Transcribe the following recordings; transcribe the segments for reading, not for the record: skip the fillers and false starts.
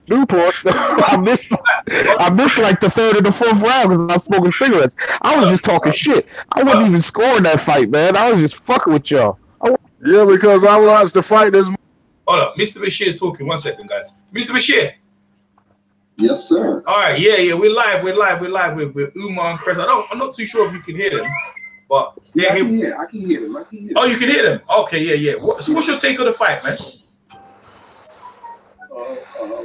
Newports. I missed like the third and the fourth round because I was smoking cigarettes. I was just talking shit. I wasn't even scoring that fight, man. I was just fucking with y'all. Yeah, because I watched the fight this. Hold up, Mr. Bashir is talking. 1 second, guys. Mr. Bashir. Yes, sir. All right, yeah, we're live with Umar and Chris. I'm not too sure if you can hear them, but yeah, I can hear them. Oh, you can hear them. Okay, yeah. So what's your take on the fight, man?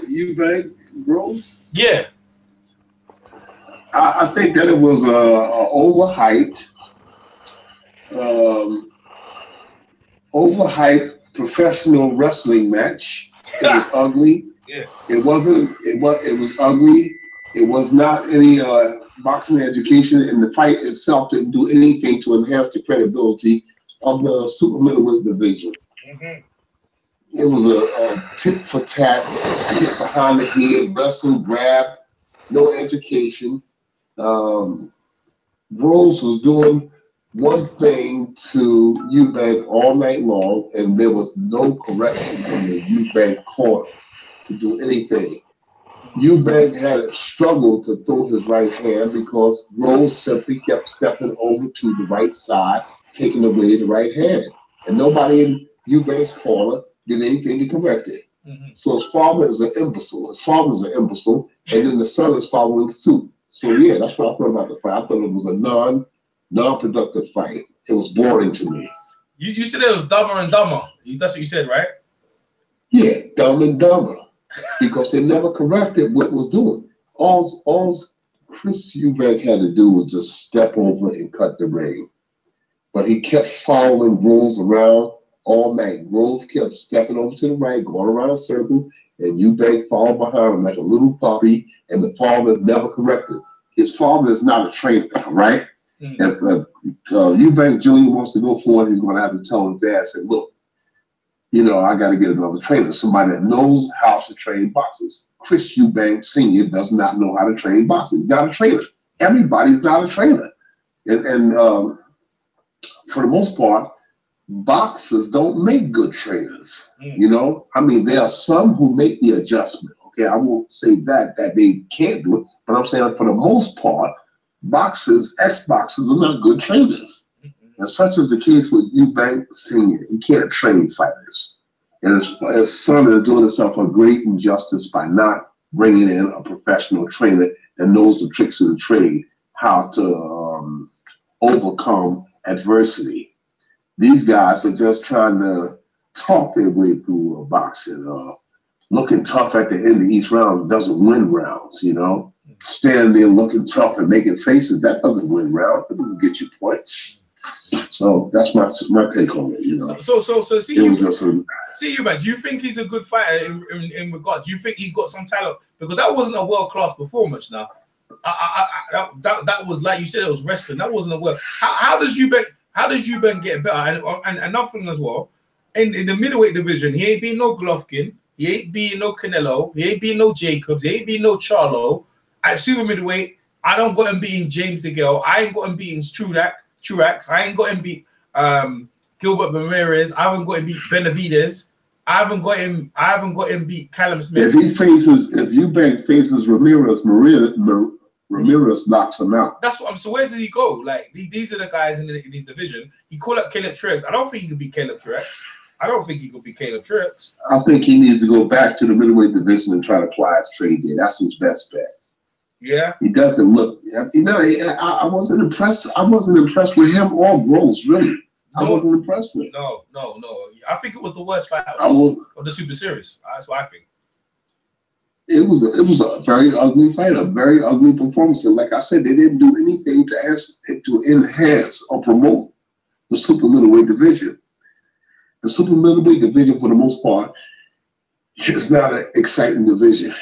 Eubank Rose. Yeah. I think that it was overhyped, professional wrestling match. It was ugly. Yeah. It was ugly. It was not any boxing education, and the fight itself didn't do anything to enhance the credibility of the super middleweight division. Mm-hmm. It was a tit for tat, hit behind the head, wrestle, grab, no education. Rose was doing one thing to Eubank all night long, and there was no correction from the Eubank corner to do anything. Eubank had struggled to throw his right hand because Rose simply kept stepping over to the right side, taking away the right hand. And nobody in Eubank's corner did anything to correct it. Mm-hmm. So his father is an imbecile. And then the son is following suit. So yeah, that's what I thought about the fight. I thought it was a non-productive fight. It was boring to me. You said it was dumber and dumber. That's what you said, right? Yeah, dumb and dumber. Because they never corrected what was doing. All Chris Eubank had to do was just step over and cut the ring. But he kept following Rose around all night. Rose kept stepping over to the right, going around a circle, and Eubank followed behind him like a little puppy, and the father never corrected. His father is not a trainer, right? Mm-hmm. If Eubank Jr. wants to go forward, he's going to have to tell his dad, say, look, I got to get another trainer, somebody that knows how to train boxers. Chris Eubank Sr. does not know how to train boxers. He's not a trainer. Everybody's not a trainer. And for the most part, boxers don't make good trainers. I mean, there are some who make the adjustment. Okay, I won't say that they can't do it, but I'm saying for the most part, ex-boxers are not good trainers. And such is the case with Eubank Sr. He can't train fighters. And his son is doing himself a great injustice by not bringing in a professional trainer that knows the tricks of the trade, how to overcome adversity. These guys are just trying to talk their way through boxing. Looking tough at the end of each round doesn't win rounds, Standing there looking tough and making faces, that doesn't win rounds. That doesn't get you points. So that's my take on it, So see Eubank, do you think he's a good fighter in regard? Do you think he's got some talent? Because that wasn't a world-class performance now. That was, like you said, it was wrestling. That wasn't a world. How does Eubank get better? And another thing as well, in the middleweight division, he ain't been no Golovkin, he ain't been no Canelo, he ain't been no Jacobs, he ain't been no Charlo. At super middleweight, I don't got him beating James DeGale. I ain't got him beating Truax. I ain't got him beat Gilbert Ramirez. I haven't got him beat Benavidez. I haven't got him beat Callum Smith. If Eubank faces Ramirez knocks him out. That's what I'm. So where does he go? Like these are the guys in his division. He called up Caleb Truax. I don't think he could beat Caleb Truax. I think he needs to go back to the middleweight division and try to apply his trade there. That's his best bet. Yeah. He doesn't look. I wasn't impressed. I wasn't impressed with him or Rose, really. I wasn't impressed with. No. I think it was the worst fight of the Super Series. That's what I think. It was a very ugly fight, a very ugly performance, and like I said, they didn't do anything to enhance or promote the super middleweight division. The super middleweight division, for the most part, is not an exciting division.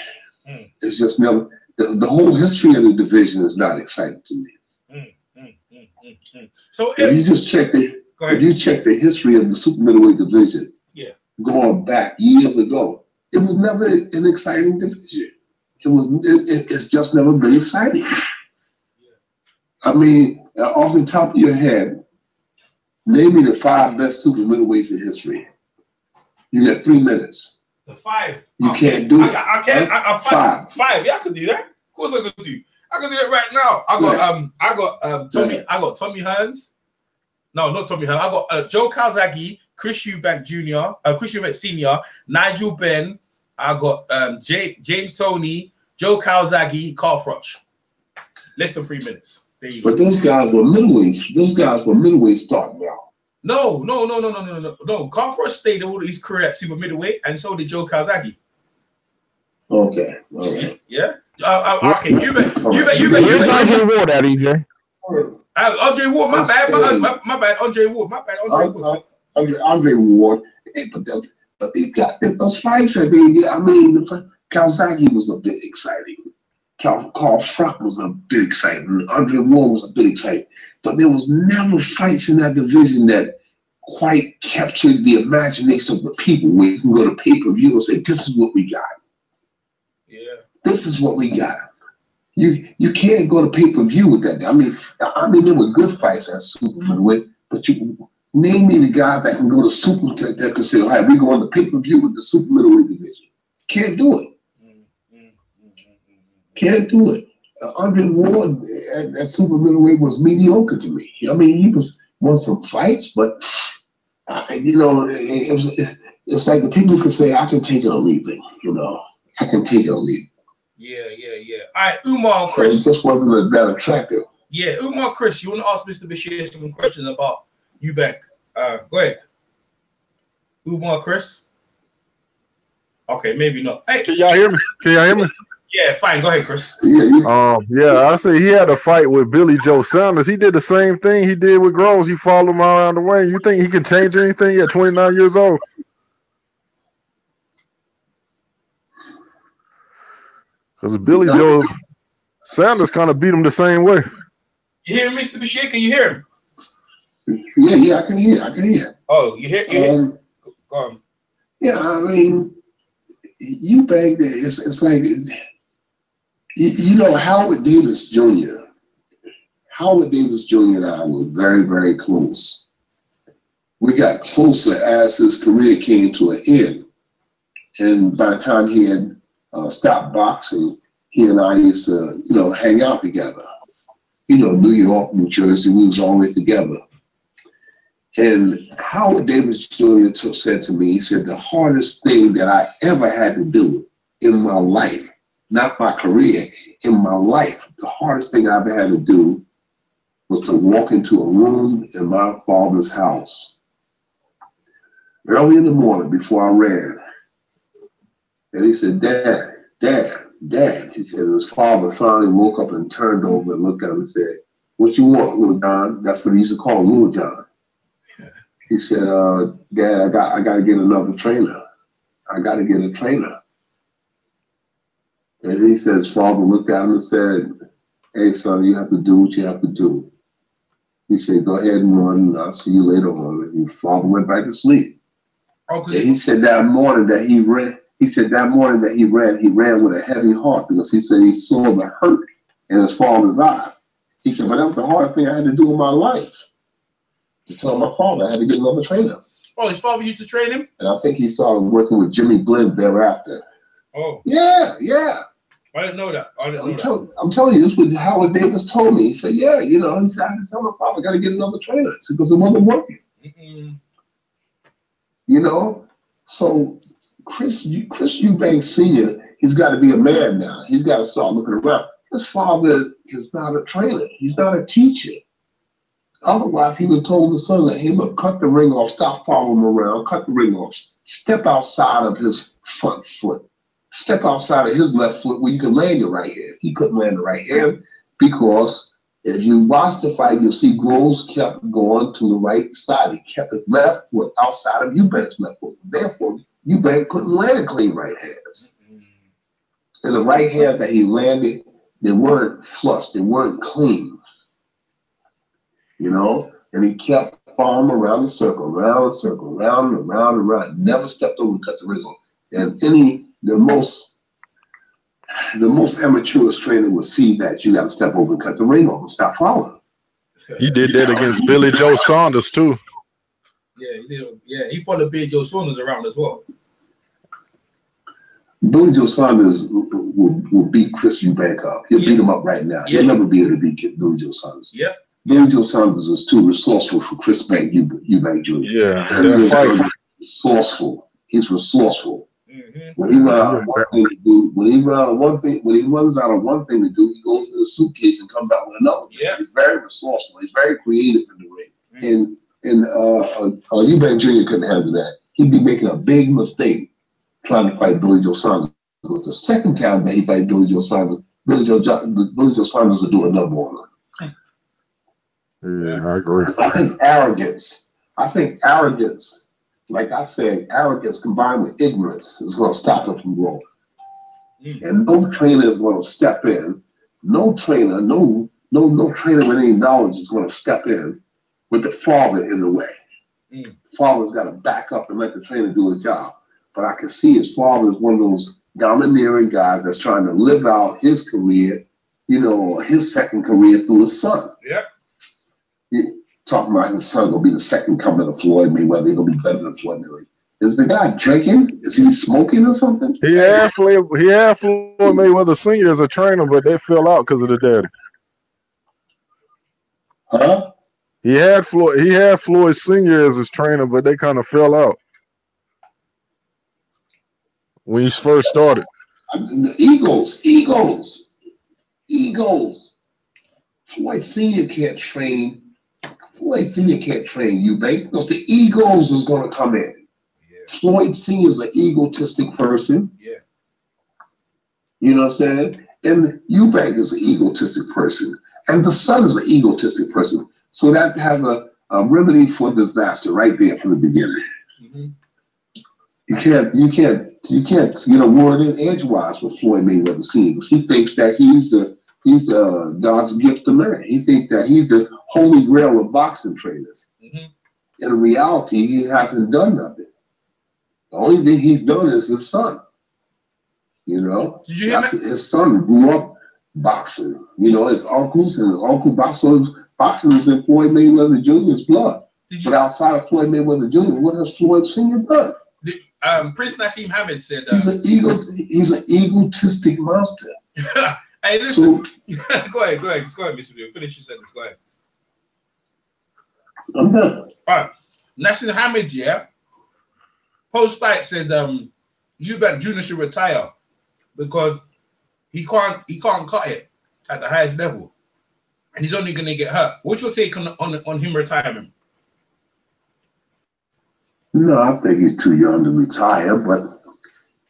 It's just never. The whole history of the division is not exciting to me. So if you check the history of the super middleweight division, going back years ago, it was never an exciting division. It's just never been exciting. I mean, off the top of your head, name me the 5 best super middleweights in history. You got 3 minutes. The 5. You can't do it. I can't. Five. Yeah, I could do that. Of course, I could do. I could do that right now. I got Tommy. I got Tommy Hearns. No, not Tommy Hearns. I got Joe Calzaghe, Chris Eubank Jr., Chris Eubank Sr., Nigel Benn. I got James Toney, Joe Calzaghe, Carl Froch. Less than 3 minutes. There you go. But those guys were middleweights. Those guys were middleweight starting out. No. Carl Froch stayed all his career at super middleweight, and so did Joe Calzaghe. Okay. All right. Yeah. Okay. You bet. Where's Andre Ward at, EJ? Andre Ward. My bad. Andre Ward. Andre Ward. But they got those fights. I mean, Calzaghe was a bit exciting. Carl Froch was a bit exciting. Andre Ward was a bit exciting. But there was never fights in that division that quite captured the imagination of the people where you can go to pay-per-view and say, this is what we got. Yeah. This is what we got. You can't go to pay-per-view with that. I mean, there were good fights at super middleweight, but you name me the guys that can go to super that can say, all right, we're going to pay-per-view with the super middleweight division. Can't do it. Can't do it. Andre Ward at super middleweight was mediocre to me. I mean, he won some fights, but it's like the people could say, I can take it or leave it. I can take it or leave it. Yeah. All right, Umar and Chris. So it just wasn't that attractive. Yeah, Umar, Chris, you want to ask Mr. Bashir some questions about Eubank? Go ahead. Umar, Chris. Okay, maybe not. Hey, Can y'all hear me? Yeah, fine. Go ahead, Chris. I say he had a fight with Billy Joe Saunders. He did the same thing he did with Groves. He followed him all around the way. You think he can change anything at 29 years old? Because Billy Joe Saunders kind of beat him the same way. You hear Mr. Bashir? Can you hear him? Yeah, I can hear. Oh, you hear? Go on. Yeah, I mean, Eubank, it's like, Howard Davis Jr. Howard Davis Jr. and I were very, very close. We got closer as his career came to an end. And by the time he had stopped boxing, he and I used to, hang out together. New York, New Jersey, we was always together. And Howard Davis Jr. said to me, he said, the hardest thing that I ever had to do in my life, not my career, in my life, the hardest thing I ever had to do was to walk into a room in my father's house early in the morning before I ran. And he said, Dad, he said, his father finally woke up and turned over and looked at him and said, what you want, Little John? That's what he used to call him, Little John. He said, Dad, I got to get another trainer. I got to get a trainer. And he said, his father looked at him and said, hey, son, you have to do what you have to do. He said, go ahead and run. I'll see you later on. And his father went back to sleep. And he said that morning that he ran, he ran with a heavy heart because he said he saw the hurt in his father's eyes. He said, but that was the hardest thing I had to do in my life. To tell my father I had to get another trainer. Oh, his father used to train him? And I think he started working with Jimmy Glenn thereafter. Oh. Yeah. I didn't know that. I'm telling you, this was Howard Davis told me. He said, he said, I had to tell my father I got to get another trainer. Because it wasn't working. So Chris Eubank Sr., he's got to be a man now. He's got to start looking around. His father is not a trainer. He's not a teacher. Otherwise, he would have told the son that, hey, look, cut the ring off, stop following him around, cut the ring off, step outside of his front foot, step outside of his left foot where you can land your right hand. He couldn't land the right hand because if you watch the fight, you'll see Groves kept going to the right side. He kept his left foot outside of Eubank's left foot. Therefore, Eubank couldn't land clean right hands. And the right hands that he landed, they weren't flush, they weren't clean. And he kept following around the circle, round and round, never stepped over and cut the ring off. And the most amateurish trainer would see that you got to step over and cut the ring off and stop following. He did that against Billy Joe Saunders too. Yeah, he did. Yeah, he followed Billy Joe Saunders around as well. Billy Joe Saunders will beat Chris Eubank up. He'll beat him up right now. He'll never be able to beat Billy Joe Saunders. Yeah. Billy Joe Saunders is too resourceful for Chris Eubank Jr. Yeah, that fight. Resourceful. He's resourceful. When he runs out of one thing to do, when he runs out of one thing to do, he goes to the suitcase and comes out with another. Yeah. He's very resourceful. He's very creative in the ring. And Eubank Jr. couldn't handle that. He'd be making a big mistake trying to fight Billy Joe Saunders. It was the second time that he fight Billy Joe Saunders. Billy Joe Saunders will do a number on him. Yeah, I agree. I think arrogance, like I said, arrogance combined with ignorance is going to stop him from growing. And no trainer is going to step in. No trainer, no trainer with any knowledge is going to step in with the father in the way. The father's got to back up and let the trainer do his job. But I can see his father is one of those domineering guys that's trying to live out his career, his second career through his son. Yeah. Talking about his son gonna be the second coming of Floyd Mayweather. He's gonna be better than Floyd Mayweather. Is the guy drinking? Is he smoking or something? He had Floyd Mayweather Sr. as a trainer, but they fell out because of the daddy. Huh? He had Floyd Sr. as his trainer, but they kind of fell out when he first started. Egos. Floyd Sr. can't train. Floyd Sr. can't train Eubank because the egos is going to come in. Yeah. Floyd Sr. is an egotistic person. Yeah. You know what I'm saying? And Eubank is an egotistic person. And the son is an egotistic person. So that has a remedy for disaster right there from the beginning. You can't get a word in edgewise with Floyd Mayweather Sr. because he thinks that he's God's gift to man. He thinks that he's the holy grail of boxing trainers. In reality, he hasn't done nothing. The only thing he's done is his son. His son grew up boxing. His uncles and his uncle boxing is in Floyd Mayweather Jr.'s blood. But outside of Floyd Mayweather Jr., what has Floyd Sr. done? Prince Naseem Hamid said he's an egotistic monster. Hey, listen. Go ahead, Mr. Bill. Finish your sentence. Go ahead. I'm done. All right. Naseem Hamid, post-fight said Eubank Jr. should retire because he can't cut it at the highest level. And he's only gonna get hurt. What's your take on him retiring? No, I think he's too young to retire, but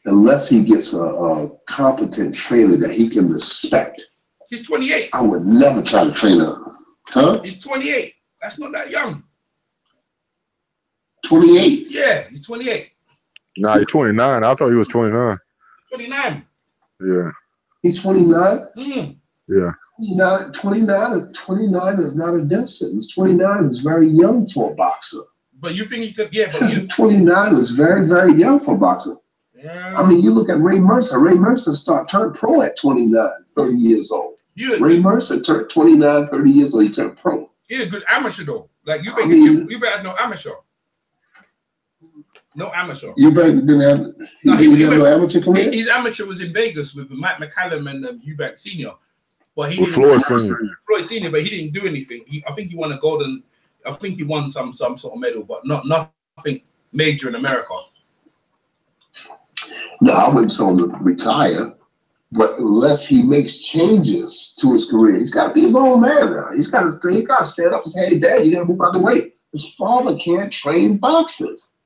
unless he gets a competent trainer that he can respect. He's 28. I would never try to train him. Huh? He's 28. That's not that young. 28? Yeah, he's 28. Nah, he's 29. I thought he was 29. 29. Yeah. He's 29? Yeah. 29 is not a death sentence. 29 is very young for a boxer. But you think he could, but 29 is very, very young for a boxer. Yeah. I mean, you look at Ray Mercer. Ray Mercer turned pro at 29, 30 years old. Ray Mercer turned 29, 30 years old. He turned pro. He's a good amateur, though. Like, you better have no amateur. No amateur. Eubank didn't have no amateur career? His amateur was in Vegas with Mike McCallum and Eubank Sr. But he Floyd Sr. Floyd Sr., but he didn't do anything. I think he won a golden. I think he won some sort of medal, but nothing major in America. No, I wouldn't tell him to retire, but unless he makes changes to his career, he's got to be his own man now. He's got to stand up and say, "Hey, Dad, you got to move out the way." His father can't train boxers.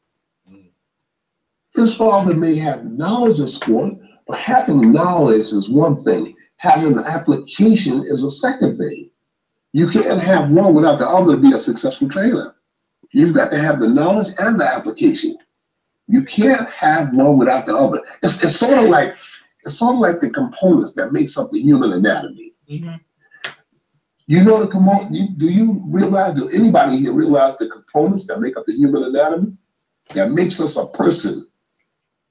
His father may have knowledge of sport, but having knowledge is one thing. Having the application is a second thing. You can't have one without the other to be a successful trainer. You've got to have the knowledge and the application. You can't have one without the other. It's sort of like the components that makes up the human anatomy. You know the component. Do you realize? Do anybody here realize the components that make up the human anatomy? That makes us a person.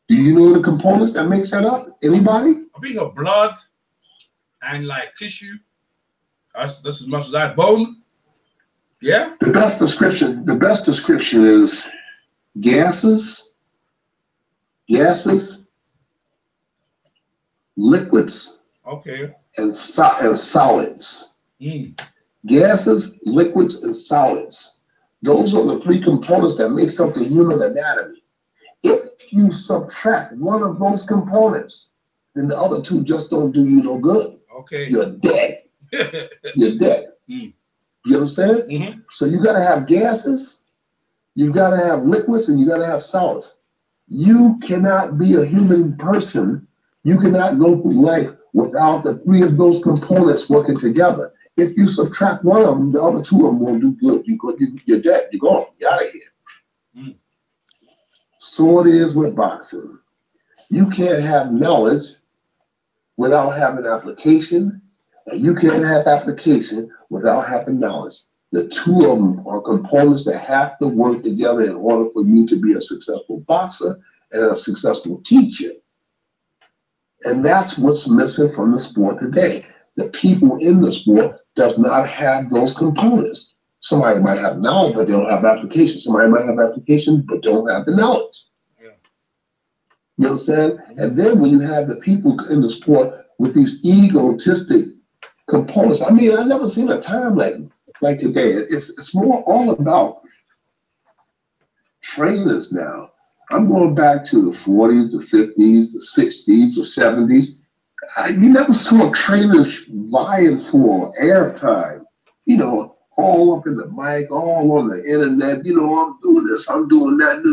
Do you know the components that makes that up? Anybody? I think of blood and like tissue. That's as much as that. Bone. Yeah. The best description is gases, liquids, Okay. and solids. Gases, liquids, and solids. Those are the three components that makes up the human anatomy. If you subtract one of those components, then the other two just don't do you no good. Okay. You're dead. You're dead. You understand? Mm-hmm. So you got to have gases, you got to have liquids, and you got to have solids. You cannot be a human person. You cannot go through life without the three of those components working together. If you subtract one of them, the other two of them won't do good. You're dead. You're gone. You're out of here. So it is with boxing. You can't have knowledge without having application, and you can't have application without having knowledge. The two of them are components that have to work together in order for you to be a successful boxer and a successful teacher. And that's what's missing from the sport today. The people in the sport does not have those components. Somebody might have knowledge, but they don't have application. Somebody might have application, but don't have the knowledge. You understand? And then when you have the people in the sport with these egotistic components, I mean, I've never seen a time like today. It's more all about trainers now. I'm going back to the 40s, the 50s, the 60s, the 70s. You never saw trainers vying for airtime, you know, all up in the mic, all on the internet, you know, I'm doing this, I'm doing that.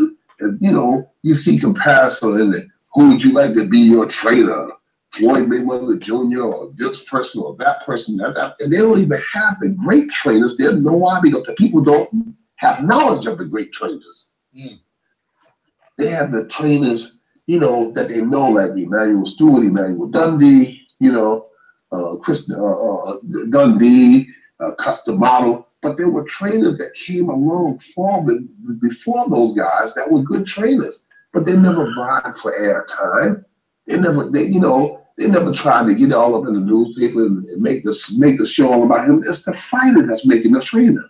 And, you know, you see comparison in it. Who would you like to be your trainer? Floyd Mayweather Jr. or this person or that person, that. And they don't even have the great trainers. They don't know why, because the people don't have knowledge of the great trainers. They have the trainers, you know, that they know, like Emmanuel Stewart, Emmanuel Dundee, you know, Chris Dundee, Custom Model. But there were trainers that came along before those guys that were good trainers, but they never vied for airtime. They never tried to get all up in the newspaper and make the show all about him. It's the fighter that's making the trainer.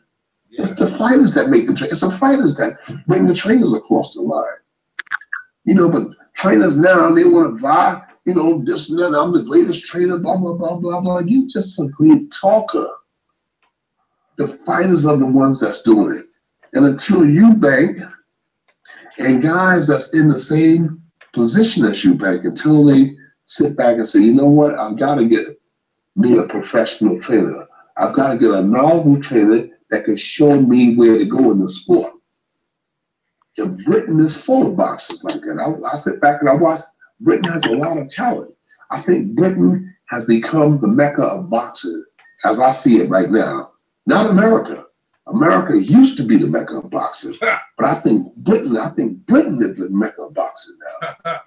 Yeah. It's the fighters that make the trainer. It's the fighters that bring the trainers across the line. You know, but trainers now, they want to vie, you know, this and that, I'm the greatest trainer, blah, blah, blah, blah, blah. You just a great talker. The fighters are the ones that's doing it. And until Eubank and guys that's in the same position as Eubank, until they sit back and say, you know what, I've got to get me a professional trainer. I've got to get a knowledgeable trainer that can show me where to go in the sport. And Britain is full of boxers like that. I sit back and I watch. Britain has a lot of talent. I think Britain has become the mecca of boxing, as I see it right now. Not America. America used to be the mecca of boxing, but I think Britain is the mecca of boxing now.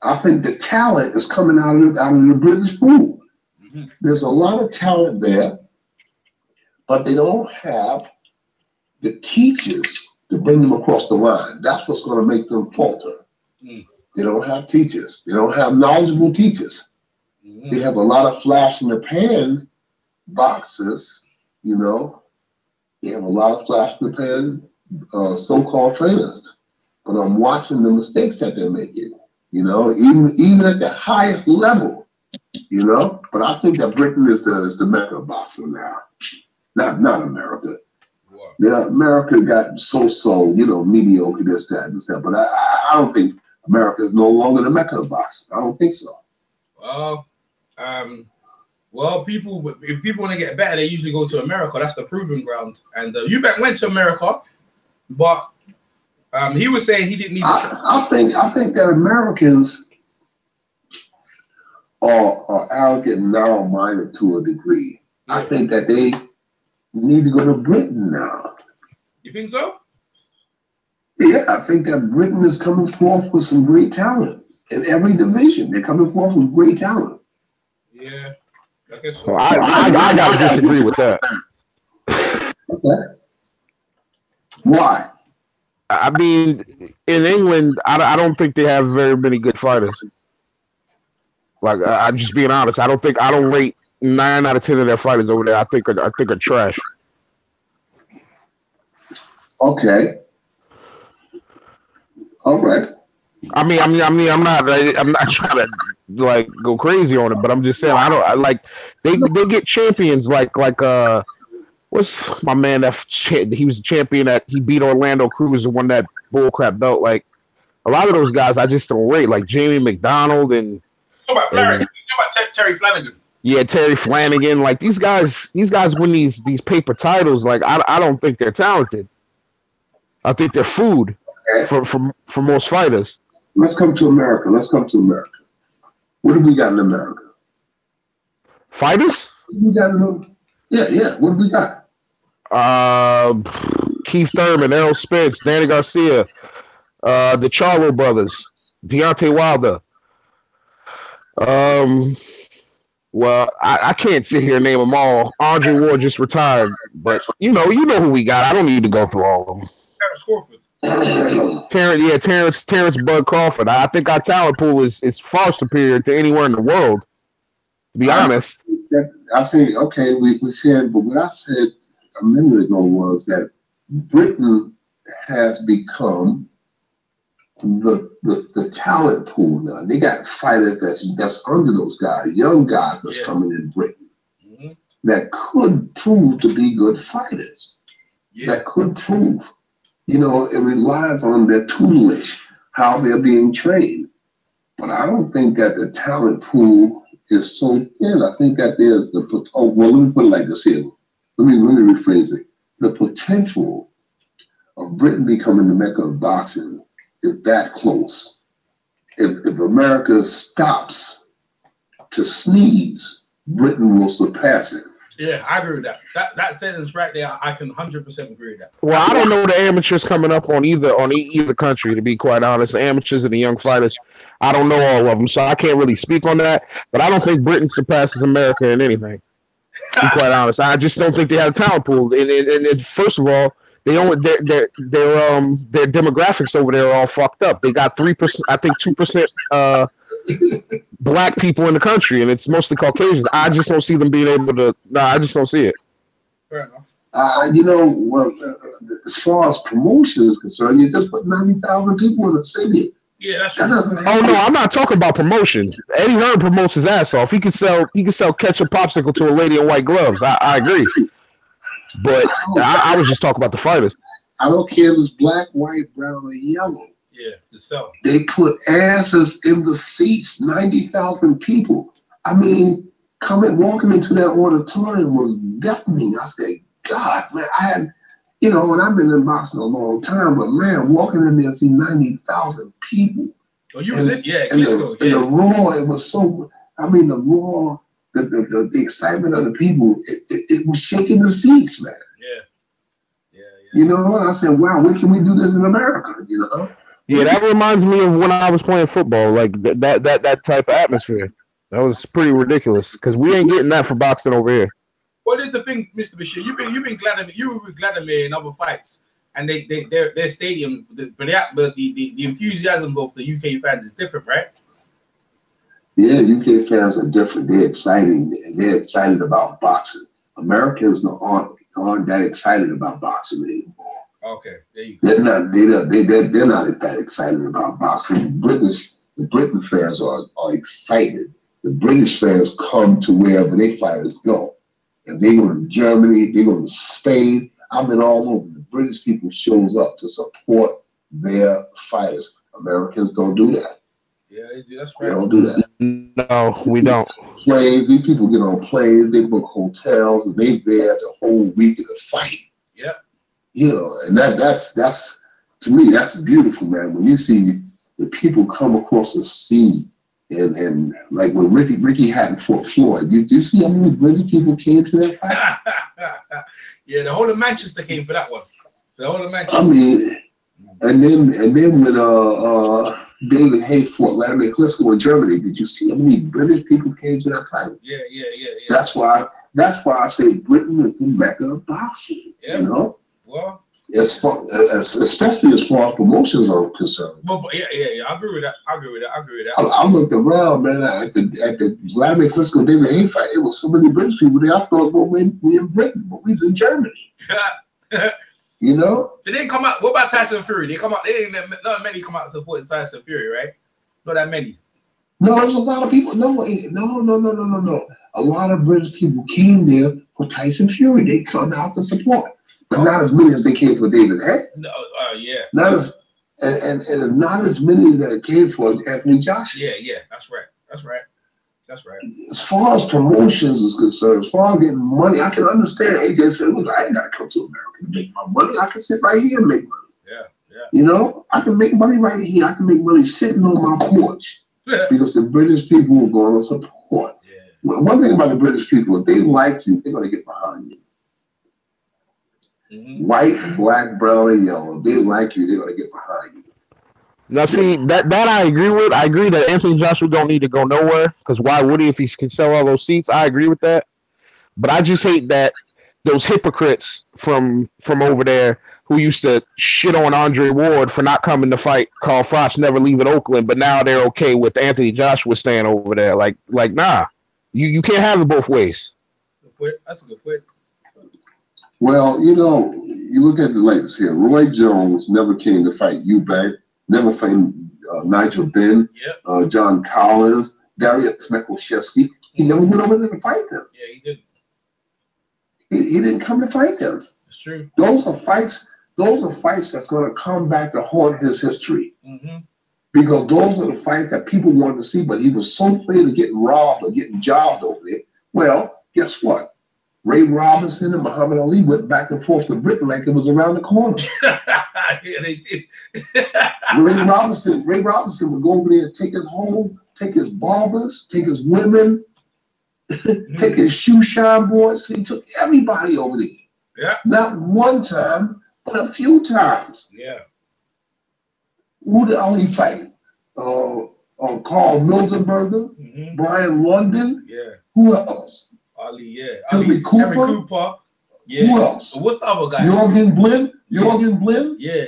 I think the talent is coming out of the British pool. There's a lot of talent there, but they don't have the teachers to bring them across the line. That's what's going to make them falter. They don't have teachers. They don't have knowledgeable teachers. They have a lot of flash in the pan boxers, you know. They have a lot of flash in the pan so-called trainers. But I'm watching the mistakes that they're making, you know, even at the highest level, you know. But I think that Britain is the mecca of boxing now, not America. Yeah, America got so, you know, mediocre, this, that, and that. But I don't think America is no longer the mecca of boxing. I don't think so. Well, if people want to get better, they usually go to America. That's the proving ground. And Eubank went to America, but he was saying he didn't need. I think that Americans are arrogant and narrow-minded to a degree. Yeah. I think that they need to go to Britain now. You think so? Yeah, I think that Britain is coming forth with some great talent in every division. They're coming forth with great talent. Yeah, I guess so. Well, I gotta disagree with that. Okay. Why? I mean, in England, I don't think they have very many good fighters. Like, I'm just being honest. I don't rate 9 out of 10 of their fighters over there. I think are trash. Okay. All right. I'm not trying to like go crazy on it, but I'm just saying I like they get champions like what's my man that he was a champion that he beat Orlando Cruz and won that bullcrap belt. Like a lot of those guys, I just don't rate. Like Jamie McDonald and talk about Flanagan. Talk about Terry Flanagan. Yeah, Terry Flanagan. Like these guys win these paper titles. Like I don't think they're talented. I think they're food for most fighters. Let's come to America. What do we got in America? Fighters? We got yeah. What do we got? Keith Thurman, Errol Spence, Danny Garcia, the Charlo brothers, Deontay Wilder. Well, I can't sit here and name them all. Andre Ward just retired, but you know who we got. I don't need to go through all of them. Terrence Crawford. Terrence Bud Crawford. I think our talent pool is far superior to anywhere in the world. To be honest, I think okay. We said, but what I said a minute ago was that Britain has become the talent pool now. They got fighters that's under those guys, young guys that's coming in Britain that could prove to be good fighters. That could prove. You know, it relies on their tutelage, how they're being trained. But I don't think that the talent pool is so thin. I think that there's let me put it like this here. Let me rephrase it. The potential of Britain becoming the mecca of boxing is that close. If America stops to sneeze, Britain will surpass it. Yeah, I agree with that. That sentence right there, I can 100% agree with that. Well, I don't know the amateurs coming up on either country, to be quite honest. The amateurs and the young fighters, I don't know all of them, so I can't really speak on that. But I don't think Britain surpasses America in anything. To be quite honest, I just don't think they have a talent pool. And first of all, their demographics over there are all fucked up. They got 3%, I think 2%. Black people in the country, and it's mostly Caucasians. I just don't see them being able to. I just don't see it. Fair enough. As far as promotion is concerned, you just put 90,000 people in a stadium. Yeah, that's true. Oh no, I'm not talking about promotion. Eddie Hearn promotes his ass off. He could sell ketchup popsicle to a lady in white gloves. I agree, but I was just talking about the fighters. I don't care if it's black, white, brown, or yellow. Yeah, the cell. They put asses in the seats, 90,000 people. I mean, walking into that auditorium was deafening. I said, God, man, and I've been in boxing a long time, but man, walking in there and see 90,000 people. Oh, you was it? Yeah, and the roar, it was so, the roar, the excitement of the people, it was shaking the seats, man. Yeah. You know, and I said, wow, when can we do this in America, you know? Yeah, that reminds me of when I was playing football, like that type of atmosphere. That was pretty ridiculous because we ain't getting that for boxing over here. What is the thing, Mr. Bashir? You've been Vladimir. You were with Vladimir in other fights, and their stadium, but the enthusiasm of the UK fans is different, right? Yeah, UK fans are different. They're exciting. They're excited about boxing. Americans aren't that excited about boxing anymore. Okay, there you go. They're not that excited about boxing. The Britain fans are excited. The British fans come to wherever their fighters go. If they go to Germany, they go to Spain. I've been all over. The British people shows up to support their fighters. Americans don't do that. Yeah, that's right. They don't do that. No, we don't. Planes, these people get on planes, they book hotels, and they there the whole week of the fight. Yep. You know, and that's to me, that's beautiful, man. When you see the people come across the sea, and like when Ricky had Fort Floyd, you see how many British people came to that fight? Yeah, the whole of Manchester came for that one. The whole of Manchester. I mean, and then when David Hay fought Vladimir Klitschko in Germany, did you see how many British people came to that fight? Yeah. That's why I say Britain is the mecca of boxing. Yeah. You know. Well, especially as far as promotions are concerned. Well, yeah. I agree with that. I looked around, man, at the Vladimir Klitschko David Hay fight. It was so many British people there. I thought, well, we in Britain, but we was in Germany. You know? They didn't come out. What about Tyson Fury? They come out. They didn't. Not many come out to support Tyson Fury, right? Not that many. No, there's a lot of people. No. A lot of British people came there for Tyson Fury. They come out to support, but not as many as they came for David Heck. No, yeah. Not as and not as many that came for Anthony Joshua. Yeah. That's right. As far as promotions is concerned, as far as getting money, I can understand AJ said, look, I ain't gotta come to America to make my money. I can sit right here and make money. Yeah. You know, I can make money right here. I can make money sitting on my porch. Because the British people are going to support. Yeah. Well, one thing about the British people, if they like you, they're going to get behind you. Mm-hmm. White, black, brown, and yellow. If they like you, they're going to get behind you. Now, see, that I agree with. I agree that Anthony Joshua don't need to go nowhere, because why would he if he can sell all those seats? I agree with that. But I just hate that those hypocrites from over there who used to shit on Andre Ward for not coming to fight Carl Froch, never leaving Oakland, but now they're okay with Anthony Joshua staying over there. Like nah, you can't have it both ways. That's a good point. Well, you know, you look at the latest here. Roy Jones never came to fight Eubank, never fought Nigel Benn, John Collins, Darius Mekushevsky. He never went over there to fight them. Yeah, he didn't. He didn't come to fight them. It's true. Those are fights that's going to come back to haunt his history. Mm-hmm. Because those are the fights that people wanted to see, but he was so afraid of getting robbed or getting jobbed over there. Well, guess what? Ray Robinson and Muhammad Ali went back and forth to Britain like it was around the corner. Yeah, they did. Ray Robinson would go over there and take his home, take his barbers, take his women, take his shoe shine boys. So he took everybody over there. Yeah. Not one time, but a few times. Yeah. Who did Ali fight? Carl Mildenberger, Brian London. Yeah. Who else? Ali, yeah. Henry Cooper. Yeah. Who else? So what's the other guy? Jorgen Blin. Yeah.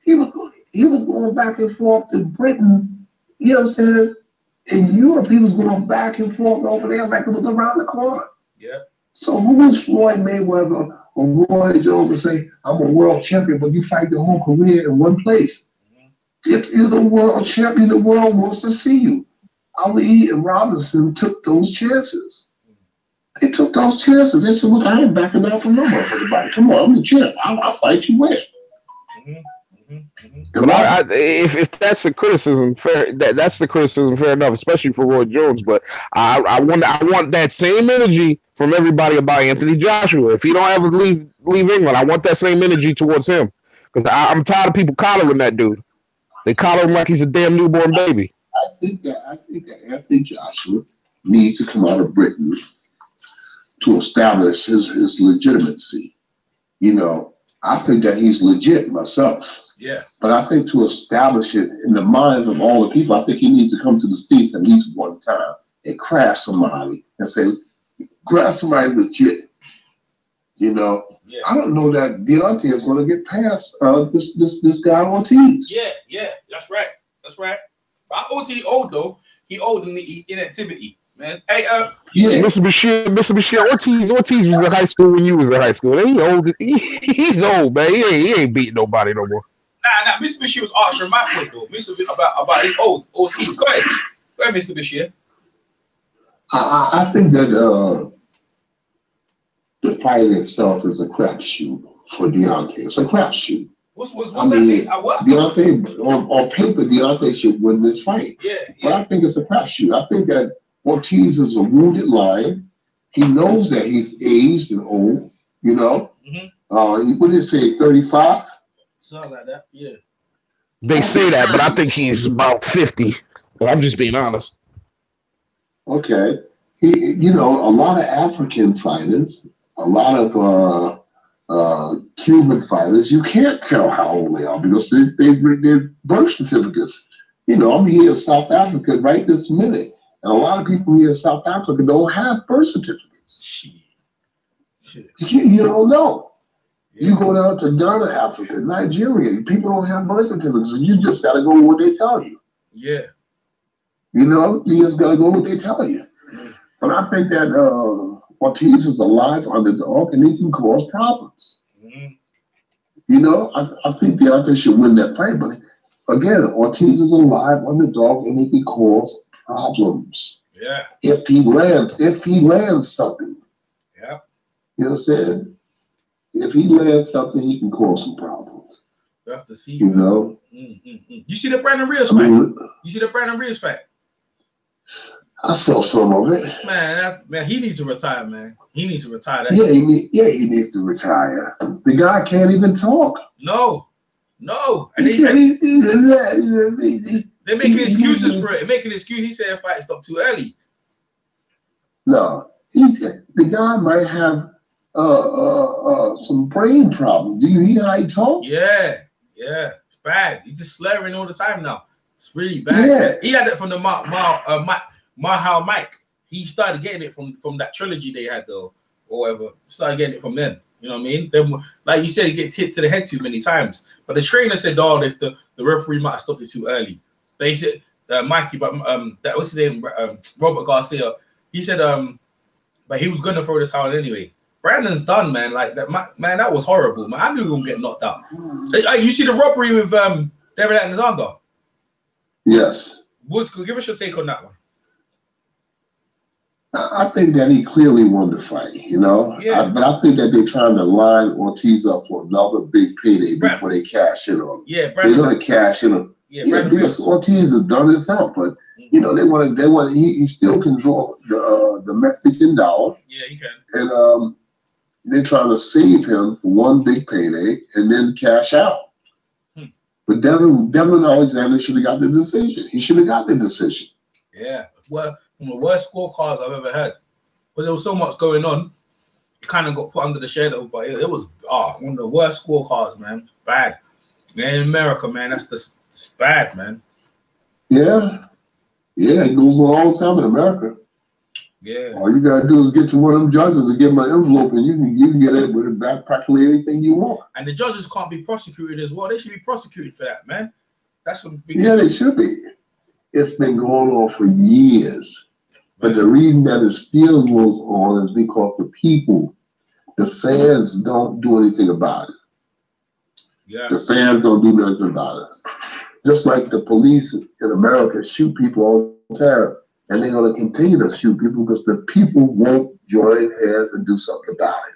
He was going back and forth to Britain. You know what I'm saying? In Europe, he was going back and forth over there like it was around the corner. Yeah. So who is Floyd Mayweather or Roy Jones to say, I'm a world champion, but you fight your whole career in one place? If you're the world champion, the world wants to see you. Ali and Robinson took those chances. They took those chances. They said, look, I ain't backing down from no motherfucker. Come on, I'm the champ. I'll fight you with. But if that's the criticism, fair. That's the criticism, fair enough, especially for Roy Jones. But I want that same energy from everybody about Anthony Joshua. If he don't ever leave England, I want that same energy towards him, because I'm tired of people coddling that dude. They coddle him like he's a damn newborn baby. I think that Anthony Joshua needs to come out of Britain to establish his legitimacy. You know, I think that he's legit myself. Yeah. But I think to establish it in the minds of all the people, I think he needs to come to the States at least one time and crash somebody and say, grab somebody legit. You know, I don't know that Deontay is going to get past this guy Ortiz. Yeah, that's right. But Ortiz old though. He old in the inactivity, man. Hey, Mr. Bashir, Ortiz was in high school when you was in high school. He's old, man. He ain't beating nobody no more. Nah. Mr. Bashir was answering my point though. About his old Ortiz. Go ahead, Mr. Bashir. I think that the fight itself is a crapshoot for Deontay. It's a crapshoot. What's that mean? What? Deontay, on paper, Deontay should win this fight. Yeah. But I think it's a crapshoot. I think that Ortiz is a wounded lion. He knows that he's aged and old. You know. What did he say? 35. Something like that. Yeah. They say that, but I think he's about 50. But I'm just being honest. Okay. You know, a lot of African fighters, a lot of Cuban fighters, you can't tell how old they are because they're birth certificates. You know, I'm here in South Africa right this minute, and a lot of people here in South Africa don't have birth certificates. Shit. You don't know. You go down to Ghana, Africa, Nigeria, people don't have birth certificates, and you just got to go with what they tell you. Yeah. You know, you just got to go with what they tell you. But I think that Ortiz is a live underdog and he can cause problems. You know, I think Deontay should win that fight, but again, Ortiz is a live underdog and he can cause problems. Yeah. If he lands something. Yeah. You know what I'm saying? If he lands something, he can cause some problems. You have to see. You know? You see the Brandon Rios fight? You see the Brandon Rios fight? I saw some of it. Man, he needs to retire, man. He needs to retire. He needs to retire. The guy can't even talk. No. And they're making excuses for it. Making excuses. He said fight stopped too early. No, the guy might have some brain problems. Do you hear how he talks? Yeah, it's bad. He's just slurring all the time now. It's really bad. Yeah. He had it from the Mahal Mike. He started getting it from that trilogy they had though, or whatever. Started getting it from them. You know what I mean? Then, like you said, he gets hit to the head too many times. But the trainer said, "Oh, if the referee might have stopped it too early." They said, Mikey, but that what's his name? Robert Garcia. He said, but he was gonna throw the towel anyway. Brandon's done, man. Like that, man. That was horrible, man. I knew he was gonna get knocked out. You see the robbery with David Alexander? Yes. Give us your take on that one. I think that he clearly won the fight, you know. Yeah. But I think that they're trying to line Ortiz up for another big payday before they cash in on him. Yeah, they're gonna cash in on him. Yeah, because Ortiz has done his out, but you know they want. He still can draw the Mexican dollar. Yeah, he can. And they're trying to save him for one big payday and then cash out. But Devin Alexander should have got the decision. He should have got the decision. Yeah, well, one of the worst scorecards I've ever had. But there was so much going on, it kind of got put under the shadow. But it was one of the worst scorecards, man. Bad. Man, in America, man, it's bad, man. Yeah, it goes on all the time in America. Yeah. All you gotta do is get to one of them judges and give them an envelope, and you can get it with back practically anything you want. And the judges can't be prosecuted as well. They should be prosecuted for that, man. That's something. Yeah, they should be. It's been going on for years. But the reason that it still goes on is because the fans don't do anything about it. Yeah. The fans don't do nothing about it. Just like the police in America shoot people all the time, and they're going to continue to shoot people because the people won't join hands and do something about it.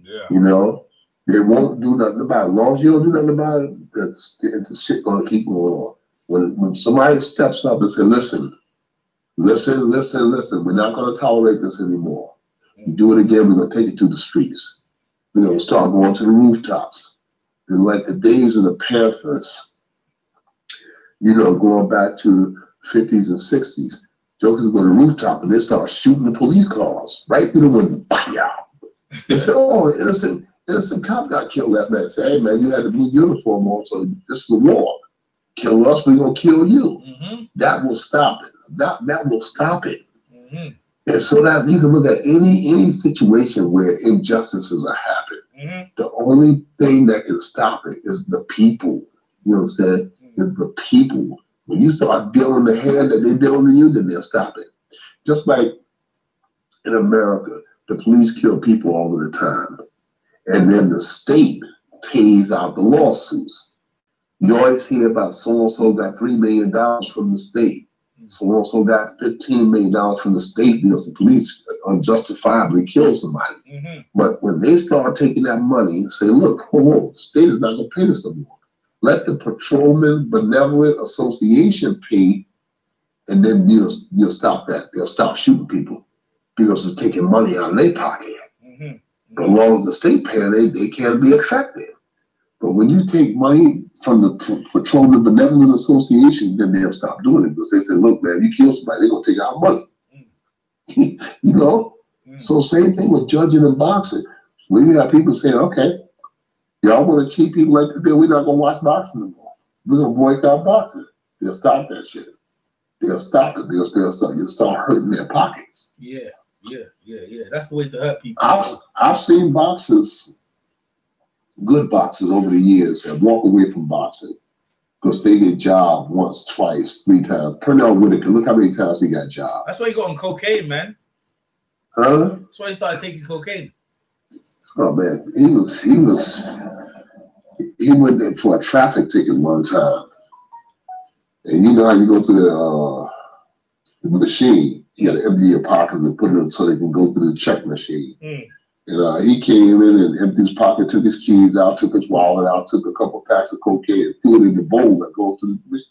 Yeah. You know, they won't do nothing about it. As long as you don't do nothing about it, the shit going to keep going on. When somebody steps up and says, listen, we're not going to tolerate this anymore. You do it again, we're going to take it to the streets. We're going to start going to the rooftops. And like the days of the Panthers, you know, going back to 50s and 60s, jokers go to the rooftop and they start shooting the police cars right through the window. They say, oh, innocent cop got killed that night. Say, hey, man, you had the blue uniform on, so this is a war. Kill us, we're going to kill you. That will stop it. That will stop it. And so that you can look at any situation where injustices are happening. The only thing that can stop it is the people. You know what I'm saying? Is the people. When you start dealing the hand that they're dealing to you, then they'll stop it. Just like in America, the police kill people all of the time. And then the state pays out the lawsuits. You always hear about so-and-so got $3 million from the state. So-and-so got $15 million from the state because the police unjustifiably killed somebody. But when they start taking that money and say, look, the state is not going to pay this no more. Let the Patrolman Benevolent Association pay, and then you'll stop that. They'll stop shooting people because it's taking money out of their pocket. As long as the state paying, they can't be effective. But when you take money from the Patrolman Benevolent Association, then they'll stop doing it because they say, look, man, you kill somebody, they're going to take our money. You know? So same thing with judging and boxing. When you have people saying, okay, y'all want to keep people like that, we're not going to watch boxing anymore. We're going to boycott boxing. They'll stop that shit. They'll stop it because you'll start hurting their pockets. Yeah. That's the way to hurt people. I've seen boxers, good boxers over the years, that walk away from boxing because they get jobbed once, twice, 3 times. Pernell Whitaker, look how many times he got jobbed. That's why he got on cocaine, man. Huh? That's why he started taking cocaine. Oh man, he was he went in for a traffic ticket one time, and you know how you go through the machine. You got to empty your pocket and put it in so they can go through the check machine. And he came in and emptied his pocket, took his keys out, took his wallet out, took a couple packs of cocaine, threw it in the bowl that goes to the machine.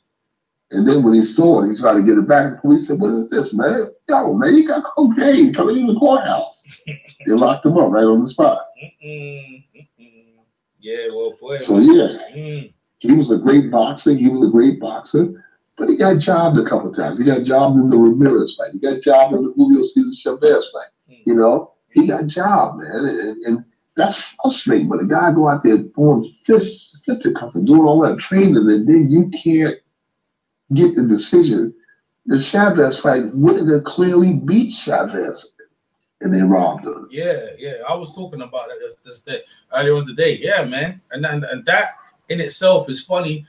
And then when he saw it, he tried to get it back. The police said, "What is this, man? Yo, man, you got cocaine coming in the courthouse." They locked him up right on the spot. Yeah, well, boy. So, yeah, he was a great boxer. But he got jobbed a couple of times. He got jobbed in the Ramirez fight. He got jobbed in the Julio Cesar Chavez fight. You know, he got jobbed, man. And that's frustrating when a guy go out there throwing fisticuffs and doing all that training, and then you can't get the decision. The Chavez fight would have clearly beat Chavez, and they robbed him. Yeah. I was talking about that earlier on today. Yeah, man. And that in itself is funny.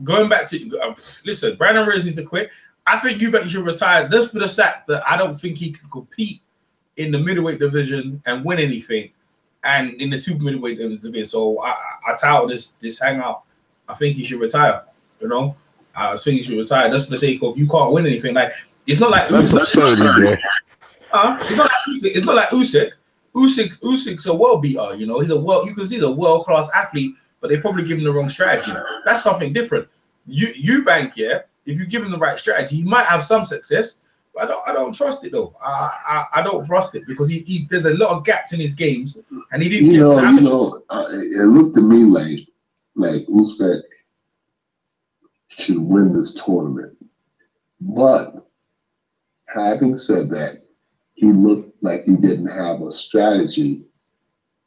Going back to listen, Brandon Rios needs to quit. I think Eubank should retire just for the fact that I don't think he can compete in the middleweight division and win anything, and in the super middleweight division. So I tout this hangout. I think he should retire. You know, I think he should retire just for the sake of you can't win anything. Like it's not like that's absurd. It's not like Usyk. Usyk's a world beater. You know, you can see he's a world class athlete. But they probably give him the wrong strategy. That's something different. Eubank, yeah, if you give him the right strategy, he might have some success. But I don't trust it though. I don't trust it because there's a lot of gaps in his games, and he didn't get the amateurs. It looked to me like Usyk should win this tournament. But having said that, he looked like he didn't have a strategy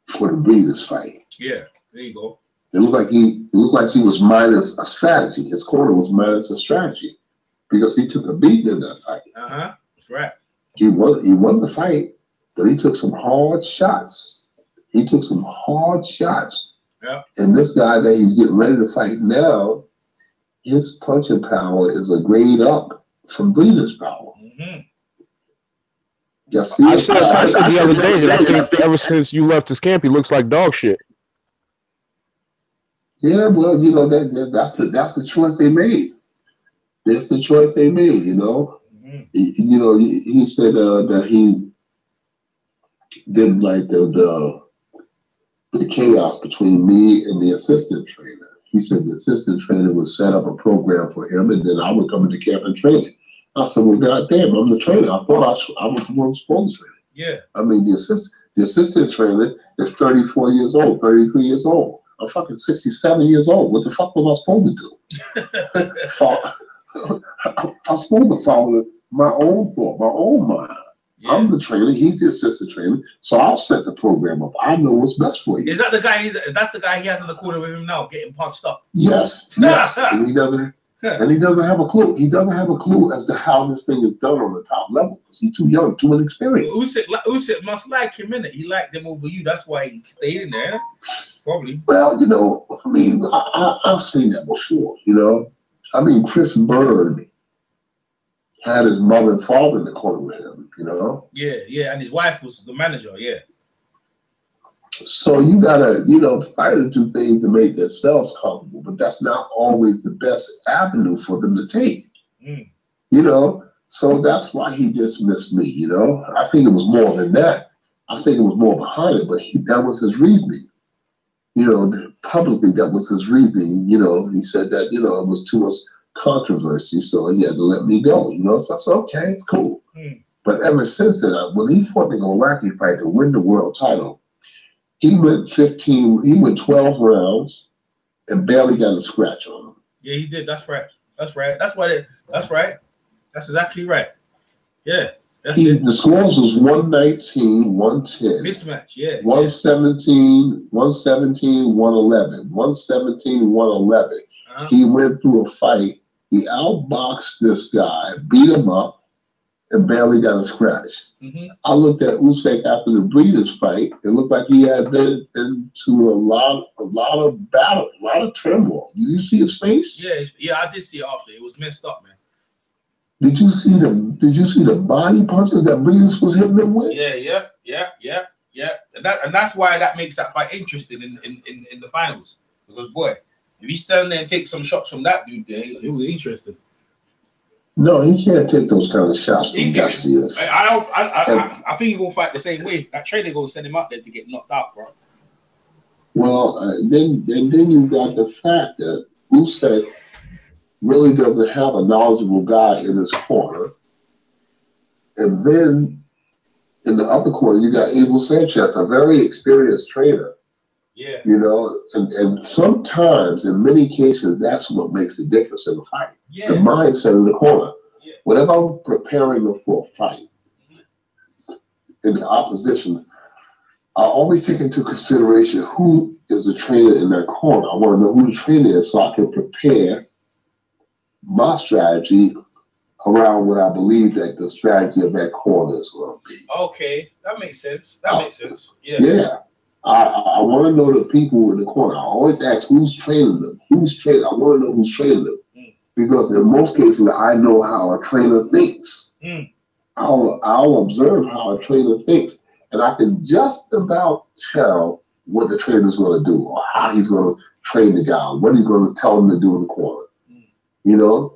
for the Breeders' fight. Yeah, there you go. It looked like he was minus a strategy. His corner was minus a strategy because he took a beating in that fight. That's right. He won the fight, but he took some hard shots. Yeah. And this guy that he's getting ready to fight now, his punching power is a grade up from Breeders' power. I said the other day that I think ever since you left his camp, he looks like dog shit. Yeah, well, you know that's the choice they made. That's the choice they made. You know, he said that he didn't like the chaos between me and the assistant trainer. He said the assistant trainer would set up a program for him, and then I would come into camp and train him. I said, well, goddamn, I'm the trainer. I thought I was the one supposed to train. Yeah. I mean, the assistant trainer is 34 years old, 33 years old. I'm fucking 67 years old. What the fuck was I supposed to do? I'm supposed to follow my own thought, my own mind. Yeah. I'm the trainer. He's the assistant trainer. So I'll set the program up. I know what's best for you. Is that the guy? That's the guy he has in the corner with him now, getting punched up. Yes. And he doesn't have a clue. He doesn't have a clue as to how this thing is done on the top level because he's too young, too inexperienced. Usyk must like him, innit? He liked him over you. That's why he stayed in there. Probably. Well, you know, I mean, I've seen that before, you know. I mean, Chris Bird had his mother and father in the corner with him, you know. Yeah, and his wife was the manager, yeah. So you gotta, fighters do things to make themselves comfortable, but that's not always the best avenue for them to take. So that's why he dismissed me, I think it was more than that. I think it was more behind it, but that was his reasoning. Publicly, that was his reasoning. He said that, it was too much controversy, so he had to let me go, So I said, okay, it's cool. But ever since then, when he fought the Iraqi fight to win the world title, he went 12 rounds and barely got a scratch on him. Yeah, he did. That's right. That's right. That's right. That's exactly right. Yeah. The scores was 119, 110. Mismatch, yeah. 117, 117, 111. 117, 111. He went through a fight. He outboxed this guy, beat him up, and barely got a scratch. I looked at Usyk after the Breeders' fight. It looked like he had been into a lot of battle, a lot of turmoil. Did you see his face? Yeah, I did see it after. It was messed up, man. Did you see the body punches that Breeders was hitting him with? Yeah. And and that's why that makes that fight interesting in the finals. Because boy, if he stand there and take some shots from that dude, there, it was interesting. No, he can't take those kind of shots from Garcia. I think he gonna fight the same way. That trainer gonna send him out there to get knocked out, bro. Well, then you got the fact that Usyk really doesn't have a knowledgeable guy in his corner, and then in the other corner you got Abel Sanchez, a very experienced trainer. Yeah. You know, and sometimes, in many cases, that's what makes the difference in a fight. Yeah. The mindset in the corner. Yeah. Whenever I'm preparing for a fight in the opposition, I always take into consideration who is the trainer in that corner. I want to know who the trainer is so I can prepare my strategy around what I believe that the strategy of that corner is going to be. Okay, that makes sense. That makes sense. Yeah. Yeah. I want to know the people in the corner. I always ask who's training them. Who's training? I want to know who's training them. Because in most cases, I know how a trainer thinks. I'll observe how a trainer thinks. And I can just about tell what the trainer's going to do or how he's going to train the guy, what he's going to tell him to do in the corner. You know,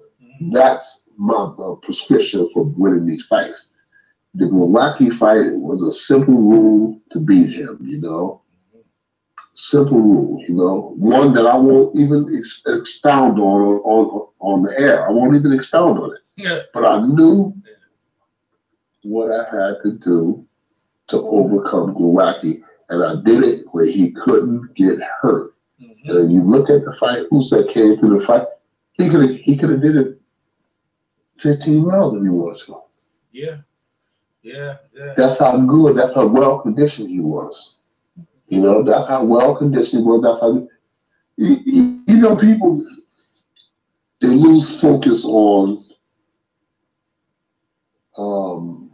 that's my prescription for winning these fights. The Glowacki fight was a simple rule to beat him, you know. Simple rule, you know. One that I won't even expound on the air. I won't even expound on it. Yeah. But I knew what I had to do to overcome Glowacki, and I did it where he couldn't get hurt. And you look at the fight, Usyk came through the fight, he could have did it 15 rounds if he wanted to. Yeah. That's how good, that's how well conditioned he was. You know, that's how well conditioned he was. That's how, you know, people, they lose focus on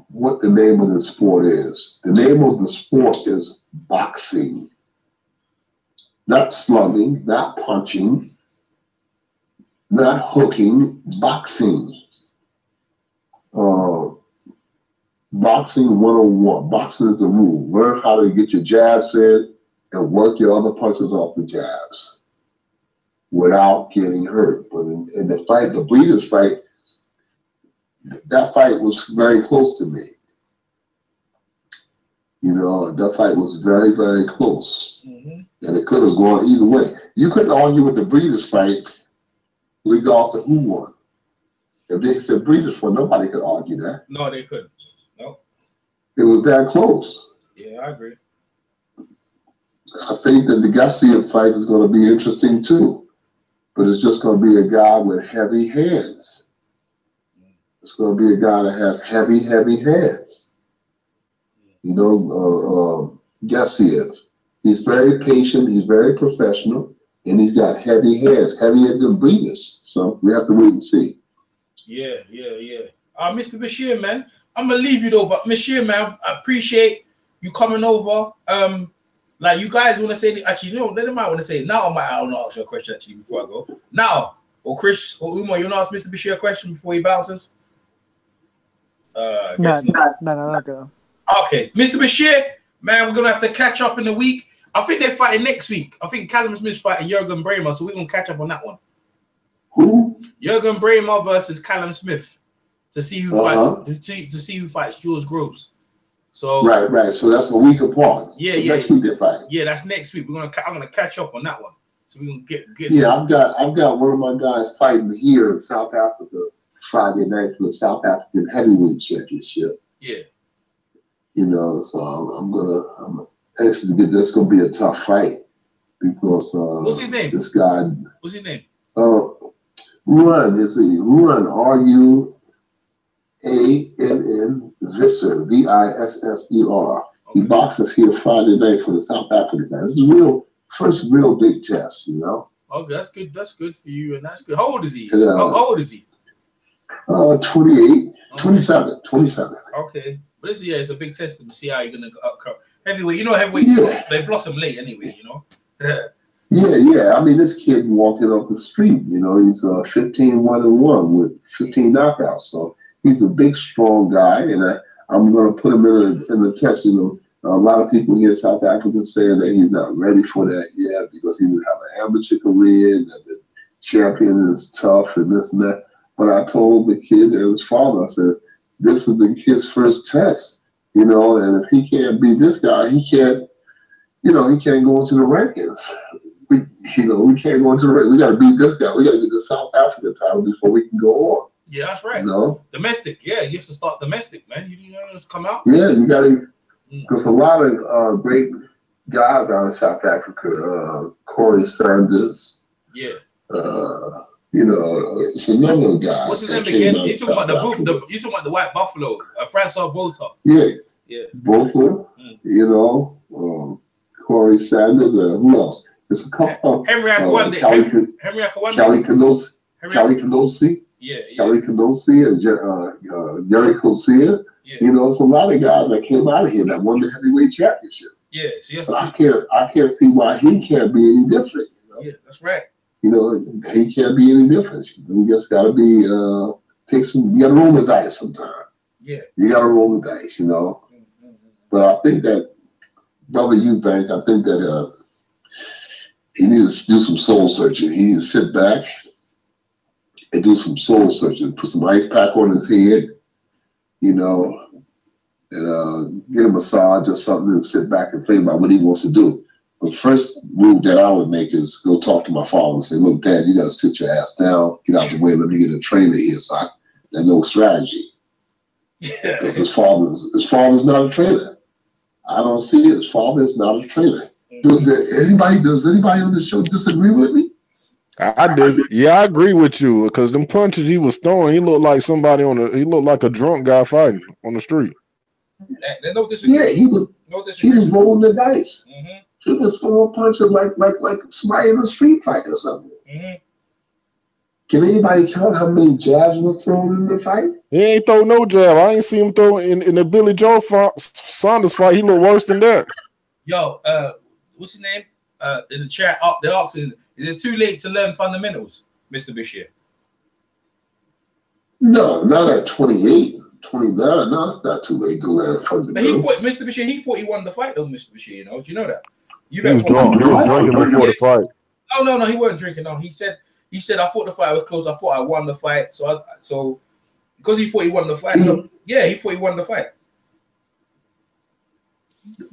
what the name of the sport is. The name of the sport is boxing. Not slugging, not punching, not hooking, boxing. Boxing 101. Boxing is the rule. Learn how to get your jabs in and work your other punches off the jabs without getting hurt. But in the fight, the Breeders' fight, that fight was very close to me. You know, that fight was very, very close. And it could have gone either way. You couldn't argue with the Breeders' fight regardless of who won. If they said Breeders won, nobody could argue that. No, they couldn't. No. It was that close. Yeah, I agree. I think that the Garcia fight is going to be interesting too. But it's just going to be a guy with heavy hands. It's going to be a guy that has heavy, heavy hands. You know, Garcia. He's very patient, he's very professional, and he's got heavy hands, heavier than Breeders. So we have to wait and see. Yeah. Mr. Bashir, man, I'm gonna leave you though, but Bashir, man, I appreciate you coming over. Like you guys want to say, actually, no, they might want to say now. I want to ask you a question actually before I go. Now, or Chris or Umar, you want to ask Mr. Bashir a question before he bounces? No, not gonna. Okay, Mr. Bashir, man, we're gonna have to catch up in the week. I think they're fighting next week. I think Callum Smith's fighting Jurgen Bremer, so we're gonna catch up on that one. Who? Jurgen Bremer versus Callum Smith to see who fights to see who fights Jules Groves. So right. So that's a week apart. Yeah, so yeah. Next week they fight. Yeah, that's next week. I'm gonna catch up on that one. So we're gonna get. Yeah, I've got one of my guys fighting here in South Africa Friday night for the South African Heavyweight Championship. Yeah. You know, so I'm anxious to get. That's gonna be a tough fight because what's his name? This guy. What's his name? Ruan is Ruan RUANN Visser VISSER. He boxes here Friday night for the South African side. This is first real big test, you know. Oh, that's good. That's good for you, and that's good. How old is he? And, How old is he? 28, 27. Okay. But it's a big test to see how you're gonna go. Heavyweight, you know, heavyweight they blossom late anyway, you know. Yeah. I mean, this kid walking off the street, you know, he's 15-1-1 with 15 knockouts. So he's a big, strong guy, and I'm going to put him in the test. You know, A lot of people here in South Africa saying that he's not ready for that yet because he would have an amateur career and that the champion is tough and this and that. But I told the kid and his father, I said, this is the kid's first test, you know, and if he can't beat this guy, he can't, you know, he can't go into the rankings. We can't go into the rankings. We got to beat this guy. We got to get the South Africa title before we can go on. Yeah, that's right. You know? Domestic, yeah, you have to start domestic, man. You know, just come out. Yeah, you got to, because a lot of great guys out of South Africa, Corey Sanders. Yeah. You know, it's a number of guys. What's his name again? You talking about you talking about the White Buffalo, Francois Botha. Yeah. Yeah. Botha. You know, Corey Sanders. Who else? There's a couple. Henry Akawande. Henry Akawande. Kelly Kanosi. Yeah. Kelly Kanosi and Jerry Cosia. Yeah. You know, it's a lot of guys that came out of here that won the heavyweight championship. Yeah. So I can't see why he can't be any different. You know? Yeah, that's right. You know, he can't be any different. You just got to be, you got to roll the dice sometimes. Yeah. You got to roll the dice, you know. But I think that, Brother Eubank, I think that he needs to do some soul searching. He needs to sit back and do some soul searching, put some ice pack on his head, you know, and get a massage or something and sit back and think about what he wants to do. The first move that I would make is go talk to my father and say, look, Dad, you got to sit your ass down, get out the way, let me get a trainer here so I know strategy. Yeah. Because his father's not a trainer. I don't see it. His father is not a trainer. Does anybody on the show disagree with me? I do. Yeah, I agree with you because them punches he was throwing, he looked like somebody he looked like a drunk guy fighting on the street. No disagreement. Yeah, he was rolling the dice. He was throwing punches like somebody in a street fight or something. Can anybody count how many jabs was thrown in the fight? He ain't throw no jab. I ain't see him throw in the Billy Joe Saunders fight. He looked worse than that. Yo, what's his name? In the chat, they're asking, is it too late to learn fundamentals, Mr. Bashir? No, not at 28. 29, no, it's not too late to learn fundamentals. But Mr. Bashir, he thought he won the fight, though, Mr. Bashir. You know, do you know that? He was drunk. He was drinking before the fight. No, he wasn't drinking. No, he said I thought the fight was close. I thought I won the fight. So because he thought he won the fight. Yeah, he thought he won the fight.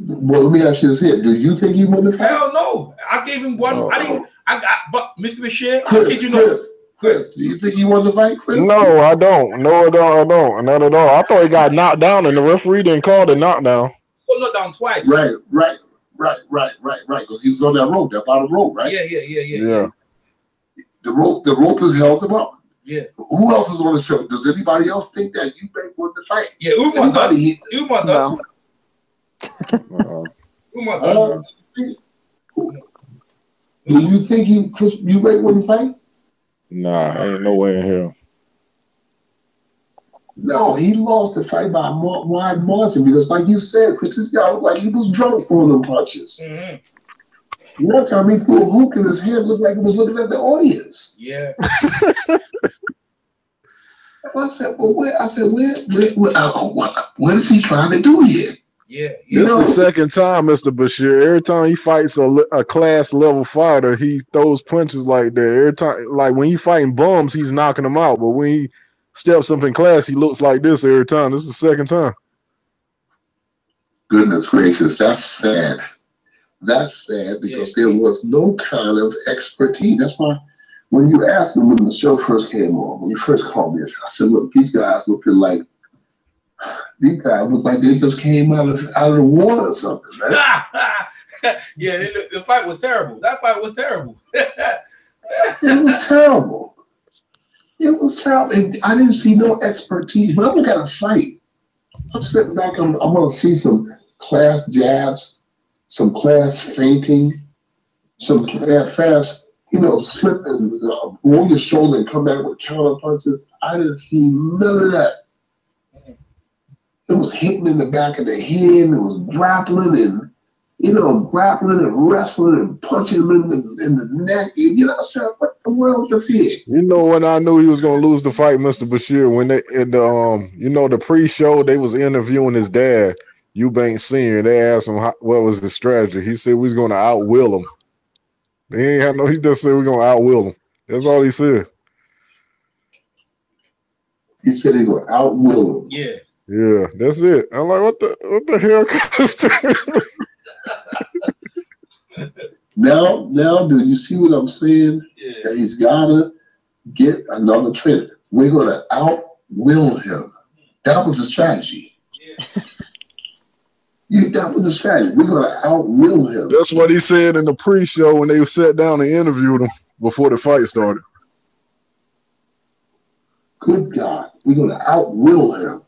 Well, let me ask you this here: do you think he won the fight? Hell no! I gave him one. But Mr. Bashir, Chris, do you think he won the fight, Chris? No, I don't. No, I don't. Not at all. I thought he got knocked down, and the referee didn't call the knockdown. Well, knocked down twice. Right. Because he was on that rope, that bottom rope, right? Yeah. The rope has held him up. Yeah. Who else is on the show? Does anybody else think that Eubank won the fight? Yeah, Umar does. Umar does. Umar does. Do you think Eubank won the fight? Nah, ain't no way in hell. No, he lost the fight by a wide margin because, like you said, Chris, this guy looked like he was drunk throwing them punches. One time he threw a hook in his head, looked like he was looking at the audience. Yeah. I said, where is he trying to do here? Yeah. This the second time, Mr. Bashir. Every time he fights a class level fighter, he throws punches like that. Every time, like when he fighting bums, he's knocking them out. But when he steps up in class, he looks like this every time. This is the second time. Goodness gracious, that's sad. That's sad because there was no kind of expertise. That's why when you asked me when the show first came on, when you first called me, I said, look, these guys look like they just came out of the water or something, man. Yeah, the fight was terrible. That fight was terrible. It was terrible. It was terrible. And I didn't see no expertise. When I look at a fight, I'm sitting back, I'm going to see some class jabs, some class feinting, some class fast, slip and roll your shoulder and come back with counter punches. I didn't see none of that. It was hitting in the back of the head. It was grappling and wrestling and punching him in the neck. I said, what the world is this here? When I knew he was gonna lose the fight, Mr. Bashir, when they in the the pre-show they was interviewing his dad. Eubank Senior. They asked him what was the strategy. He said we was going to outwill him. They ain't had no. He just said we're going to outwill him. That's all he said. He said he's going to outwill him. Yeah. Yeah, that's it. I'm like, what the hell? Now, do you see what I'm saying? Yeah. That he's got to get another trainer. We're going to outwill him. That was the strategy. Yeah. That was the strategy. We're going to outwill him. That's what he said in the pre-show when they sat down and interviewed him before the fight started. Good God. We're going to outwill him.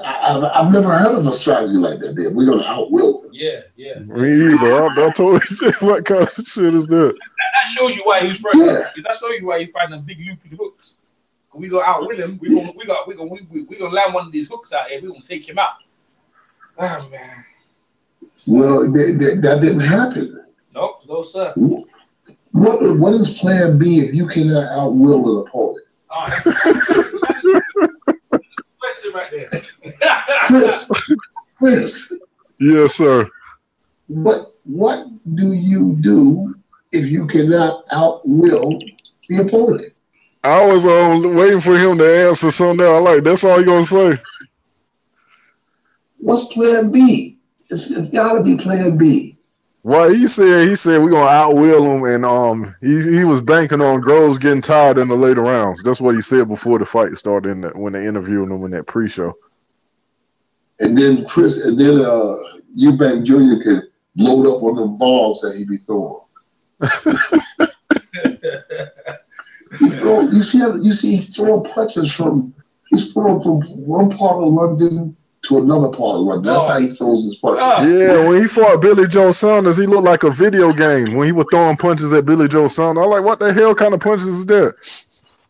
I've never heard of a strategy like that. We're going to outwill him. Yeah. Me either. I totally said, what kind of shit is that? That shows you why he was right. Yeah. That shows you why you find them big loopy hooks. We gonna outwill him. We gonna land one of these hooks out here. We gonna take him out. Oh man. Well, that didn't happen. Nope, no sir. What is Plan B if you cannot outwill an opponent? Question right there. Chris. Yes, sir. What do you do if you cannot outwill the opponent? I was waiting for him to answer something. I like that's all you gonna say. What's Plan B? It's got to be Plan B. Well, he said we're gonna outwill him, and he was banking on Groves getting tired in the later rounds. That's what he said before the fight started when they interviewed him in that pre-show. And then Eubank Jr. can load up on them balls that he be throwing. You see he's throwing punches from one part of London to another part of London. That's how he throws his punches. Yeah, when he fought Billy Joe Saunders, he looked like a video game when he was throwing punches at Billy Joe Saunders. I'm like, what the hell kind of punches is that?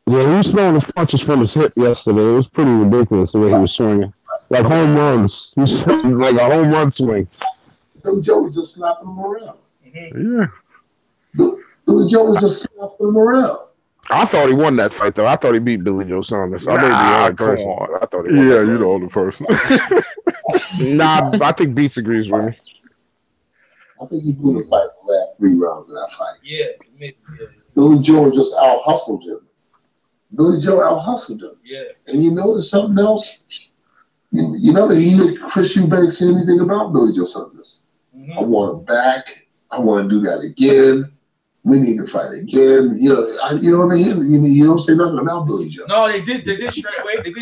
Yeah, he was throwing his punches from his hip yesterday. It was pretty ridiculous the way he was swinging. Like home runs. He was swinging like a home run swing. Billy Joe was just slapping him around. Yeah. Billy Joe was just slapping him around. I thought he won that fight, though. I thought he beat Billy Joe Saunders. I may be the only person. I thought he won that you're the only person. Nah, I think Beats agrees with me. I think he blew the fight for the last 3 rounds of that fight. Yeah. Billy Joe just out-hustled him. Yeah. And you notice something else? You never hear Chris Eubank say anything about Billy Joe Saunders. I want him back. I want to do that again. We need to fight again. You know what I mean? You don't say nothing about Billy Joe. No, they did straight away. They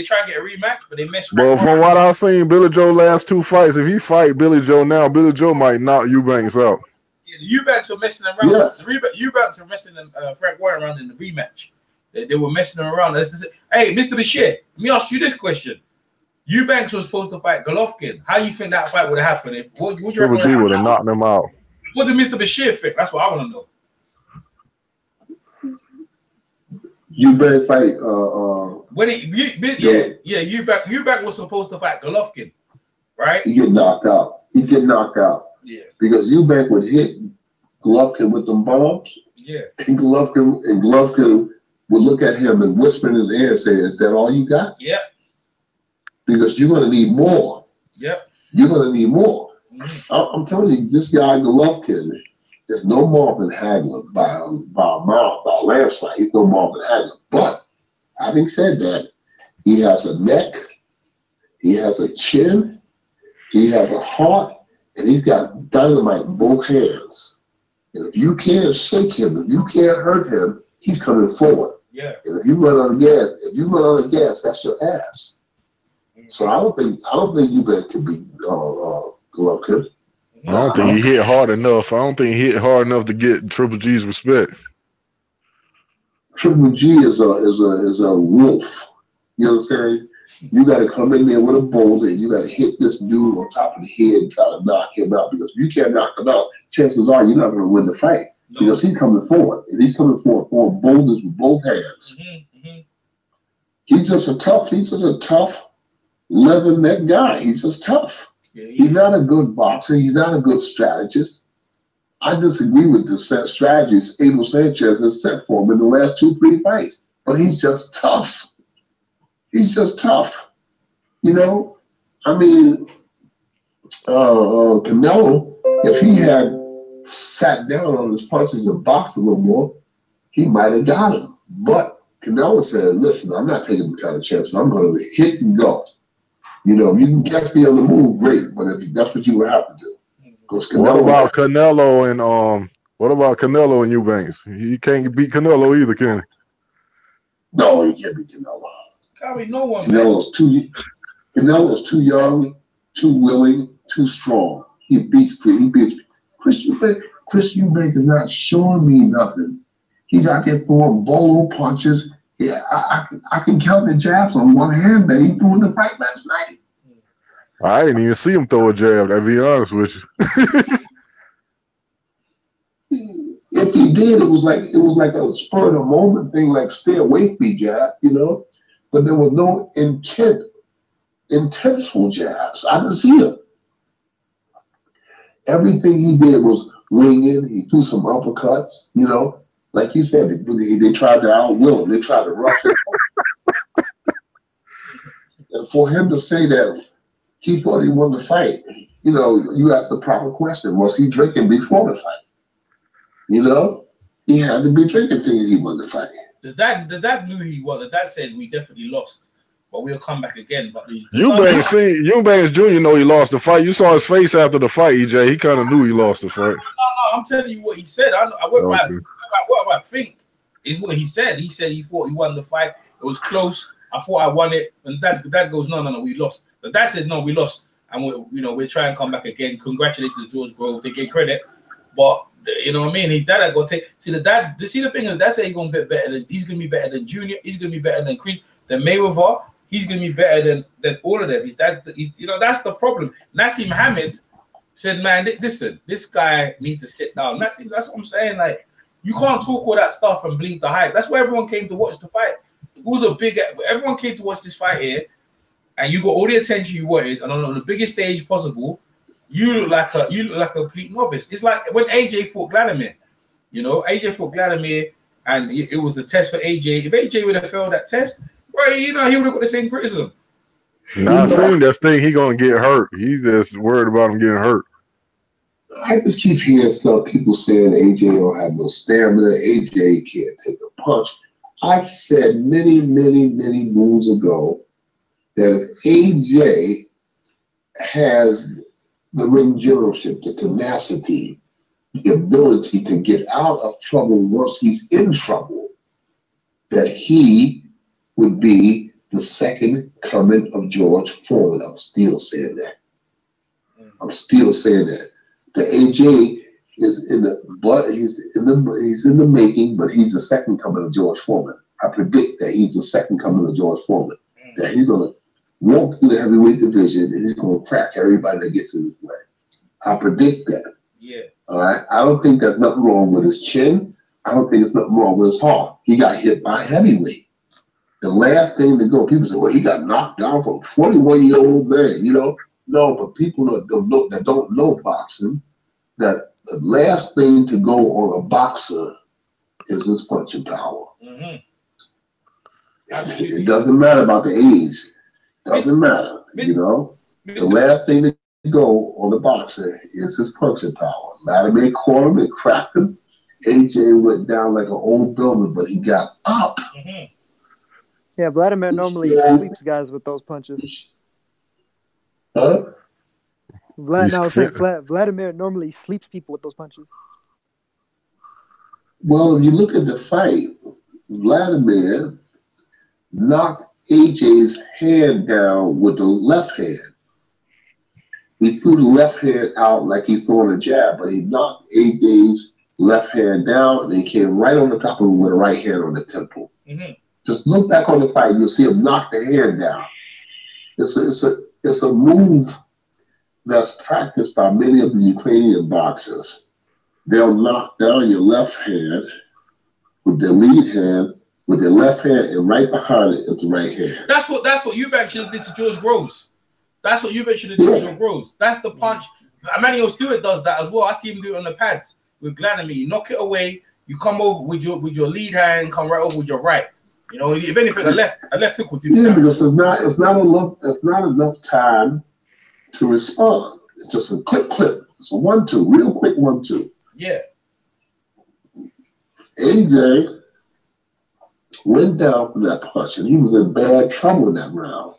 tried to get a rematch, but they messed. Well, from what I've seen, Billy Joe last 2 fights, if he fight Billy Joe now, Billy Joe might knock Eubanks out. Yeah, the Eubanks are messing around. Yes. The Eubanks are messing Frank Warren around in the rematch. They were messing him around. Hey, Mr. Bashir, let me ask you this question. Eubanks was supposed to fight Golovkin. How you think that fight would have happened? Would you Triple G would have knocked him out. What did Mr. Bashir think? That's what I want to know. Eubank fight. Eubank was supposed to fight Golovkin, right? He get knocked out. Yeah. Because Eubank would hit Golovkin with them bombs. Yeah. And Golovkin would look at him and whisper in his ear and say, "Is that all you got?" Yep. Because you're going to need more. Yep. You're going to need more. I'm telling you, this guy Golovkin is no Marvin Hagler by a landslide. He's no Marvin Hagler. But having said that, he has a neck, he has a chin, he has a heart, and he's got dynamite in both hands. And if you can't shake him, if you can't hurt him, he's coming forward. Yeah. And if you run on the gas, that's your ass. So I don't think Eubank can beat Golovkin. I don't think he hit hard enough. I don't think he hit hard enough to get Triple G's respect. Triple G is a wolf. You know what I'm saying? You got to come in there with a boulder and you got to hit this dude on top of the head and try to knock him out. Because if you can't knock him out, chances are you're not going to win the fight. No. Because he's coming forward. And he's coming forward for boulders with both hands. He's just a tough leather neck guy. He's just tough. Yeah, he's not a good boxer. He's not a good strategist. I disagree with the strategies Abel Sanchez has set for him in the last 2-3 fights. But he's just tough. You know? I mean, Canelo, if he had sat down on his punches and boxed a little more, he might have got him. But Canelo said, listen, I'm not taking the kind of chance. I'm going to hit and go. You know, if you can catch me on the move, great. But if that's what you would have to do. What about Canelo and Eubanks? He can't beat Canelo either, can he? No, he can't beat Canelo. Can't be no one. Canelo's too young, too willing, too strong. He beats Chris Eubank. Chris Eubank is not showing me nothing. He's out there throwing bolo punches. Yeah, I can count the jabs on one hand that he threw in the fight last night. I didn't even see him throw a jab, to be honest with you. If he did, it was like a spur of the moment thing, like stay away from me jab, you know. But there was no intentful jabs. I didn't see him. Everything he did was winging. He threw some uppercuts, you know. Like you said, they tried to outwill him. They tried to rush him. And for him to say that he thought he won the fight, you know, you asked the proper question. Was he drinking before the fight? You know? He had to be drinking thinking he won the fight. The dad knew he won. The dad said we definitely lost, but we'll come back again. But Eubanks Jr. know he lost the fight. You saw his face after the fight, EJ. He kind of knew he lost the fight. No, I'm telling you what he said. What I think is what he said. He said he thought he won the fight. It was close. I thought I won it. And dad goes, no, we lost. But dad said, no, we lost. And we'll try and come back again. Congratulations to George Grove. They get credit. But you know what I mean? His dad got to take. See the thing is, dad said he's gonna be better than. He's gonna be better than Junior. He's gonna be better than Chris, than Mayweather. He's gonna be better than all of them. That's the problem. Naseem Hamed said, man, listen, this guy needs to sit down. Naseem, that's what I'm saying. Like, you can't talk all that stuff and blink the hype. That's why everyone came to watch the fight. Everyone came to watch this fight here, and you got all the attention you wanted, and on the biggest stage possible. You look like a complete novice. It's like when AJ fought Vladimir. You know, AJ fought Vladimir, and it was the test for AJ. If AJ would have failed that test, well, you know, he would have got the same criticism. Not saying that thing he gonna get hurt. He's just worried about him getting hurt. I just keep hearing some people saying AJ don't have no stamina. AJ can't take a punch. I said many moons ago that if AJ has the ring generalship, the tenacity, the ability to get out of trouble once he's in trouble, that he would be the second coming of George Foreman. I'm still saying that. The AJ is in the he's in the making, but he's the second coming of George Foreman. I predict that he's the second coming of George Foreman. That he's gonna walk through the heavyweight division and he's going to crack everybody that gets in his way. I predict that. Yeah. All right. I don't think there's nothing wrong with his chin. I don't think there's nothing wrong with his heart. He got hit by a heavyweight. The last thing to go, people say, well, he got knocked down from a 21-year-old man, you know? No, but people that don't know boxing, that the last thing to go on a boxer is his punching power. Mm-hmm. It doesn't matter about the age. Doesn't matter, you know. The last thing to go on the boxer is his punching power. Vladimir caught him and cracked him. AJ went down like an old building, but he got up. Mm-hmm. Yeah, Vladimir normally sleeps guys with those punches. Huh? Vladimir normally sleeps people with those punches. Well, if you look at the fight, Vladimir knocked AJ's hand down with the left hand. He threw the left hand out like he's throwing a jab, but he knocked AJ's left hand down and he came right on the top of him with a right hand on the temple. Mm-hmm. Just look back on the fight, you'll see him knock the hand down. It's a move that's practiced by many of the Ukrainian boxers. They'll knock down your left hand with their lead hand, with their left hand, and right behind it is the right hand. That's what Eubank should have did to George Groves. That's what Eubank should have did to George Groves. That's the punch. Emmanuel Stewart does that as well. I see him do it on the pads with Vladimir. You knock it away. You come over with your lead hand, come right over with your right. You know, if anything, a left hook would do that. Yeah, because it's not enough time to respond. It's just a clip. It's a 1-2, real quick 1-2. Yeah. AJ went down from that punch, and he was in bad trouble in that round.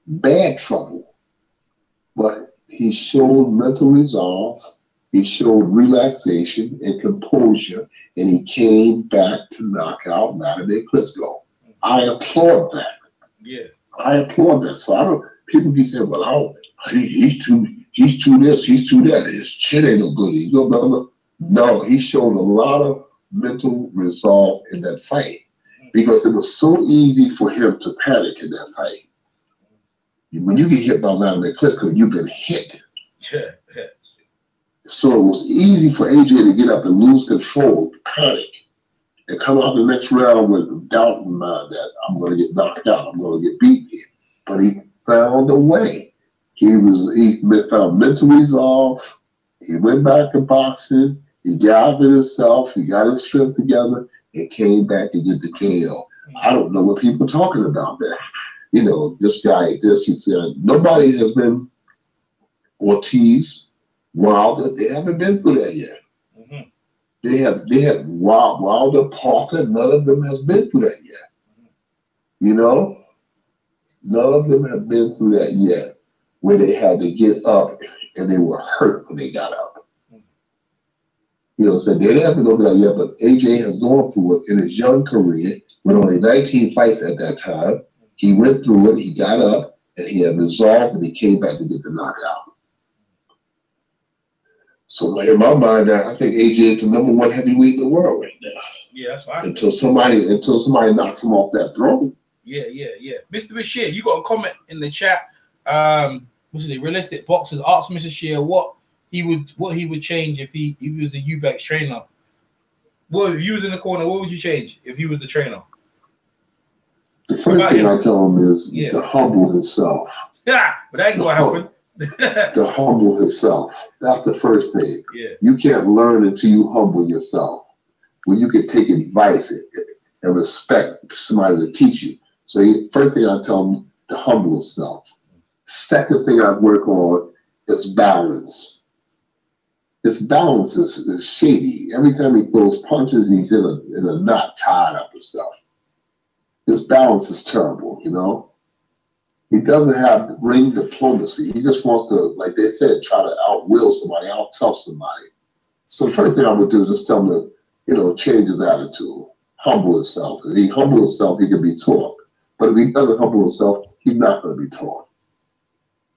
Bad trouble. But he showed mental resolve. He showed relaxation and composure, and he came back to knock out Vladimir Klitschko. I applaud that. Yeah. I applaud that. So I don't. People be saying, "Well, I don't. He's too this. He's too that. His chin ain't no good." He go, no, he showed a lot of mental resolve in that fight because it was so easy for him to panic in that fight. When you get hit by Vladimir Klitschko, you've been hit. Yeah. So it was easy for AJ to get up and lose control, panic, and come out the next round with doubt in mind that I'm going to get knocked out, I'm going to get beat here. But he found a way. He found mental resolve. He went back to boxing. He gathered himself. He got his strength together and came back to get the KO. I don't know what people are talking about there. You know, this guy, he said, nobody has been Ortiz, Wilder. They haven't been through that yet. They had Wilder, Parker. None of them has been through that yet. You know, none of them have been through that yet, where they had to get up and they were hurt when they got up. You know, so they didn't have to go through that yet, but AJ has gone through it in his young career with only 19 fights at that time. He went through it, he got up, and he had resolve, and he came back to get the knockout. So in my mind, I think AJ is the #1 heavyweight in the world right now. Yeah, that's right. Until somebody knocks him off that throne. Yeah. Mr. Bashir, you got a comment in the chat. What is it? Realistic Boxers asked Mr. Shear what he would change if he was a Eubank trainer. Well, if you was in the corner, what would you change if he was the trainer? The first thing I tell him is to humble himself. Yeah, but that ain't gonna happen. To humble himself. That's the first thing. Yeah. You can't learn until you humble yourself. When you can take advice and respect somebody to teach you. So first thing I tell him to humble himself. Second thing I work on is balance. His balance is shady. Every time he throws punches, he's in a knot tied up himself. His balance is terrible, you know. He doesn't have ring diplomacy. He just wants to, like they said, try to outwill somebody, out-tough somebody. So the first thing I would do is just tell him to, you know, change his attitude, humble himself. If he humbles himself, he can be taught. But if he doesn't humble himself, he's not going to be taught.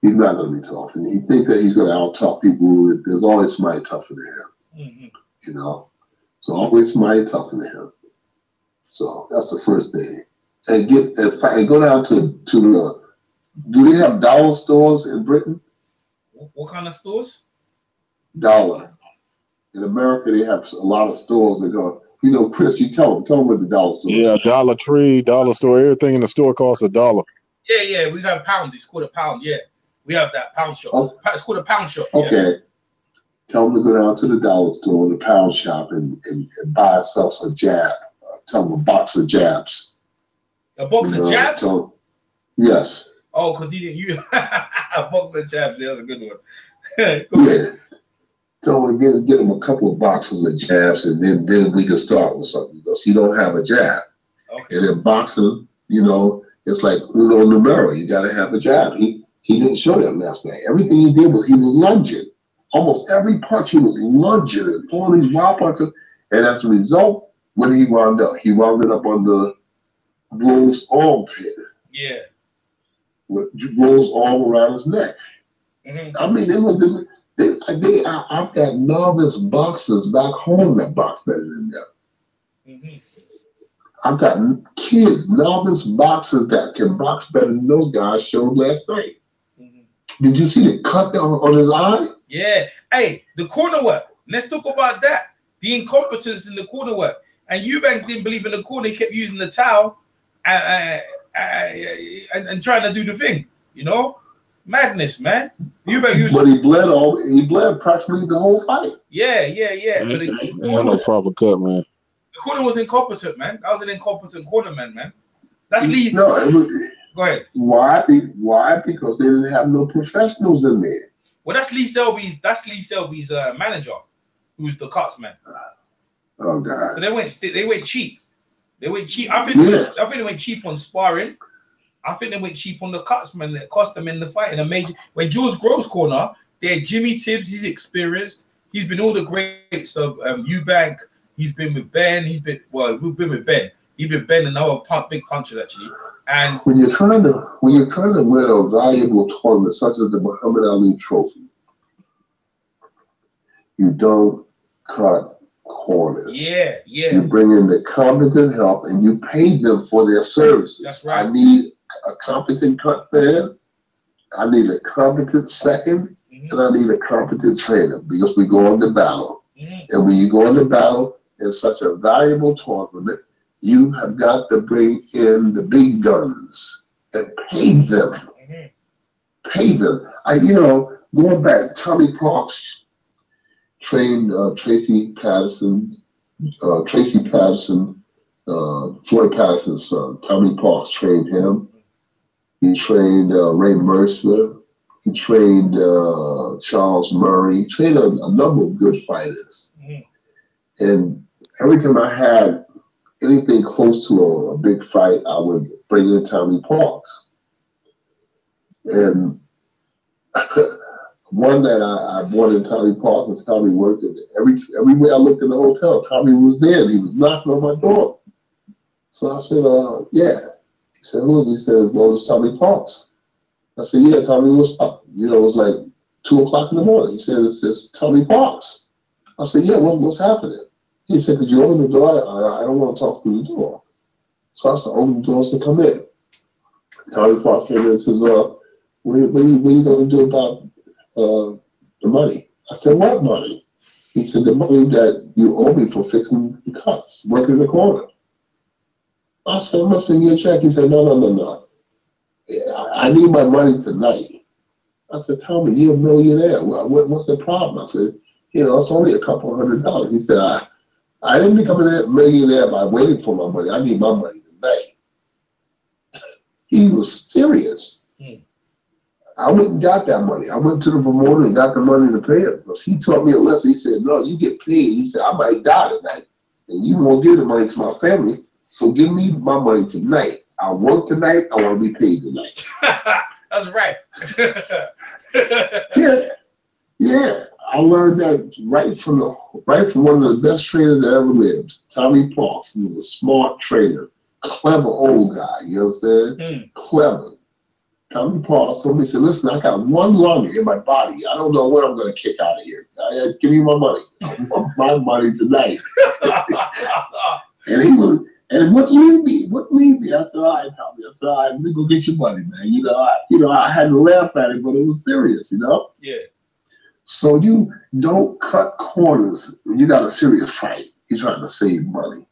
He's not going to be tough. And he thinks that he's going to out-tough people. There's always somebody tougher than him, you know. So always somebody tougher than him. So that's the first thing. And go down to the. Do they have dollar stores in Britain? What kind of stores? Dollar. In America, they have a lot of stores that go. You know, Chris, you tell them what the dollar store is. Yeah, Dollar Tree, dollar store. Everything in the store costs $1. Yeah. We got a pound. It's called a pound. Yeah, we have that pound shop. Oh. It's called a pound shop. Okay. Yeah. Tell them to go down to the dollar store, the pound shop, and buy themselves a jab. Tell them a box of jabs. A box of jabs? Yes. Oh, because he didn't use a box of jabs. Yeah, that's a good one. Yeah. Tell him to get him a couple of boxes of jabs, and then we can start with something because he don't have a jab. Okay. And in boxing, you know, it's like Uno Numero. You got to have a jab. He didn't show that last night. Everything he did was he was lunging. Almost every punch he was lunging and throwing these wild punches. And as a result, when he wound up on the Rose armpit. Yeah. With Rose arm around his neck. I mean, I've got novice boxers back home that box better than them. I've got kids, novice boxers that can box better than those guys showed last night. Did you see the cut on his eye? Yeah. Hey, the corner work. Let's talk about that. The incompetence in the corner work. And Eubanks didn't believe in the corner. He kept using the towel and trying to do the thing. You know? Madness, man. But he bled practically the whole fight. Yeah. But no proper cut, man. The corner was incompetent, man. That was an incompetent cornerman, man. That's lead. No, Go ahead. Why? Why? Because they didn't have no professionals in there. Well, that's Lee Selby's manager, who's the cuts man. Oh God! So they went cheap. They went cheap. I think they went cheap on sparring. I think they went cheap on the cuts man. That cost them in the fight in a major. When Jules Groves corner, they had Jimmy Tibbs. He's experienced. He's been all the greats of Eubank. He's been with Ben. We've been with Ben. He's been Ben and other big punchers actually. And when you're trying to win a valuable tournament such as the Muhammad Ali Trophy, you don't cut corners. Yeah. You bring in the competent help and you pay them for their services. That's right. I need a competent cut man. I need a competent second, and I need a competent trainer because we go into battle. And when you go into battle in such a valuable tournament, you have got to bring in the big guns and pay them. Pay them. Going back, Tommy Parks trained Tracy Patterson, Floyd Patterson's son. Tommy Parks trained him. He trained Ray Mercer. He trained Charles Murray. He trained a number of good fighters. And every time I had anything close to a big fight, I would bring in Tommy Parks. And one night I brought in Tommy Parks, and Tommy worked in it. Everywhere I looked in the hotel, Tommy was there. He was knocking on my door. So I said, yeah. He said, who is he? He said, well, it's Tommy Parks. I said, yeah, Tommy, what's up? It was like 2 o'clock in the morning. He said, it's Tommy Parks. I said, yeah, what's happening? He said, could you open the door? I don't want to talk through the door. So I said, open the door to come in. Tommy Parks came in and says, what are you going to do about the money? I said, what money? He said, the money that you owe me for fixing the cuts, working the corner. I said, I must send you a check. He said, no. I need my money tonight. I said, Tommy, you're a millionaire. What's the problem? I said, it's only a couple $100. He said, I didn't become a millionaire by waiting for my money. I need my money tonight. He was serious. I went and got that money. I went to the promoter and got the money to pay him. Because he taught me a lesson. He said, no, you get paid. He said, I might die tonight. And you won't give the money to my family. So give me my money tonight. I work tonight. I want to be paid tonight. That's right. Yeah. I learned that right from one of the best trainers that ever lived, Tommy Parks. He was a smart trainer, clever old guy. You know what I'm saying? Clever. Tommy Parks told me, he said, listen, I got one lung in my body. I don't know when I'm going to kick out of here. Give me my money. I want my money tonight. And he was. And what leave me? I said, all right, Tommy. I said, all right, we go get your money, man. I had to laugh at it, but it was serious, Yeah. So you don't cut corners when you got a serious fight. You're trying to save money.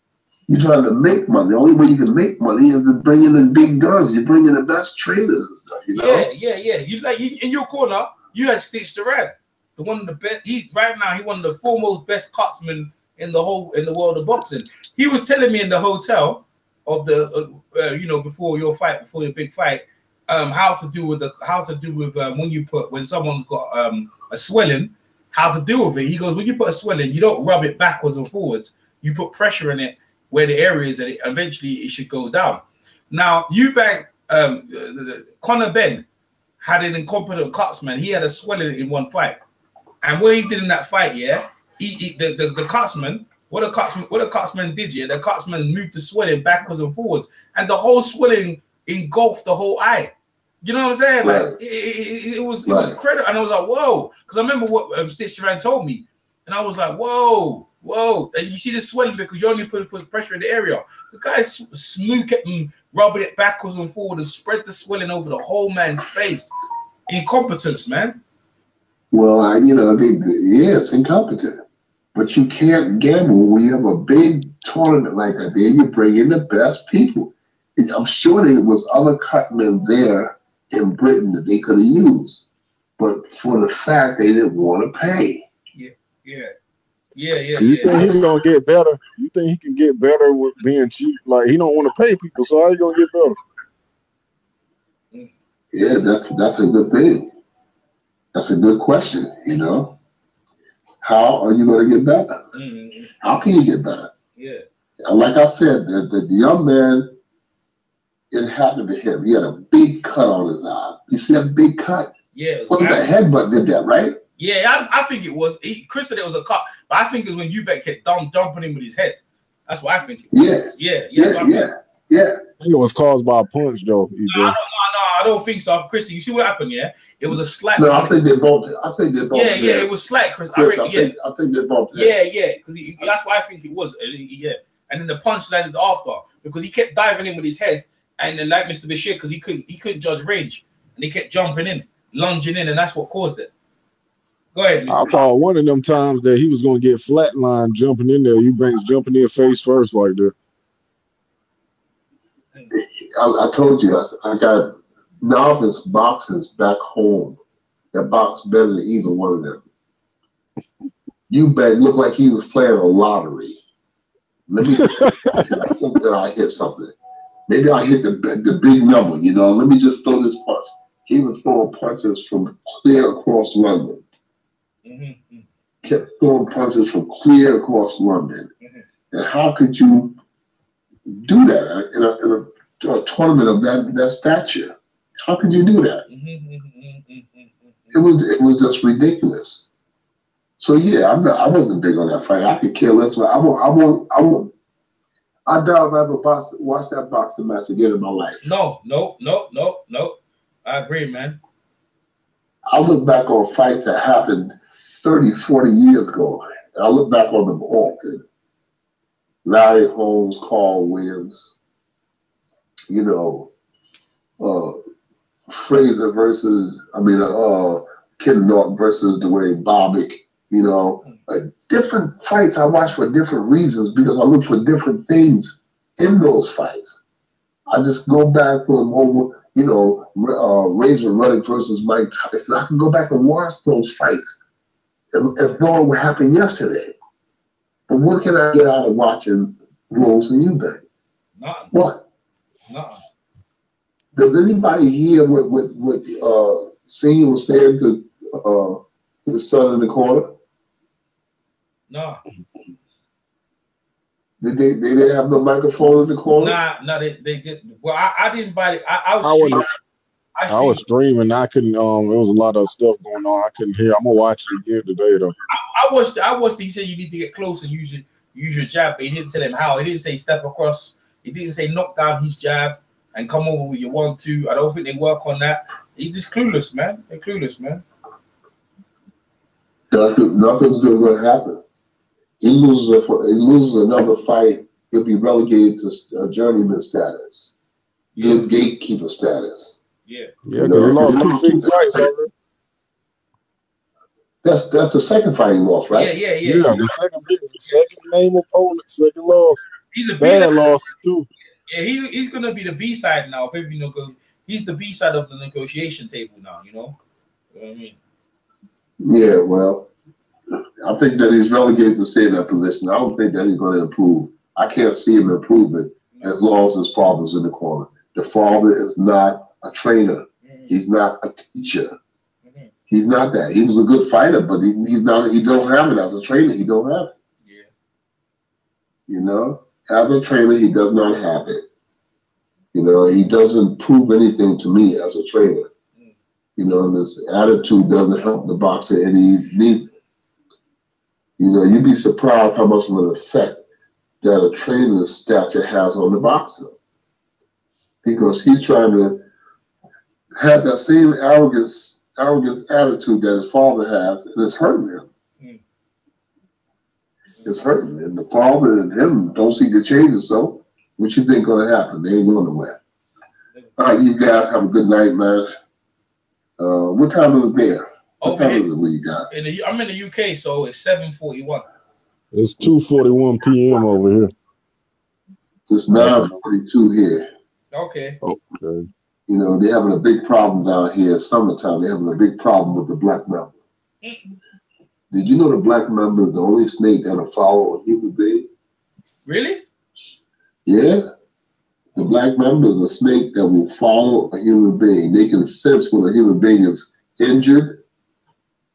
You're trying to make money. The only way you can make money is to bring in the big guns. You bring in the best trainers and stuff, Yeah. You in your corner, you had Stitch Duran, one of the best. He's one of the foremost best cutsmen in the world of boxing. He was telling me in the hotel of the before your big fight, how to do with when someone's got a swelling, how to deal with it. He goes, when you put a swelling, you don't rub it backwards and forwards. You put pressure in it where the area is, and eventually it should go down. Now, Eubank, Conor Ben had an incompetent cutsman. He had a swelling in one fight, and what he did in that fight, the cutsman. What a cutsman did, the cutsman moved the swelling backwards and forwards, and the whole swelling engulfed the whole eye. You know what I'm saying? Like it was incredible, and I was like, whoa, because I remember what Stitch Duran told me, and I was like, whoa, and you see the swelling because you only put pressure in the area. The guy smooth kept rubbing it backwards and forwards and spread the swelling over the whole man's face. Incompetence, man. Well, it's incompetent. But you can't gamble when you have a big tournament like that. Then you bring in the best people. I'm sure there was other cutmen there in Britain that they could have used, but for the fact they didn't want to pay. Yeah. You think he's gonna get better? You think he can get better with being cheap? Like he don't want to pay people, so how you gonna get better? Yeah, that's a good thing. That's a good question. You know, how are you going to get better? Mm-hmm. How can you get better? Yeah. Like I said, the young man, it happened to him. He had a big cut on his eye. You see that big cut? Yeah. It Well, the headbutt did that, right? Yeah, I think it was. Chris said it was a cut, but I think it was when Eubank kept dumping him with his head. That's what I think it was. Yeah. I think it was caused by a punch, though. No, I don't think so. Chris, you see what happened? Yeah, it was a slight. No, I think they both. Yeah, it was slight, Chris. I think they both. Yeah, because that's what I think it was. Yeah, and then the punch landed after because he kept diving in with his head, and then like Mr. Bashir, because he couldn't judge range, and he kept jumping in, lunging in, and that's what caused it. Go ahead, Mr. I thought one of them times that he was going to get flatlined jumping in there. Eubank's jumping in face first like that. I told you, I got novice boxers back home that box better than either one of them. Eubank looked like he was playing a lottery. Let me I think that I hit something. Maybe I hit the big number, you know. Let me just throw this punch. He was throwing punches from clear across London. Mm-hmm. Kept throwing punches from clear across London. Mm-hmm. And how could you do that in a tournament of that stature? How could you do that? It was just ridiculous. So yeah, I wasn't big on that fight. I could care less. I doubt if I ever watched that boxing match again in my life. No. I agree, man. I look back on fights that happened 30, 40 years ago, and I look back on them often. Larry Holmes, Carl Williams, you know, Fraser Ken Norton versus Dwayne Bobbitt, you know, different fights I watch for different reasons because I look for different things in those fights. I just go back for them over, you know, Razor Ruddock versus Mike Tyson. I can go back and watch those fights as though it would happen yesterday. But what can I get out of watching Rose and Eubank? Nothing. What? Nothing. Does anybody hear what Senior was saying to his son in the corner? No. Did they have no microphone in the corner? No, they did. Well, I didn't buy it. I was streaming. I couldn't. There was a lot of stuff going on. I couldn't hear. I'm gonna watch it again today, though. I watched it. He said you need to get close and use your jab, but he didn't tell him how. He didn't say step across. He didn't say knock down his jab and come over with your 1-2. I don't think they work on that. He's just clueless, man. They're clueless, man. Nothing's going to happen. He loses another fight, he'll be relegated to journeyman status, good gatekeeper status. Yeah, because he lost 2 big fights already. That's the second fight he lost, right? Yeah. The second name opponent, second loss. He's a bad loss too. Yeah, he's gonna be the B side now. He's the B side of the negotiation table now. You know what I mean? Yeah, well, I think that he's relegated to stay in that position. I don't think that he's going to improve. I can't see him improving as long as his father's in the corner. The father is not a trainer. He's not a teacher. He's not that. He was a good fighter, but he's not. He don't have it as a trainer. He don't have it. Yeah. You know, as a trainer, he does not have it. You know, he doesn't prove anything to me as a trainer. You know, and his attitude doesn't help the boxer any neither. You know, you'd be surprised how much of an effect that a trainer's stature has on the boxer. Because he's trying to have that same arrogance attitude that his father has, and it's hurting him. It's hurting him. And the father and him don't see the changes, so what you think going to happen? They ain't going nowhere. All right, you guys have a good night, man. What time is it there? What time is it where you got? I'm in the UK, so it's 7:41. It's 2:41 p.m. over here. It's 9:42 here. Okay. Okay. You know, they're having a big problem down here. Summertime, they're having a big problem with the black member. Did you know the black member is the only snake that'll follow a human being? Really? Yeah. The black member is a snake that will follow a human being. They can sense when a human being is injured.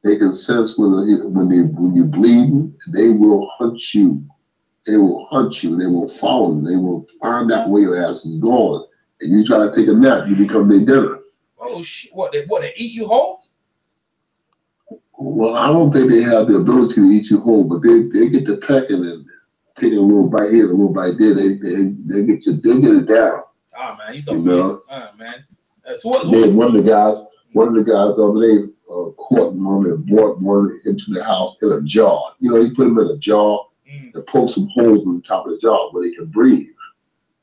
They can sense when you're bleeding. They will hunt you. They will hunt you. They will follow you. They will find out where your ass is going. And you try to take a nap, you become their dinner. Oh shit! What they eat you whole? Well, I don't think they have the ability to eat you whole, but they get the pecking and taking a little bite here, a little bite there. They get it down. Ah man, you don't know. Ah man. So what's one of the guys the other day caught one and brought one into the house in a jar. You know, he put them in a jar and poked some holes in the top of the jar where they can breathe.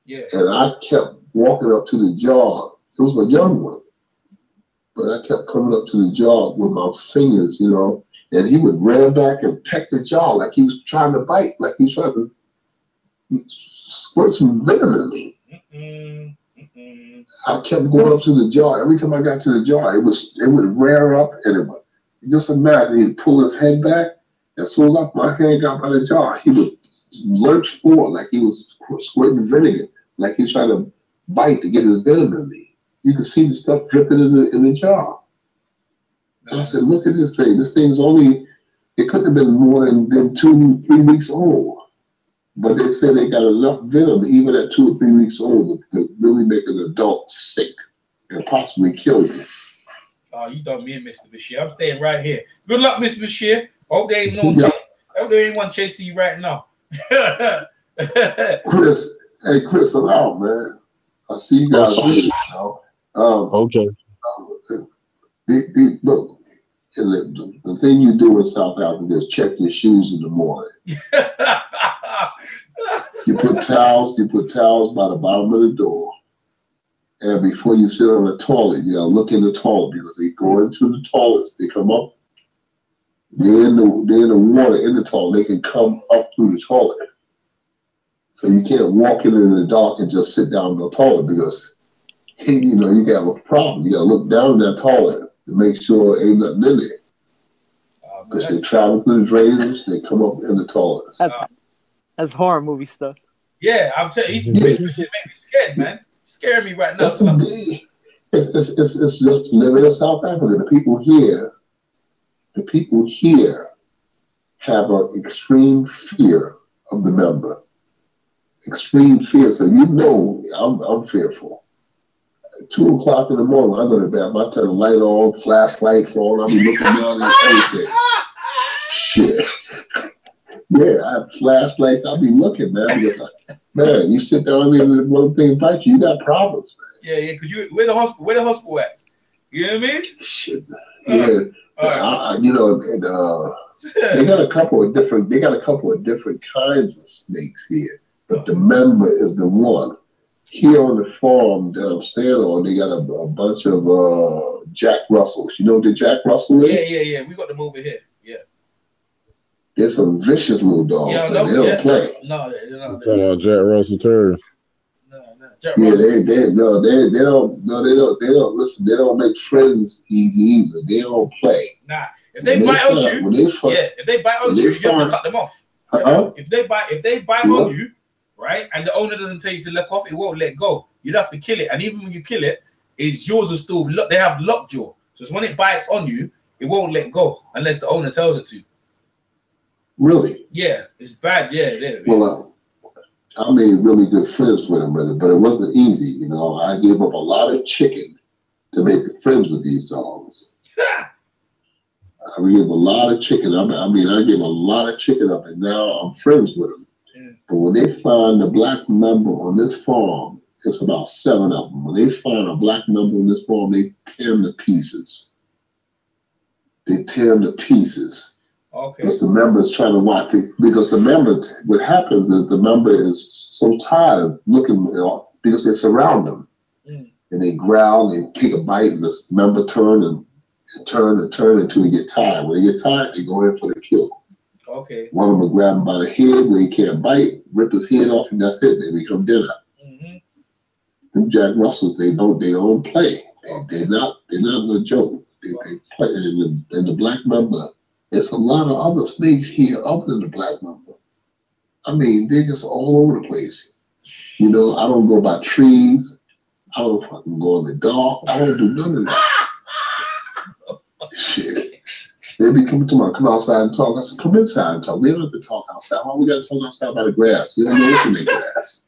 Yeah. And I kept walking up to the jar. It was a young one. But I kept coming up to the jar with my fingers, you know, and he would rear back and peck the jar like he was trying to bite, like he was trying to squirt some venom in me. I kept going up to the jar. Every time I got to the jar, it would rear up and it would just imagine he'd pull his head back. As soon as my hand got by the jar, he would lurch forward like he was squirting vinegar, like he was trying to bite to get his venom in me. You could see the stuff dripping in the jar. And I said, look at this thing. This thing's it couldn't have been more than 2-3 weeks old. But they said they got enough venom, even at 2 or 3 weeks old, to really make an adult sick and possibly kill you. Oh, you done me and Mr. Bashir. I'm staying right here. Good luck, Mr. Bashir. Hope there ain't one chasing you right now. Chris, allow, man. I see you guys. Okay. Look, the thing you do in South Africa is check your shoes in the morning. You put towels by the bottom of the door. And before you sit on the toilet, you gotta look in the toilet because they go into the toilets, they come up, they're in the water in the toilet, they can come up through the toilet. So you can't walk in the dark and just sit down in the toilet because you know you got a problem. You gotta look down that toilet to make sure ain't nothing in there. Because they travel through the drainage, they come up in the toilets. That's horror movie stuff. Yeah, I'm telling you, Mr. Bashir make me scared, man. Scaring me right now. It's just living in South Africa. The people here have an extreme fear of the member. Extreme fear. So you know I'm fearful. At 2 o'clock in the morning, I go to bed. I turn the light on, flashlights on. I'll be looking down at everything. Shit. Yeah, I have flashlights. I'll be looking, man. Because man, you sit down and one thing bites you, you got problems, man. Yeah, because where the hospital at? You know what I mean? Shit. Yeah. You know, and, they got a couple of different kinds of snakes here. But the member is the one. Here on the farm that I'm staying on, they got a bunch of Jack Russells. You know what the Jack Russell is? Yeah. We got them over here. Yeah. They're some vicious little dogs. Yeah, they don't play. No, they don't. Talking about Jack Russell Terrier. No. Jack Russell. They don't listen. They don't make friends easy either. They don't play. Nah, if they bite on you, if they bite on you, you have to cut them off. If they bite on you, right, and the owner doesn't tell you to let off, it won't let go. You'd have to kill it, and even when you kill it, its jaws are still they have lockjaw. So it's when it bites on you, it won't let go unless the owner tells it to. Really? Yeah, it's bad. Yeah. Well, I made really good friends with them, but it wasn't easy. You know, I gave up a lot of chicken to make friends with these dogs. I gave a lot of chicken. I gave a lot of chicken up, and now I'm friends with them. But when they find the black member on this farm, it's about 7 of them. When they find a black member on this farm, they tear them to pieces. Okay. Because the member is trying to watch it. Because the member, what happens is the member is so tired of looking, because they surround them. And they growl, and they take a bite, and this member turn until they get tired. When they get tired, they go in for the kill. Okay. One of them will grab him by the head where he can't bite, rip his head off, and that's it. They become dinner. Them Jack Russells, they don't play. They're not a joke. They play. And the black member, there's a lot of other snakes here other than the black member. I mean, they're just all over the place. You know, I don't go by trees. I don't fucking go in the dark. I don't do none of that. Shit. They be coming to come outside and talk. I said, come inside and talk. We don't have to talk outside. Why we got to talk outside by the grass? We don't know what's in the grass.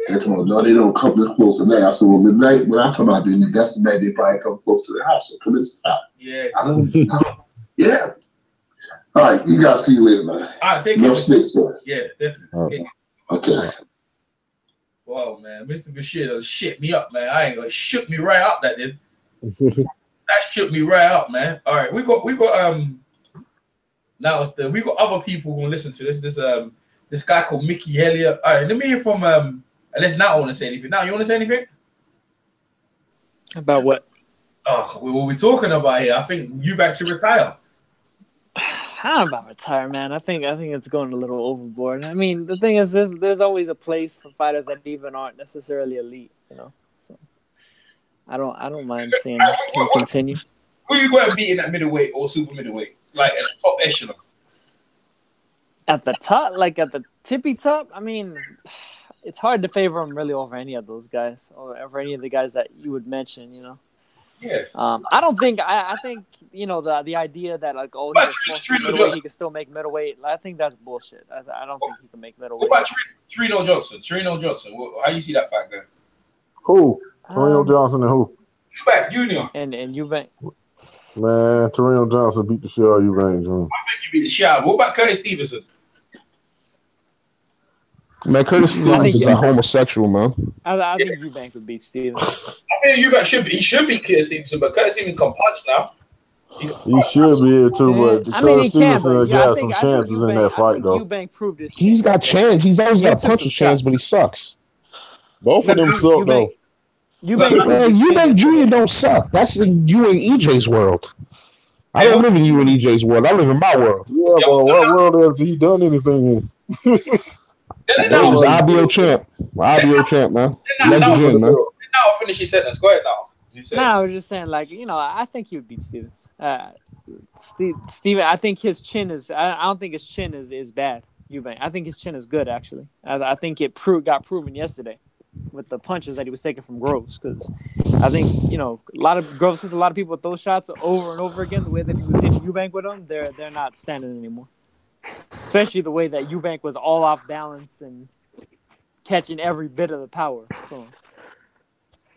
They told me, no, they don't come this close to night. I said, well, midnight, when I come out there, that's the night they probably come close to the house. So come inside. Yeah. I don't know. Yeah. All right, you guys see you later, man. All right, take no care. snake stories. Yeah, definitely. Okay. Wow, man, Mr. Bashir done shit me up, man. I ain't gonna shook me right up. That did. That shook me right up, man. All right, we got now it's we got other people gonna listen to this. This guy called Mickey Hellier. All right, let me hear from unless now I want to say anything. Now you want to say anything About what? Oh, what we talking about here? I think Eubank should retire. I don't know about retire, man. I think it's going a little overboard. I mean, the thing is, there's always a place for fighters that even aren't necessarily elite, you know. So I don't mind seeing him continue. Who you going to beat in that middleweight or super middleweight, like at the top echelon? At the top, like at the tippy top. I mean, it's hard to favor him really over any of those guys or over any of the guys that you would mention, you know. Yeah. I don't think I think you know the idea that like he can still make middleweight. I think that's bullshit. I don't think he can make middleweight. What about Trino Johnson? Trino Johnson. How you see that fact there? Who? Trino Johnson and who? Eubank Jr. And Eubank. Man, Trino Johnson beat the shit out of Eubank Jr. I think you beat the shit out. What about Curtis Stevenson? Man, Curtis Stevens is a homosexual, man. I think Eubank would beat Stevens. I think Eubank should beat Curtis Stevenson, but Curtis Stevenson can punch now. He should be able to, but Curtis Stevenson got some chances in that fight, though. Eubank proved his He's got chance. He's always got a punch of chance, but he sucks. Both of them suck, though. Eubank Jr. don't suck. That's in you and EJ's world. I don't live in you and EJ's world. I live in my world. Yeah, but what world has he done anything in? He was IBO champ. IBO champ, man. Legend, man. Now I'll finish your sentence. Go ahead now. No, I was just saying, like, you know, I think he would beat Stevens. Steven, I think his chin is. I don't think his chin is bad. Eubank. I think his chin is good, actually. I think it got proven yesterday with the punches that he was taking from Groves. Because I think, you know, Groves hits a lot of people with those shots over and over again. The way that he was hitting Eubank with them, they're not standing anymore. Especially the way that Eubank was all off balance and catching every bit of the power. So.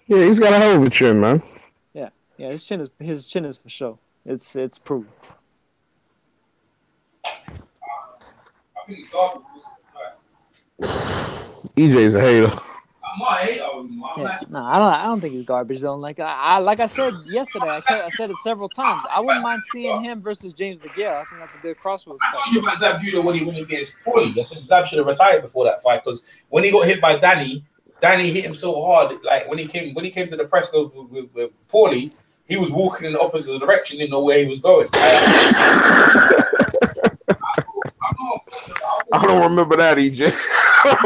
Yeah, he's got a hell of a chin, man. Yeah, his chin is for sure. It's proven. EJ's a hater. No, I don't think he's garbage though. Like I said yesterday, I said it several times. I wouldn't mind seeing him versus James DeGale. I think that's a good crossroads fight. I told you about Zab Judah when he went against Paulie. I said Zab should have retired before that fight because when he got hit by Danny hit him so hard. Like when he came to the press with Paulie, he was walking in the opposite direction, didn't know where he was going. I don't remember that, EJ.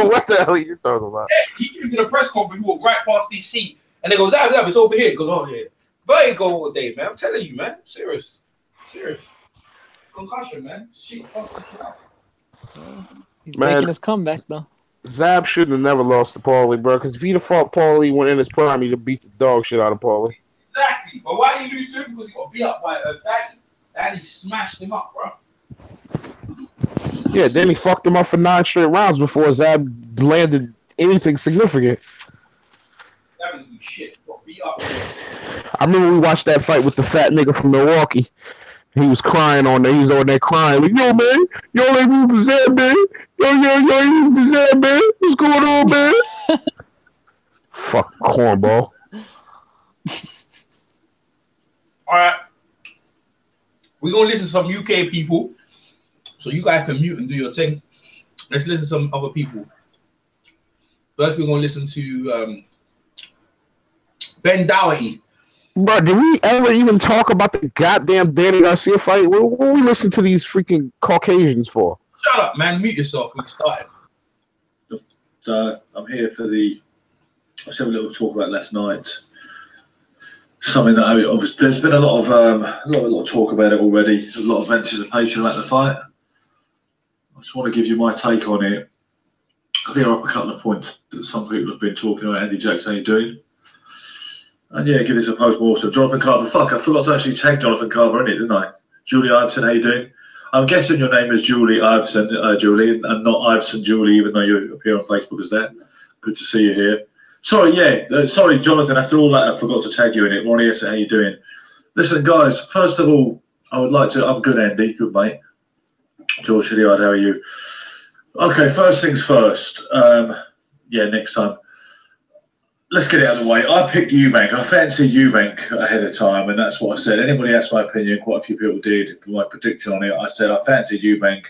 What the hell are you talking about? Yeah, he came to the press conference, he walked right past his seat, and they go, Zab, it's over here. He goes, oh, yeah. But go all day, man. I'm telling you, man. Serious. Concussion, man. Shit, He's making his comeback, though. Zab shouldn't have never lost to Paulie, bro, because if he'd have fought Paulie when in his prime, he'd have beat the dog shit out of Paulie. Exactly. But why did he lose to him? Because he got beat up by Danny. Danny smashed him up, bro. Yeah, then he fucked him up for 9 straight rounds before Zab landed anything significant. That didn't do shit. Got beat up. I remember we watched that fight with the fat nigga from Milwaukee. He was crying on there. He was on there crying. Like, yo, man. Yo, ain't room for Zab, man. Yo, ain't room for Zab, man. What's going on, man? Fuck cornball. All right. We're going to listen to some UK people. So you guys can mute and do your thing. Let's listen to some other people. First, we're going to listen to Ben Dougherty. Bro, did we ever even talk about the goddamn Danny Garcia fight? What we listen to these freaking Caucasians for? Shut up, man. Mute yourself. We started. So I'm here for I was having a little talk about last night. Something that there's been a lot of talk about it already. There's a lot of anticipation about the fight. I just want to give you my take on it. clear up a couple of points that some people have been talking about. Andy Jackson, how you doing? And yeah, give this a post-mortem. Jonathan Carver, fuck, I forgot to actually tag Jonathan Carver in it, didn't I? Julie Iverson, how you doing? I'm guessing your name is Julie Iverson, Julie, and not Iverson Julie, even though you appear on Facebook as that. Good to see you here. Sorry, yeah, sorry, Jonathan, after all that, I forgot to tag you in it. Ronnie, how you doing? Listen, guys, first of all, I would like to, I'm good, Andy, good mate. George Hilliard, how are you? Okay, first things first. Yeah, next time. Let's get it out of the way. I picked Eubank. I fancied Eubank ahead of time, and that's what I said. Anybody asked my opinion, quite a few people did, for my prediction on it. I said I fancied Eubank.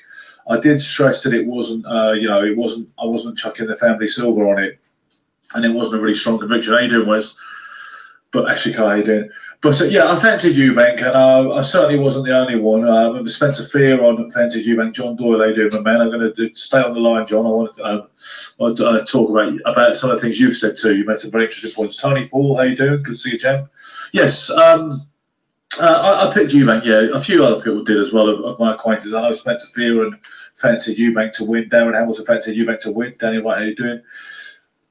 I did stress that it wasn't, you know, it wasn't, I wasn't chucking the family silver on it, and it wasn't a really strong conviction. How you doing, Wes? But actually, how you doing? But yeah, I fancied Eubank, and I certainly wasn't the only one. I remember Spencer Fear on fancied Eubank. John Doyle, how you doing, my man? I'm going to stay on the line, John. I want to talk about some of the things you've said too. You made some very interesting points. Tony Paul, how you doing? Good to see you, champ. Yes, I picked Eubank. Yeah, a few other people did as well of my acquaintances. I know Spencer Fear and fancied Eubank to win. Darren Hamilton fancied Eubank to win. Danny White, how you doing?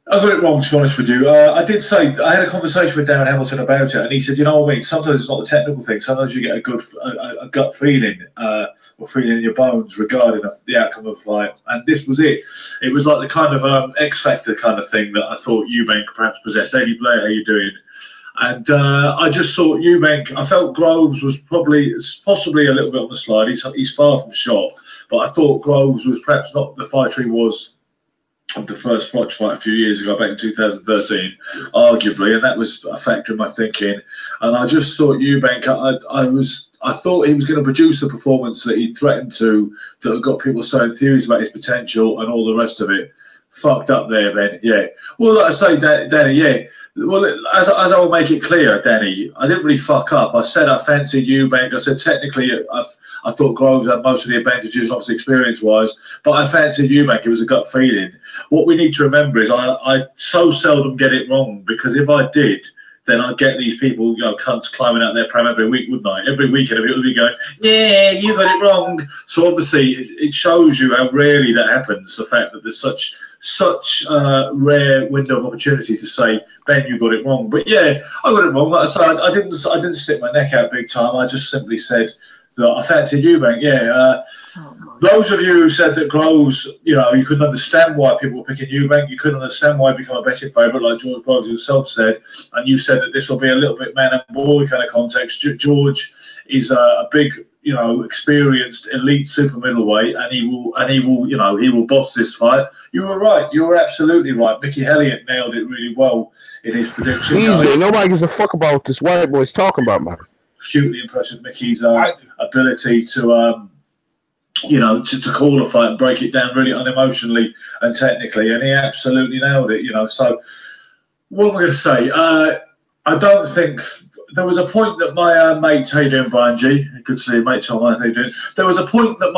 I got it wrong, to be honest with you. I did say, I had a conversation with Darren Hamilton about it, and he said, you know what I mean, sometimes it's not the technical thing, sometimes you get a gut feeling, or feeling in your bones regarding the outcome of fight, and this was it. It was like the kind of X Factor kind of thing that I thought Eubank perhaps possessed. Eddie Blair, how you doing? And I just thought Eubank, I felt Groves was possibly a little bit on the slide. He's far from shot, but I thought Groves was perhaps not the fighter he was of the first fight a few years ago, back in 2013, arguably, and that was a factor in my thinking. And I just thought Eubank, I thought he was going to produce the performance that he threatened to, that had got people so enthused about his potential and all the rest of it. Fucked up there, Ben. Yeah. Well, like I say, Danny. Yeah. Well, as I will make it clear, Danny, I didn't really fuck up. I said I fancied Eubank. I said technically, I thought Groves had most of the advantages, obviously experience-wise, but I fancied Eubank. It was a gut feeling. What we need to remember is I so seldom get it wrong, because if I did, then I'd get these people, you know, cunts climbing out their pram every week, wouldn't I? Every weekend, people would be going, yeah, you got it wrong. So obviously, it shows you how rarely that happens, the fact that there's such a rare window of opportunity to say, Ben, you got it wrong. But yeah, I got it wrong. Like I said, I didn't stick my neck out big time. I just simply said that I fancied Eubank. Yeah. Those of you who said that Groves, you know, you couldn't understand why people were picking Eubank, you couldn't understand why he became a betting favourite, like George Groves himself said, and you said that this will be a little bit man and boy kind of context. George is a big, you know, experienced elite super middleweight, and he will, you know, he will boss this fight. You were right. You were absolutely right. Mickey Elliott nailed it really well in his prediction. Nobody gives a fuck about what this white boy's talking about, man. Hugely impressed with Mickey's ability to, you know, to call a fight and break it down really unemotionally and technically, and he absolutely nailed it. You know, so what am I going to say? I don't think. There was a point that my mate, how you doing, Brian G? Good to see you, mate. Tom, how you doing? There was a point that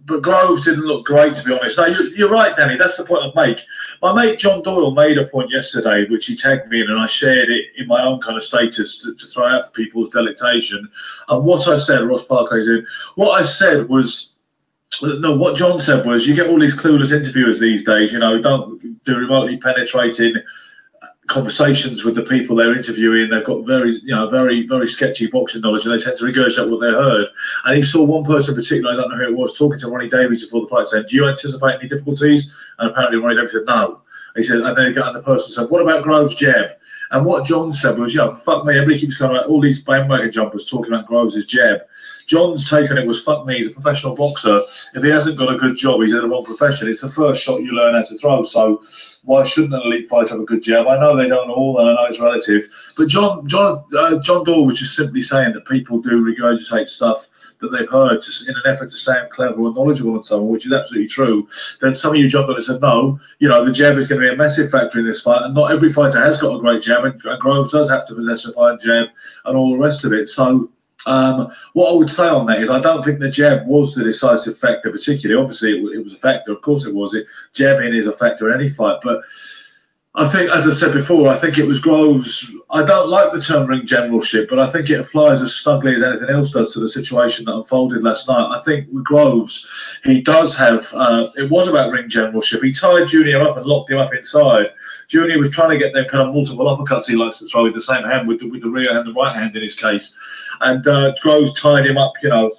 but Groves didn't look great, to be honest. No, you're right, Danny. That's the point I'd make. My mate John Doyle made a point yesterday, which he tagged me in, and I shared it in my own kind of status to throw out for people's delectation. And what I said, Ross Parker, how you doing? What I said was, no, what John said was, you get all these clueless interviewers these days, you know, don't do remotely penetrating conversations with the people they're interviewing. They've got very sketchy boxing knowledge, and they tend to regurgitate what they heard. And he saw one person in particular, I don't know who it was, talking to Ronnie Davies before the fight, saying, do you anticipate any difficulties? And apparently Ronnie Davies said no. He said, and then the person said, what about Groves' jab? And what John said was, fuck me, everybody keeps going about all these bandwagon jumpers talking about Groves' jab. John's take on it was, fuck me, he's a professional boxer. If he hasn't got a good job, he's in the wrong profession. It's the first shot you learn how to throw. So why shouldn't an elite fighter have a good jab? I know they don't all, and I know it's relative. But John Doyle was just simply saying that people do regurgitate stuff that they've heard in an effort to sound clever and knowledgeable and so on, which is absolutely true. Then some of you jumped on and said, no, you know, the jab is going to be a massive factor in this fight, and not every fighter has got a great jab, and Groves does have to possess a fine jab and all the rest of it. So what I would say on that is I don't think the jab was the decisive factor particularly. Obviously, it was a factor. Of course it was. Jabbing is a factor in any fight. But I think, as I said before, I think it was Groves. I don't like the term ring generalship, but I think it applies as snugly as anything else does to the situation that unfolded last night. I think with Groves, he does have, it was about ring generalship. He tied Junior up and locked him up inside. Junior was trying to get them kind of multiple uppercuts he likes to throw in the same hand with the rear hand and right hand in his case. And Groves tied him up, you know,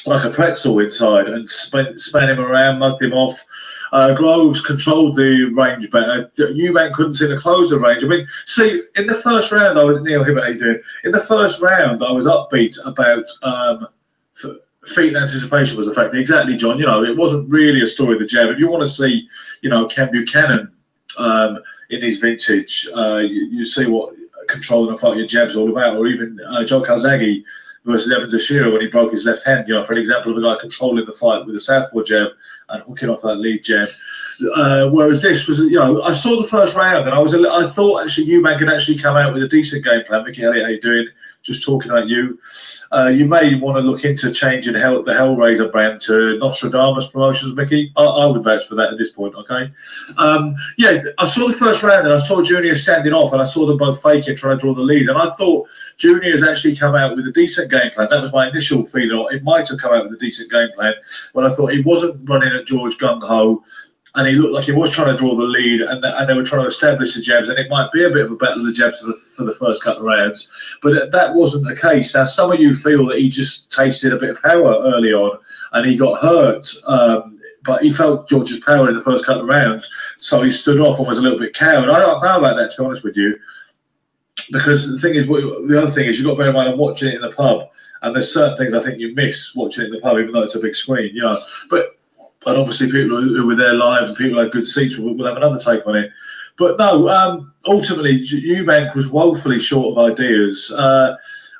like a pretzel inside and span him around, mugged him off. Groves controlled the range better. Eubank couldn't seem to close the range. I mean, see, in the first round, I was Neil Hibbert. How you doing? In the first round, I was upbeat about feet and anticipation was affected. Exactly, John. You know, it wasn't really a story of the jab. If you want to see, you know, Ken Buchanan in his vintage, you see what controlling a fight your jab's all about, or even Joe Calzaghe versus Evans Ashira when he broke his left hand, you know, for an example of a guy controlling the fight with a southpaw jab and hooking off that lead jab. Whereas this was, you know, I saw the first round and I thought actually Eubank had actually come out with a decent game plan. Mickey Elliott, how you doing? Just talking about you. You may want to look into changing the Hellraiser brand to Nostradamus Promotions, Mickey. I would vouch for that at this point, okay? Yeah, I saw the first round and I saw Junior standing off and I saw them both faking, trying to draw the lead. And I thought Junior has actually come out with a decent game plan. That was my initial feeling. It might have come out with a decent game plan, but I thought he wasn't running at George gung-ho. And he looked like he was trying to draw the lead, and they were trying to establish the jabs, and it might be a bit of a battle of the jabs for the first couple of rounds, but that wasn't the case. Now, some of you feel that he just tasted a bit of power early on, and he got hurt, but he felt George's power in the first couple of rounds, so he stood off and was a little bit cowed. I don't know about that, to be honest with you, because the thing is, the other thing is, you've got to bear in mind, I'm watching it in the pub, and there's certain things I think you miss watching it in the pub, even though it's a big screen, you know, but obviously people who were there live and people who had good seats will have another take on it. But no, ultimately, Eubank was woefully short of ideas.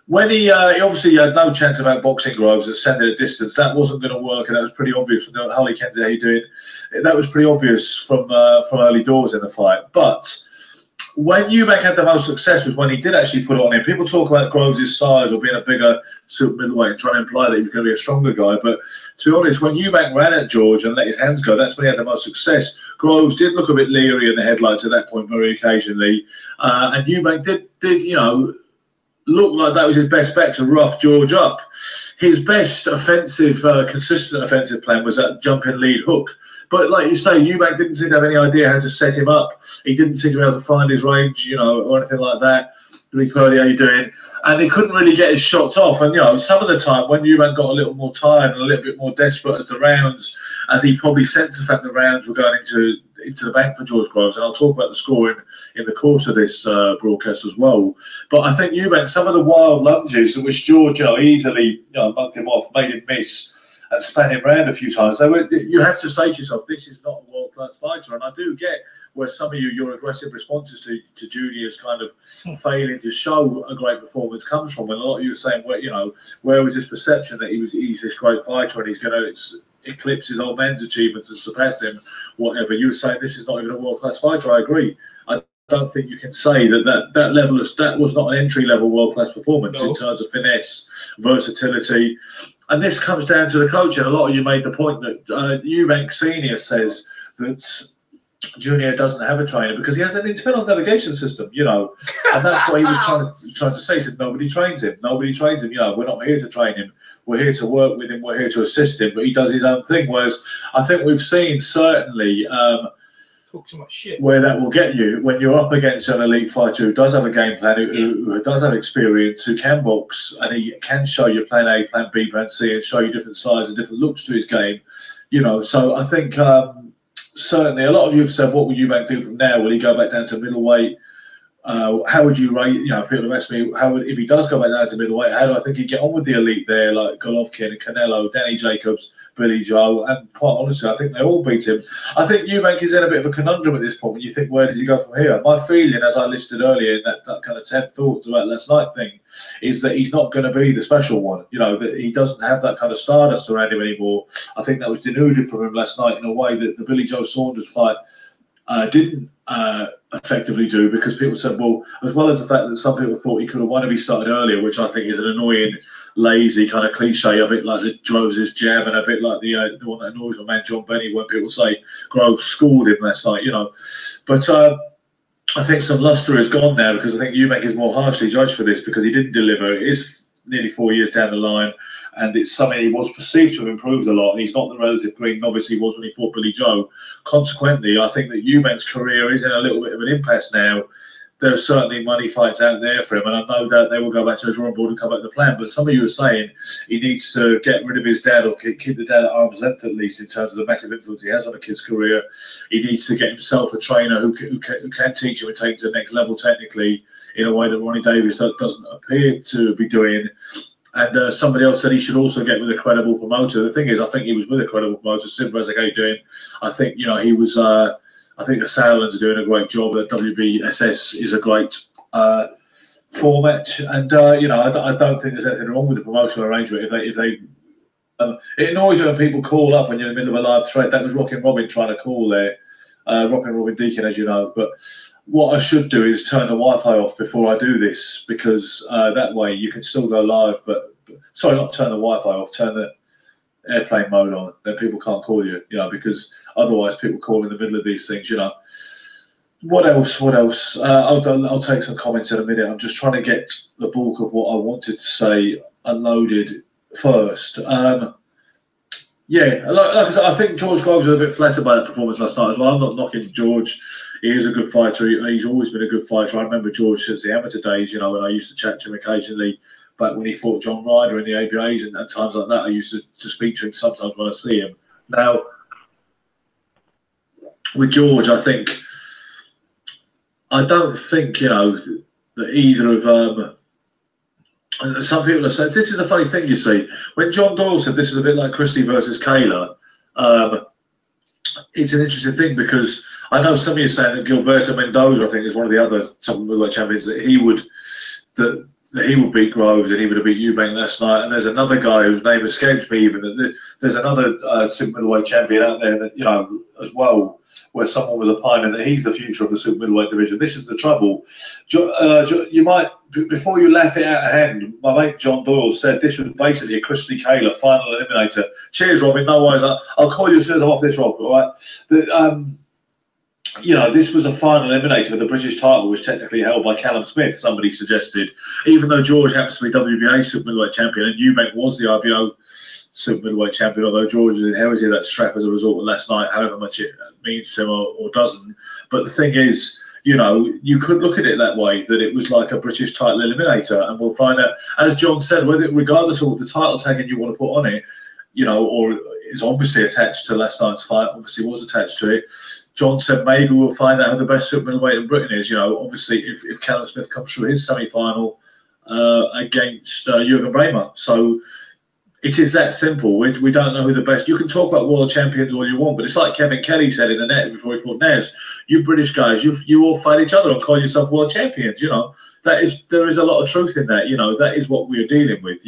When he obviously had no chance about boxing Groves and sending a distance, that wasn't going to work, and that was pretty obvious from Harley Kenzie, how you doing? That was pretty obvious from early doors in the fight. But when Eubank had the most success was when he did actually put it on him. People talk about Groves' size or being a bigger super middleweight and trying to imply that he was going to be a stronger guy. But to be honest, when Eubank ran at George and let his hands go, that's when he had the most success. Groves did look a bit leery in the headlights at that point very occasionally. And Eubank did, you know, look like that was his best bet to rough George up. His best offensive, consistent offensive plan was that jumping lead hook. But like you say, Eubank didn't seem to have any idea how to set him up. He didn't seem to be able to find his range, you know, or anything like that. Rick Purdy, how you doing? And he couldn't really get his shots off. And, you know, some of the time when Eubank got a little more tired and a little bit more desperate as the rounds, as he probably sensed the fact the rounds were going into the bank for George Groves. And I'll talk about the scoring in the course of this broadcast as well. But I think Eubank, some of the wild lunges in which George, you know, easily, you know, mugged him off, made him miss, and span him around a few times. You have to say to yourself, this is not a world-class fighter. And I do get where some of your aggressive responses to Junior's kind of failing to show a great performance comes from. And a lot of you are saying, well, you know, where was his perception that he's this great fighter and he's going to eclipse his old man's achievements and surpass him, whatever. You were saying this is not even a world-class fighter. I agree. I don't think you can say that was not an entry-level world-class performance in terms of finesse, versatility. And this comes down to the coach, and a lot of you made the point that Eubank Senior says that Junior doesn't have a trainer because he has an internal navigation system, you know, and that's what he was trying to say. He said nobody trains him, you know, we're not here to train him, we're here to work with him, we're here to assist him, but he does his own thing. Whereas I think we've seen certainly talk too much shit where that will get you when you're up against an elite fighter who does have a game plan, who does have experience, who can box, and he can show you plan A, plan B, plan C, and show you different sides and different looks to his game, you know. So I think certainly a lot of you have said, what will Eubank do from now? Will he go back down to middleweight? How would you rate, you know, people have asked me, if he does go back down to middleweight, how do I think he'd get on with the elite there, like Golovkin and Canelo, Danny Jacobs, Billy Joe, and quite honestly, I think they all beat him. I think Eubank is in a bit of a conundrum at this point when you think, where does he go from here? My feeling, as I listed earlier in that kind of 10 thoughts about last night thing, is that he's not going to be the special one, you know, that he doesn't have that kind of stardust around him anymore. I think that was denuded from him last night in a way that the Billy Joe Saunders fight didn't effectively do, because people said, well, as well as the fact that some people thought he could have won if he started earlier, which I think is an annoying, lazy kind of cliche, a bit like the Groves' jab and a bit like the one that annoys my man John Benny when people say Groves schooled him last night, you know. But I think some lustre is gone now because I think Eubank is more harshly judged for this because he didn't deliver. It is nearly 4 years down the line, and it's something he was perceived to have improved a lot, and he's not the relative green novice he was when he fought Billy Joe. Consequently, I think that Eubank's career is in a little bit of an impasse now. There are certainly money fights out there for him, and I know that they will go back to the drawing board and come back to the plan. But some of you are saying he needs to get rid of his dad or keep the dad at arm's length at least in terms of the massive influence he has on a kid's career. He needs to get himself a trainer who can teach him and take him to the next level technically in a way that Ronnie Davies doesn't appear to be doing. And somebody else said he should also get with a credible promoter. The thing is, I think he was with a credible promoter. Sid Rezek, how you doing? I think, you know, he was... I think the Sauerland's doing a great job. The WBSS is a great format, and you know, I don't think there's anything wrong with the promotional arrangement. If they it annoys me when people call up when you're in the middle of a live thread. That was Rockin' Robin trying to call there, Rockin' Robin Deacon, as you know. But what I should do is turn the Wi-Fi off before I do this, because that way you can still go live. But sorry, not turn the Wi-Fi off. Turn the airplane mode on. Then people can't call you, you know, because otherwise people call in the middle of these things, you know. What else? I'll take some comments in a minute. I'm just trying to get the bulk of what I wanted to say unloaded first. Yeah, like I said, I think George Groves was a bit flattered by that performance last night as well. I'm not knocking George. He is a good fighter. He's always been a good fighter. I remember George since the amateur days, you know, when I used to chat to him occasionally back when he fought John Ryder in the ABAs and times like that. I used to speak to him sometimes when I see him. Now, with George, I don't think, you know, that either of some people have said, this is the funny thing, you see, when John Doyle said this is a bit like Christie versus Kayla, it's an interesting thing because I know some of you are saying that Gilberto Mendoza, I think, is one of the other top middleweight champions, that he would beat Groves and he would have beat Eubank last night. And there's another guy whose name escapes me even. There's another super middleweight champion out there that, you know, as well, where someone was opining that he's the future of the super middleweight division. This is the trouble. You might, before you laugh it out of hand, my mate John Doyle said this was basically a Christy Kayla final eliminator. Cheers, Robin. No worries. I'll call you as soon as I'm off this, Rob. All right. You know, this was a final eliminator of the British title, which technically held by Callum Smith, somebody suggested. Even though George happens to be WBA super middleweight champion and Eubank was the RBO super middleweight champion, although George has inherited that strap as a result of last night, however much it means to him or doesn't. But the thing is, you know, you could look at it that way, that it was like a British title eliminator, and we'll find out, as John said, whether regardless of what the title tagging you want to put on it, you know, or is obviously attached to last night's fight, obviously was attached to it. John said maybe we'll find out who the best super middleweight in Britain is. You know, obviously if Callum Smith comes through his semi-final against Jürgen Bremer. So it is that simple. We don't know who the best. You can talk about world champions all you want, but it's like Kevin Kelly said in the net before he fought Nez. You British guys, you all fight each other and call yourself world champions. You know, there is a lot of truth in that. You know, that is what we're dealing with.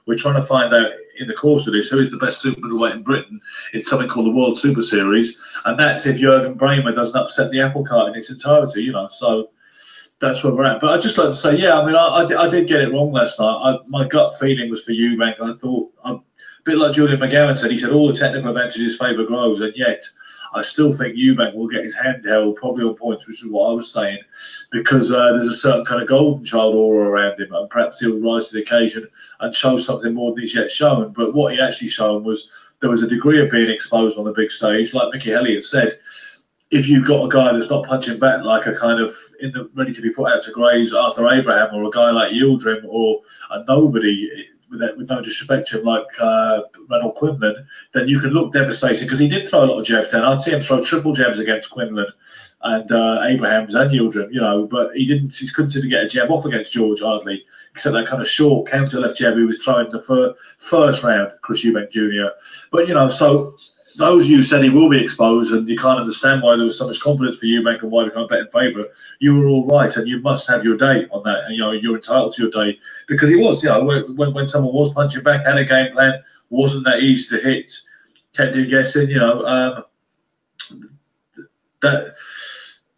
We're trying to find out in the course of this who is the best super middleweight in Britain. It's something called the World Super Series, and that's if Jürgen Bremer doesn't upset the apple cart in its entirety. You know, so that's where we're at. But I'd just like to say, yeah, I mean, I did get it wrong last night. My gut feeling was for Eubank. I thought, a bit like Julian McGowan said, he said all the technical advantages favour Groves, and yet I still think Eubank will get his hand held probably on points, which is what I was saying, because there's a certain kind of golden child aura around him, and perhaps he'll rise to the occasion and show something more than he's yet shown. But what he actually shown was there was a degree of being exposed on the big stage, like Mickey Elliott said. If you've got a guy that's not punching back like a kind of ready to be put out to graze Arthur Abraham, or a guy like Yildirim, or a nobody, with no disrespect to him, like Reynold Quinlan, then you can look devastating, because he did throw a lot of jabs down. I'd see him throw triple jabs against Quinlan and Abrahams and Yildirim, you know, but he couldn't seem to get a jab off against George hardly, except that kind of short counter left jab he was throwing the first round, Chris Eubank Jr. But, you know, so those of you said he will be exposed, and you can't understand why there was so much confidence for Eubank and why we can't bet in favour. You were all right, and you must have your day on that. And, you know, you're entitled to your day, because he was, you know, when someone was punching back, had a game plan, wasn't that easy to hit, kept you guessing, you know, that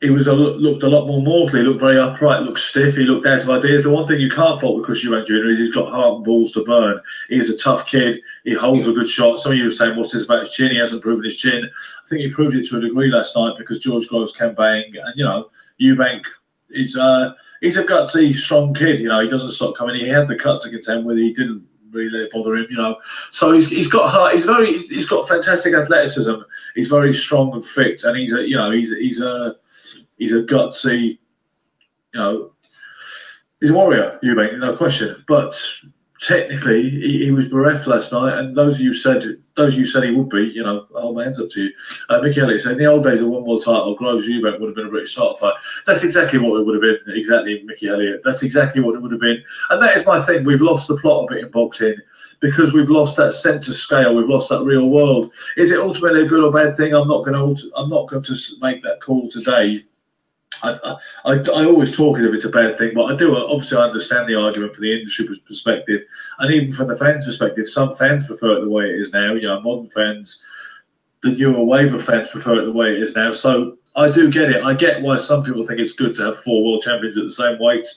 he looked a lot more mortal. He looked very upright, looked stiff, he looked out of ideas. The one thing you can't fault with Chris Eubank Jr. is he's got heart and balls to burn. He's a tough kid. He holds a good shot. Some of you are saying, what's this about his chin? He hasn't proven his chin. I think he proved it to a degree last night, because George Groves can bang. And, you know, Eubank is he's a gutsy, strong kid. You know, he doesn't stop coming. He had the cut to contend with. He didn't really let it bother him. You know, so he's got heart. He's got fantastic athleticism. He's very strong and fit, and he's a gutsy. You know, he's a warrior, Eubank, no question. But technically, he was bereft last night, and those you said he would be, you know, I'll hold my hands up to you. Mickey Elliott said, in the old days of one world title, Groves Eubank would have been a British title fight. That's exactly what it would have been. Exactly, Mickey Elliott. That's exactly what it would have been. And that is my thing. We've lost the plot a bit in boxing because we've lost that sense of scale. We've lost that real world. Is it ultimately a good or bad thing? I'm not going to make that call today. I always talk as if it's a bad thing, but I do obviously I understand the argument from the industry perspective, and even from the fans' perspective. Some fans prefer it the way it is now. You know, modern fans, the newer wave of fans prefer it the way it is now. So I do get it. I get why some people think it's good to have 4 world champions at the same weight.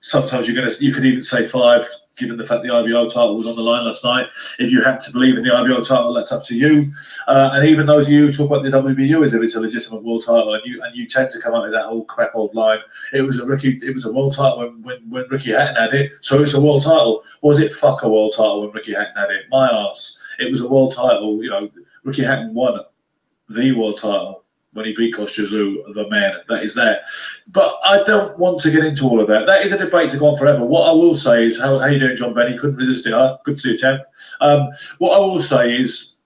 Sometimes you could even say 5, given the fact the IBO title was on the line last night. If you happen to believe in the IBO title, that's up to you. And even those of you who talk about the WBU as if it's a legitimate world title, and you tend to come out with that old crap old line. It was a world title when Ricky Hatton had it, so it's a world title. Was it fuck a world title when Ricky Hatton had it? My arse. It was a world title. You know, Ricky Hatton won the world title when he beat Kosciuszko, the man. That is that. But I don't want to get into all of that. That is a debate to go on forever. What I will say is, how you doing, John Benny? Couldn't resist it. Huh? Good to see you, champ. What I will say is,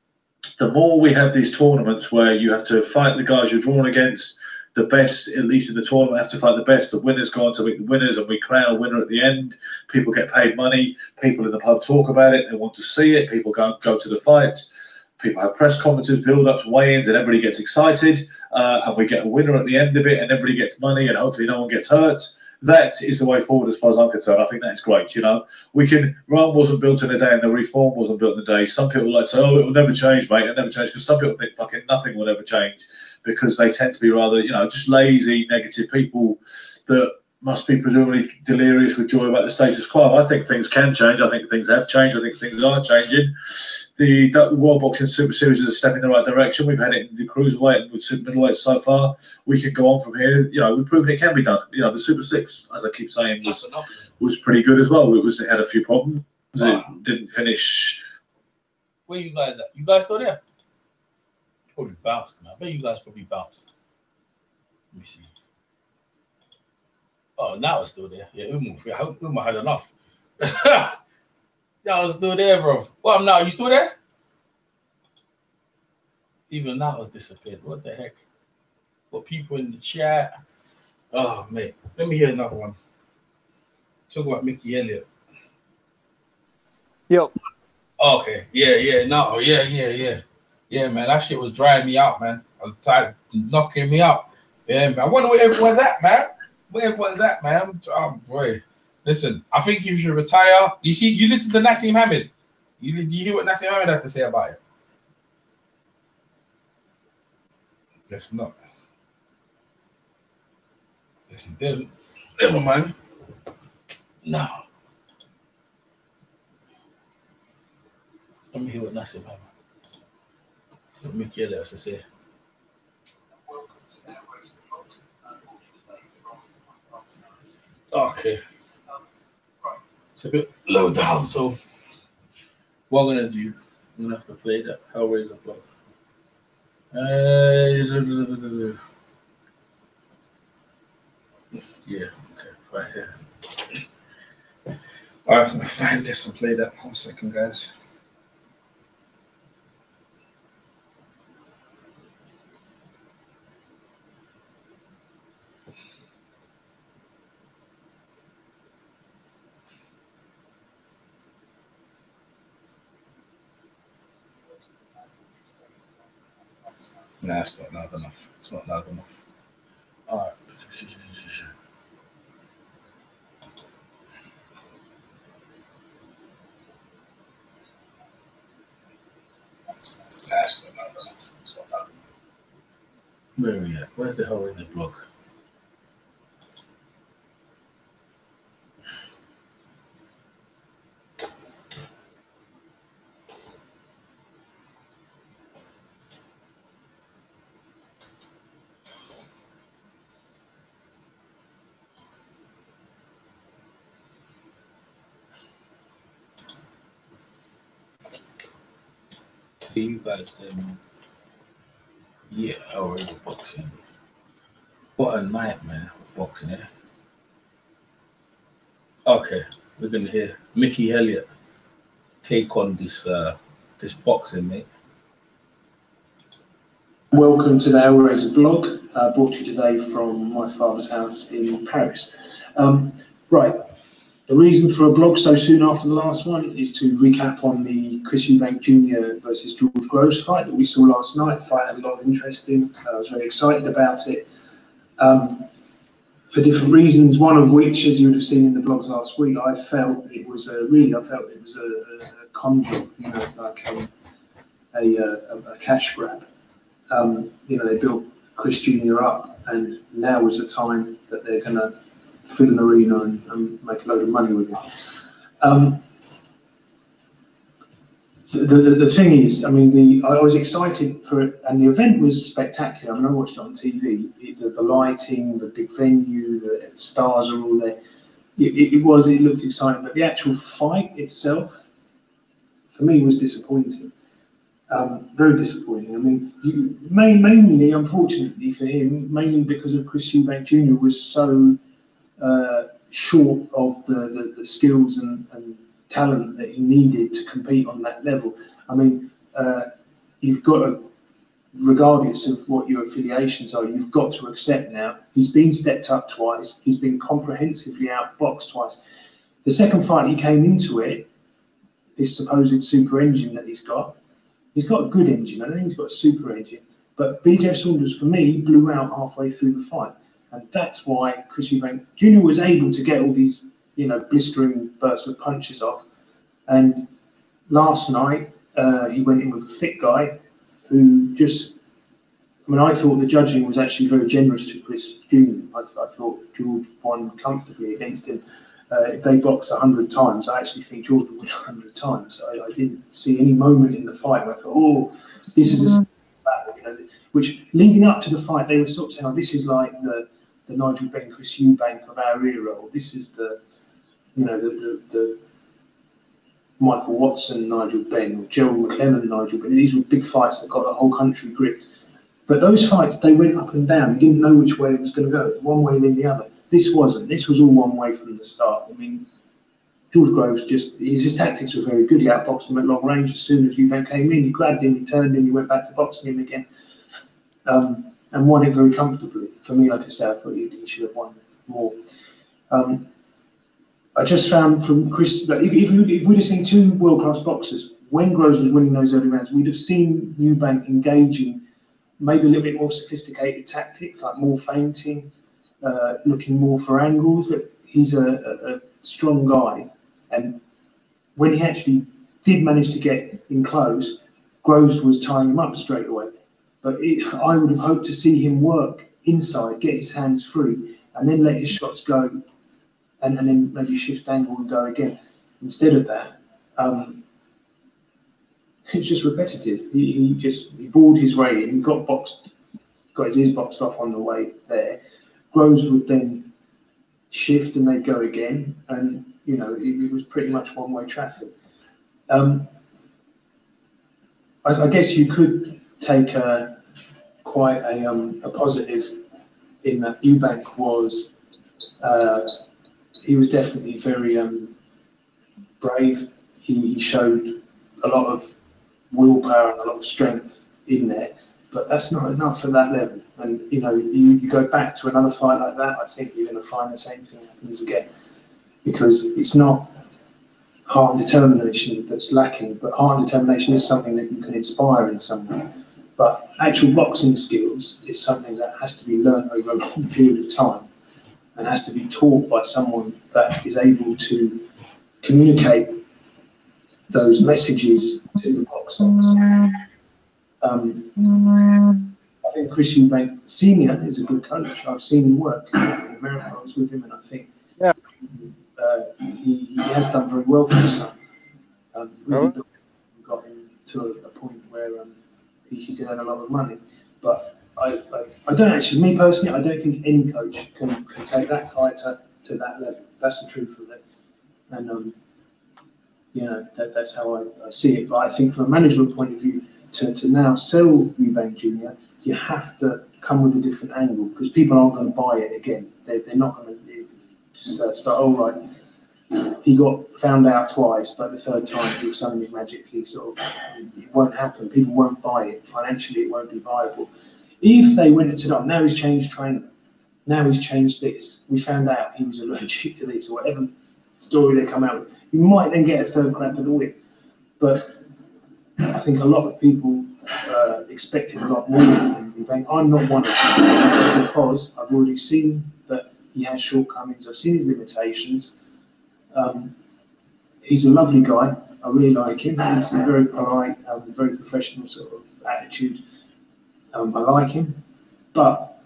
the more we have these tournaments where you have to fight the guys you're drawn against, the best, at least in the tournament, have to fight the best. The winners go on to meet the winners, and we crown a winner at the end. People get paid money. People in the pub talk about it. They want to see it. People go to the fights. People have press conferences, build-ups, weigh-ins, and everybody gets excited. And we get a winner at the end of it, and everybody gets money, and hopefully no one gets hurt. That is the way forward as far as I'm concerned. I think that's great, you know. Rome wasn't built in a day, and the reform wasn't built in a day. Some people like to say, oh, it will never change, mate. It'll never change, because some people think fucking nothing will ever change, because they tend to be rather, you know, just lazy, negative people that must be presumably delirious with joy about the status quo. I think things can change. I think things have changed. I think things are changing. The World Boxing Super Series is a step in the right direction. We've had it in the cruiserweight and with middleweight so far. We can go on from here. You know, we've proven it can be done. You know, the Super 6, as I keep saying, was pretty good as well. It had a few problems. Wow. It didn't finish. Where you guys at? You guys still there? Probably bounced, man. I bet you guys probably bounced. Let me see. Oh, now it's still there. Yeah, I hope Uma had enough. Y'all was still there, bro. Well, now you still there? Even now it's disappeared. What the heck? What people in the chat? Oh, mate. Let me hear another one. Talk about Mickey Elliott. Yo. Okay. Yeah. No. Yeah. Yeah, man. That shit was drying me out, man. I was tired, knocking me out. Yeah, man. I wonder where everyone's at, man. Where everyone's at, man. Oh, boy. Listen, I think you should retire. You listen to Naseem Hamid. You hear what Naseem Hamid has to say about it? Guess not. Yes, he didn't. Never mind. No. Let me hear what Naseem Hamid. What Mickey Elliott has to say. Okay. It's a bit low down, so what I'm gonna do, I'm gonna have to play that Hellraiser block. Yeah, okay, right here. Alright, I'm gonna find this and play that. 1 second, guys. Nah, it's not loud enough. It's not loud enough. Alright. That's not loud enough. It's not loud enough. Where are we at? Where's the Hellraiser block? for you guys then. Yeah, already boxing. What a nightmare boxing, eh? Okay, we're gonna hear Mickey Elliott take on this this boxing, mate. Welcome to the Hellraiser blog, brought to you today from my father's house in Paris. Right, the reason for a blog so soon after the last one is to recap on the Chris Eubank Jr. versus George Groves fight that we saw last night. The fight had a lot of interest in. I was very excited about it for different reasons. One of which, as you would have seen in the blogs last week, I felt it was a con job, you know, like a cash grab. You know, they built Chris Jr. up, and now is the time that they're going to fill an arena and make a load of money with it. The thing is, I mean, I was excited for it, and the event was spectacular. I mean, I watched it on TV. The lighting, the big venue, the stars are all there. It looked exciting, but the actual fight itself, for me, was disappointing. Very disappointing. I mean, mainly, unfortunately for him, mainly because of Chris Eubank Jr. was so short of the skills and talent that he needed to compete on that level. I mean, you've got to, regardless of what your affiliations are, you've got to accept now he's been stepped up twice. He's been comprehensively outboxed twice. The second fight he came into it, this supposed super engine that he's got a good engine. I don't think he's got a super engine. But BJ Saunders, for me, blew out halfway through the fight. And that's why Chris Eubank Jr. was able to get all these, you know, blistering bursts of punches off. And last night, he went in with a fit guy who just, I mean, I thought the judging was actually very generous to Chris Jr. I thought George won comfortably against him. If they boxed 100 times, I actually think George would win 100 times. I didn't see any moment in the fight where I thought, oh, this is a battle, you know, which leading up to the fight, they were sort of saying, oh, this is like the Nigel Benn, Chris Eubank of our era, or this is the, you know, the Michael Watson, Nigel Benn, or Gerald McLennan, Nigel Benn. These were big fights that got the whole country gripped. But those fights, they went up and down. You didn't know which way it was going to go, one way then the other. This wasn't. This was all one way from the start. I mean, George Groves his tactics were very good. He outboxed him at long range. As soon as Eubank came in, he grabbed him, he turned him, he went back to boxing him again, and won it very comfortably. For me, like I said, I thought he should have won more. I just found from Chris, like, if we'd have seen two world-class boxers, when Groves was winning those early rounds, we'd have seen Eubank engaging maybe a little bit more sophisticated tactics, like more feinting, looking more for angles. He's a strong guy, and when he actually did manage to get in close, Groves was tying him up straight away. But I would have hoped to see him work inside, get his hands free, and then let his shots go, and then maybe shift angle and go again. Instead of that, it's just repetitive. He bored his way in, got his ears boxed off on the way there. Groves would then shift and they'd go again, and you know it was pretty much one-way traffic. I guess you could take quite a positive in that Eubank was he was definitely very brave. He showed a lot of willpower and a lot of strength in there, but that's not enough at that level. And you know, you go back to another fight like that, I think you're going to find the same thing happens again, because it's not heart and determination that's lacking, but heart and determination is something that you can inspire in someone. But actual boxing skills is something that has to be learned over a long period of time and has to be taught by someone that is able to communicate those messages to the boxer. I think Chris Eubank Sr. is a good coach. I've seen him work in America. I was with him, and I think he has done very well for his son. Really got him to a point where he could earn a lot of money. But I don't actually, me personally, I don't think any coach can take that fighter to that level. That's the truth of it. And you know, that's how I see it. But I think from a management point of view, to now sell Eubank Jr., you have to come with a different angle because people aren't going to buy it again. They're not going to just start, oh, right, he got found out twice, but the third time he was suddenly magically sort of, it won't happen. People won't buy it. Financially, it won't be viable. If they went and said, oh, now he's changed trainer, now he's changed this, we found out he was allergic to this, or whatever story they come out with, you might then get a third crack at the whip. But I think a lot of people expected a lot more from Eubank. I'm not one of them because I've already seen that he has shortcomings. I've seen his limitations. He's a lovely guy. I really like him. He's very polite, very professional sort of attitude. I like him. But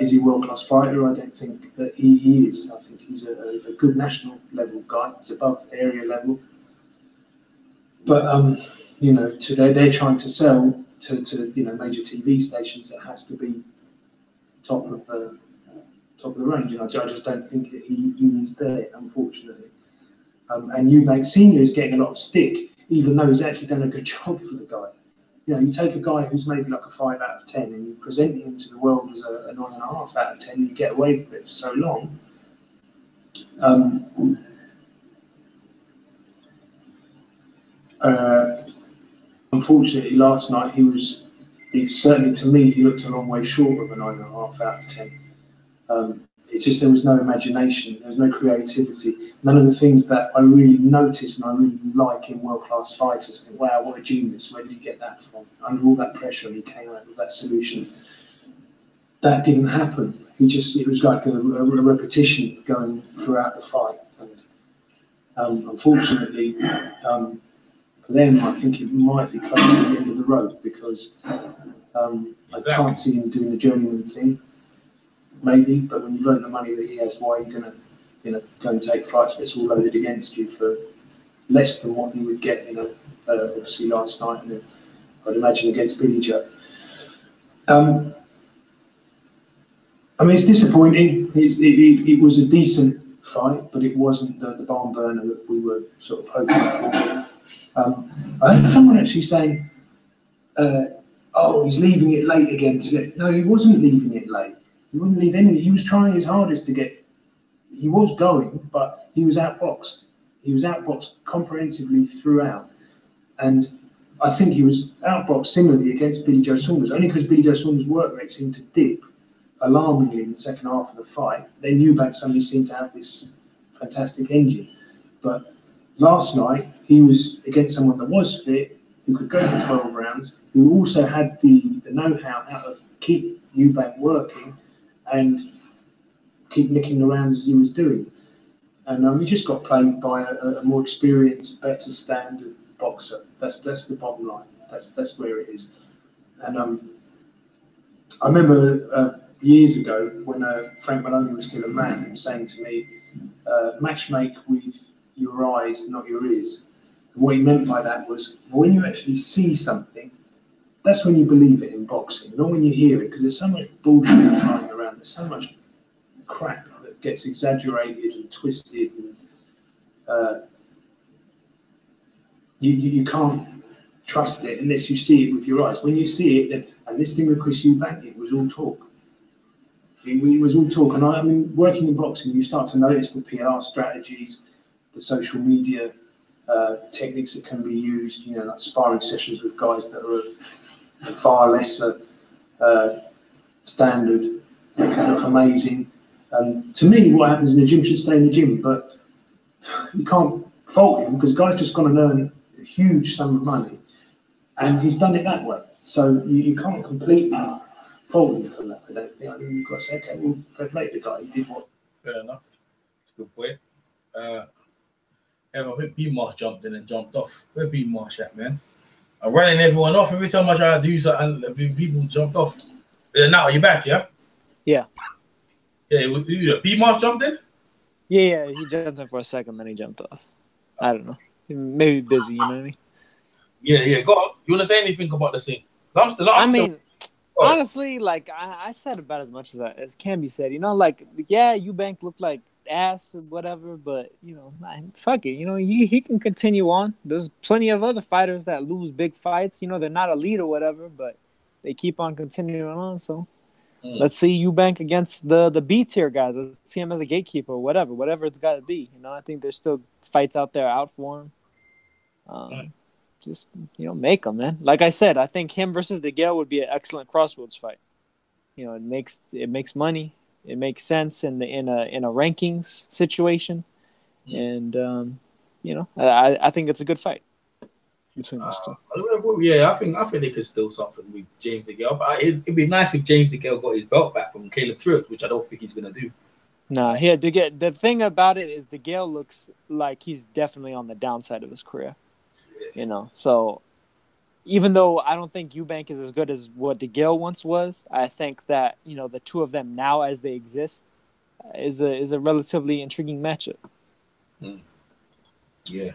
is he a world-class fighter? I don't think that he is. I think he's a good national level guy. He's above area level. But you know, they're trying to sell to major TV stations that has to be top of the range, and I just don't think that he is there, unfortunately. And Eubank Senior is getting a lot of stick, even though he's actually done a good job for the guy. You know, you take a guy who's maybe like a 5 out of 10, and you present him to the world as a 9.5 out of 10, and you get away with it for so long. Unfortunately, last night he certainly to me, he looked a long way short of a 9.5 out of 10. It's just there was no imagination, there was no creativity, none of the things that I really notice and I really like in world-class fighters. I think, wow, what a genius! Where did he get that from? Under all that pressure, he came out with that solution. That didn't happen. It was like a repetition going throughout the fight. And unfortunately, for them, I think it might be close to the end of the road because I can't see him doing the journeyman thing. Maybe, but when you've earned the money that he has, why are you going to, go and take fights where it's all loaded against you for less than what you would get, obviously last night, and then I'd imagine against Billy Joe. I mean, it's disappointing. It was a decent fight, but it wasn't the barn burner that we were sort of hoping for. I heard someone actually saying, "Oh, he's leaving it late again today." No, he wasn't leaving it late. He wouldn't leave anything. He was trying his hardest to get. He was going, but he was outboxed. He was outboxed comprehensively throughout, and I think he was outboxed similarly against Billy Joe Saunders. Only because Billy Joe Saunders' work rate seemed to dip alarmingly in the second half of the fight. Then Eubank suddenly seemed to have this fantastic engine, but last night he was against someone that was fit, who could go for 12 rounds, who also had the know-how how to keep Eubank working and keep nicking the rounds as he was doing. And he just got played by a more experienced, better standard boxer. That's the bottom line. That's where it is. And I remember years ago when Frank Maloney was still a man, him saying to me, matchmake with your eyes, not your ears. And what he meant by that was, when you actually see something, that's when you believe it in boxing, not when you hear it, because there's so much bullshit flying around. There's so much crap that gets exaggerated and twisted. And, you can't trust it unless you see it with your eyes. When you see it, then, and this thing with Chris Eubank, it was all talk. It was all talk. And I mean, working in boxing, you start to notice the PR strategies, the social media techniques that can be used, like sparring sessions with guys that are far lesser standard. They can look amazing. To me, what happens in the gym should stay in the gym, but you can't fault him because the guy's just gone and earned a huge sum of money, and he's done it that way. So you can't completely fault him for that. I don't think. I mean, you've got to say, okay, well, fair play to the guy. He did what. Fair enough. It's a good point. I think B-Marsh jumped in and jumped off. Where B-Marsh at, man? I'm running everyone off every time I try to do something. People jumped off. Now you're back, yeah? Yeah. Yeah, B-Marsh jumped in? Yeah, he jumped in for a second, then he jumped off. I don't know. Maybe busy, you know what I mean? Yeah, go on. You want to say anything about the scene? Honestly, like, I said about as much as can be said. Eubank looked like ass or whatever, but fuck it. He can continue on. There's plenty of other fighters that lose big fights. They're not elite or whatever, but they keep on continuing on. So let's see Eubank against the B tier guys. Let's see him as a gatekeeper or whatever it's got to be. I think there's still fights out there out for him. Just make them, man. Like I said, I think him versus DeGale would be an excellent Crossroads fight. It makes money. It makes sense in a rankings situation, and I think it's a good fight between those two. Yeah, I think they could still something with James DeGale, but it'd be nice if James DeGale got his belt back from Caleb Truitt, which I don't think he's gonna do. Nah, the thing about it is DeGale looks like he's definitely on the downside of his career. So even though I don't think Eubank is as good as what DeGale once was, I think that the two of them now as they exist is a relatively intriguing matchup. Yeah,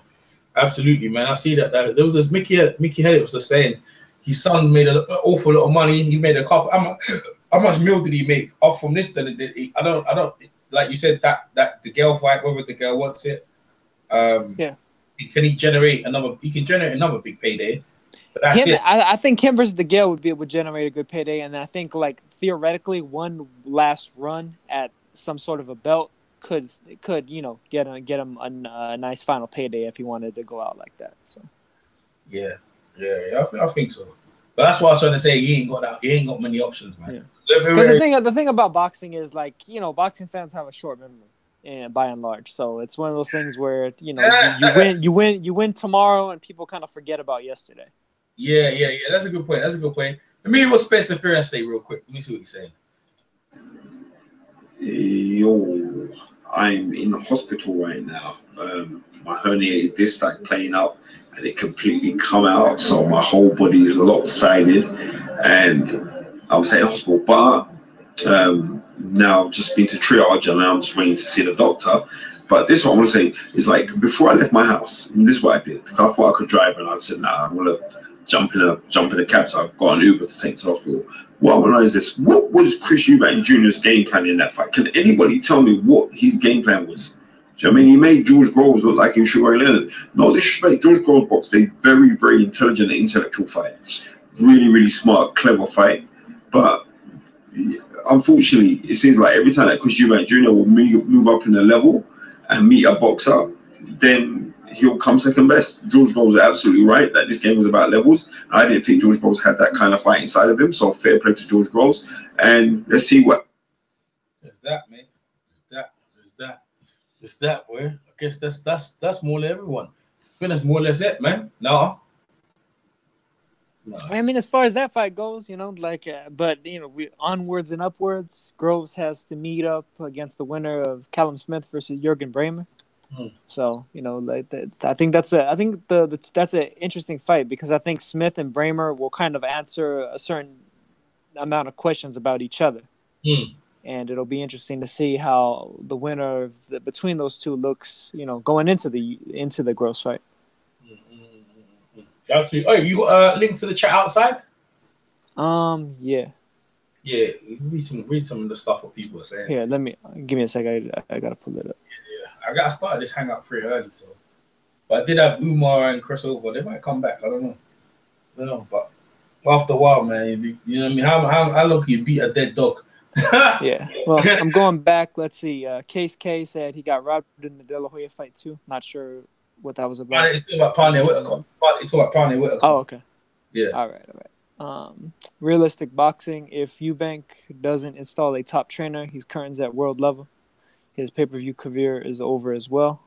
absolutely, man. I see that. There was this Mickey Hedrick was just saying his son made an awful lot of money. He made a couple. How much meal did he make off from this? I don't like you said that DeGale fight. Whether DeGale wants it, yeah. Can he generate another? He can generate another big payday. But that's it. I think him versus DeGale would generate a good payday, and then I think theoretically one last run at some sort of a belt could get him a nice final payday if he wanted to go out like that. So yeah, I think so. But that's why I was trying to say he ain't got many options, man. Because the thing about boxing is boxing fans have a short memory. And by and large, so it's one of those things where you win tomorrow, and people kind of forget about yesterday. Yeah. That's a good point. Let me hear what Spencer Fearon say real quick. Let me see what he's saying. Yo, I'm in the hospital right now. My herniated disc playing up, and it completely come out, so my whole body is lopsided, and I was in the hospital, but now I've just been to triage and I'm just waiting to see the doctor. But this is what I want to say is before I left my house, this is what I did. I thought I could drive, and I said, nah, I'm gonna jump in a cab. So I've got an Uber to take to the hospital. What I want to know is this: what was Chris Eubank Jr.'s game plan in that fight? Can anybody tell me what his game plan was? Do you know what I mean? He made George Groves look like he was Sugar Ray Leonard. No disrespect, George Groves boxed a very, very intelligent and intellectual fight. Really, really smart, clever fight. But unfortunately, it seems like every time that Chris Eubank Jr. will move up in the level and meet a boxer, then he'll come second best. George Groves is absolutely right that this game was about levels. I didn't think George Groves had that kind of fight inside of him, so fair play to George Groves. And let's see what. There's that, man. There's that, boy. I guess that's more than everyone. I think that's more or less it, man. No. I mean, as far as that fight goes, but we onwards and upwards. Groves has to meet up against the winner of Callum Smith versus Jürgen Bremer. So I think that's an interesting fight, because I think Smith and Bremer will kind of answer a certain amount of questions about each other, and it'll be interesting to see how the winner between those two looks, going into the Groves fight. Absolutely. Oh, you got a link to the chat outside? Yeah. Yeah, read some of the stuff what people are saying. Here, give me a sec. I gotta pull it up. Yeah. I started this hangout pretty early, so. But I did have Umar and Crossover. They might come back. I don't know. But after a while, man, you know what I mean? How long can you beat a dead dog? Yeah. Well, I'm going back. Let's see. Case K said he got robbed in the De La Hoya fight too. Not sure what that was about. It's talking about Parnay Whitaker. Oh, okay. Yeah. All right. Realistic boxing. If Eubank doesn't install a top trainer, he's currently at world level. His pay-per-view career is over as well.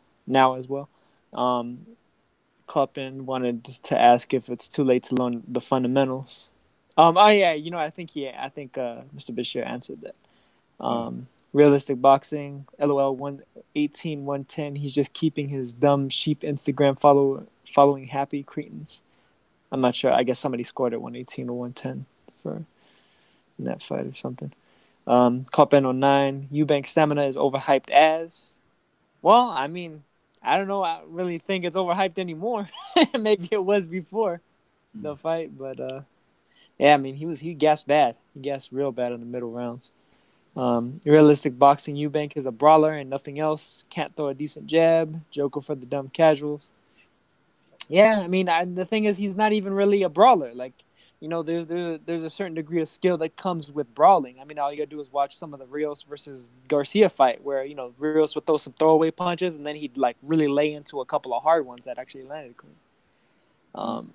Coppin wanted to ask if it's too late to learn the fundamentals. I think Mr. Bashir answered that. Realistic boxing, LOL 118, 110. He's just keeping his dumb sheep Instagram following happy cretins. I'm not sure. I guess somebody scored at 118 or 110 in that fight or something. Coppin on 9. Eubank stamina is overhyped as. Well, I mean, I don't know. I really think it's overhyped anymore. Maybe it was before the fight, but yeah, I mean, he gassed bad. He gassed real bad in the middle rounds. Realistic boxing, Eubank is a brawler and nothing else. Can't throw a decent jab. Joker for the dumb casuals. Yeah, I mean, the thing is, he's not even really a brawler. Like, you know, there's a certain degree of skill that comes with brawling. I mean, all you gotta do is watch some of the Rios versus Garcia fight, where, you know, Rios would throw some throwaway punches, and then he'd like really lay into a couple of hard ones that actually landed clean.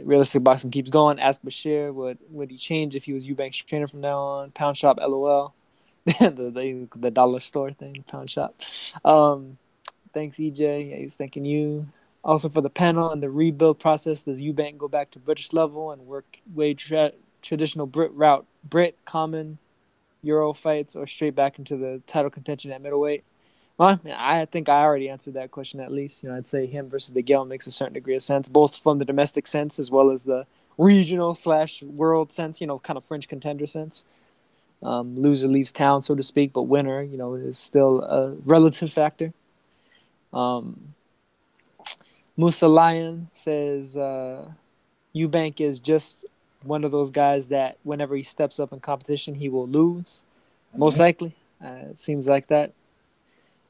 Realistic boxing keeps going. Ask Bashir, would he change if he was Eubank's trainer from now on? Pound shop, LOL. the dollar store thing, pound shop. Thanks, EJ. Yeah, he was thanking you. Also for the panel and the rebuild process, does Eubank go back to British level and work way traditional Brit route, Brit, common, Euro fights, or straight back into the title contention at middleweight? Well, I think I already answered that question at least. You know, I'd say him versus the Gale makes a certain degree of sense, both from the domestic sense as well as the regional / world sense, you know, kind of fringe contender sense. Loser leaves town, so to speak, but winner, you know, is still a relative factor. Musa Lion says Eubank is just one of those guys that whenever he steps up in competition, he will lose. Most likely. It seems like that.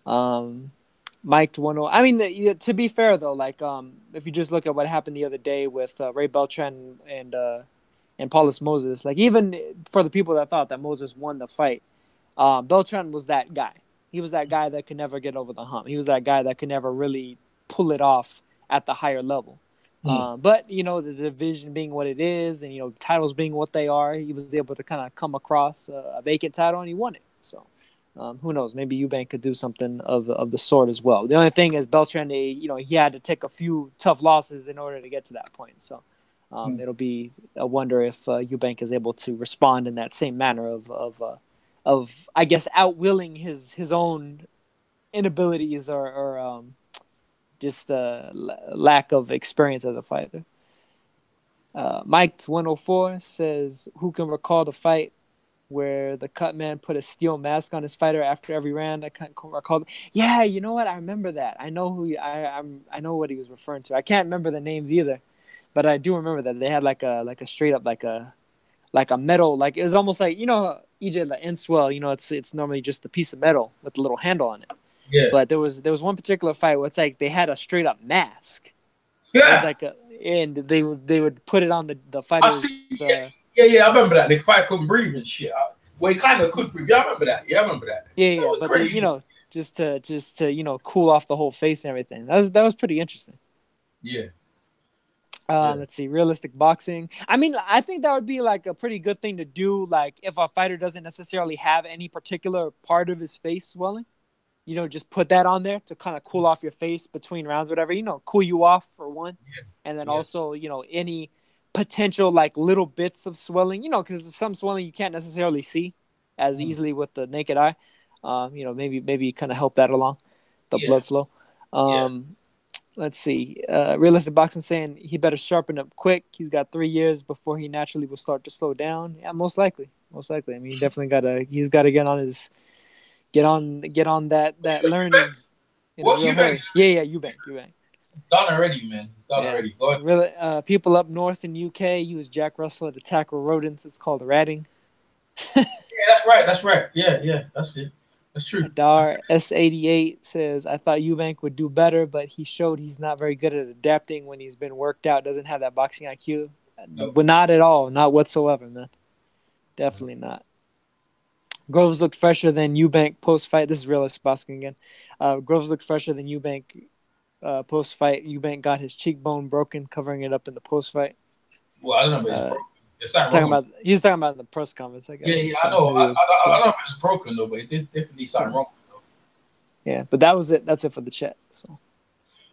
Mike to 1-0. I mean, to be fair though, like if you just look at what happened the other day with Ray Beltran and Paulus Moses, like even for the people that thought that Moses won the fight, Beltran was that guy. He was that guy that could never get over the hump. He was that guy that could never really pull it off at the higher level. But, you know, the division being what it is and, you know, titles being what they are, he was able to kind of come across a vacant title and he won it. So who knows? Maybe Eubank could do something of the sort as well. The only thing is Beltran, you know, he had to take a few tough losses in order to get to that point. So it'll be a wonder if Eubank is able to respond in that same manner of I guess, outwilling his own inabilities or just lack of experience as a fighter. Mike's 104 says, who can recall the fight where the cut man put a steel mask on his fighter after every round? I can't recall. Yeah, you know what? I remember that. I know I know what he was referring to. I can't remember the names either, but I do remember that they had like a straight up like a metal, like it was almost like, you know, EJ, like Inswell, you know, it's normally just a piece of metal with a little handle on it. Yeah. But there was one particular fight where it's like they had a straight up mask. Yeah. It was like and they would put it on the fighters. Yeah, I remember that. The fight couldn't breathe and shit. Well, he kind of could breathe. Yeah, I remember that. Yeah. But they, you know, just to you know, cool off the whole face and everything. That was pretty interesting. Yeah. Let's see, realistic boxing. I mean, I think that would be like a pretty good thing to do. Like if a fighter doesn't necessarily have any particular part of his face swelling, you know, just put that on there to kind of cool off your face between rounds, whatever, you know, cool you off for one. Yeah. And then also, you know, any potential like little bits of swelling, you know, because some swelling you can't necessarily see as easily with the naked eye. You know, maybe kind of help that along the blood flow. Let's see. Realistic boxing saying he better sharpen up quick. He's got 3 years before he naturally will start to slow down. Yeah, most likely. I mean, he's got to get on that learning. What Eubank? Yeah, Eubank. Done already, man. Already. Go ahead. Really, people up north in UK use Jack Russell to tackle rodents. It's called ratting. Yeah, that's right. Yeah, that's it. That's true. Dar S88 says, I thought Eubank would do better, but he showed he's not very good at adapting when he's been worked out, doesn't have that boxing IQ. Nope. But not at all. Not whatsoever, man. Definitely not. Groves looked fresher than Eubank post-fight. This is realistic boxing again. Groves looked fresher than Eubank post-fight. Eubank got his cheekbone broken, covering it up in the post-fight. Well, I don't know if it's broken. He was talking about in the press conference, I guess. Yeah, I know. I don't know if it was broken, though, but it did definitely something wrong. Though. Yeah, but that was it. That's it for the chat. So.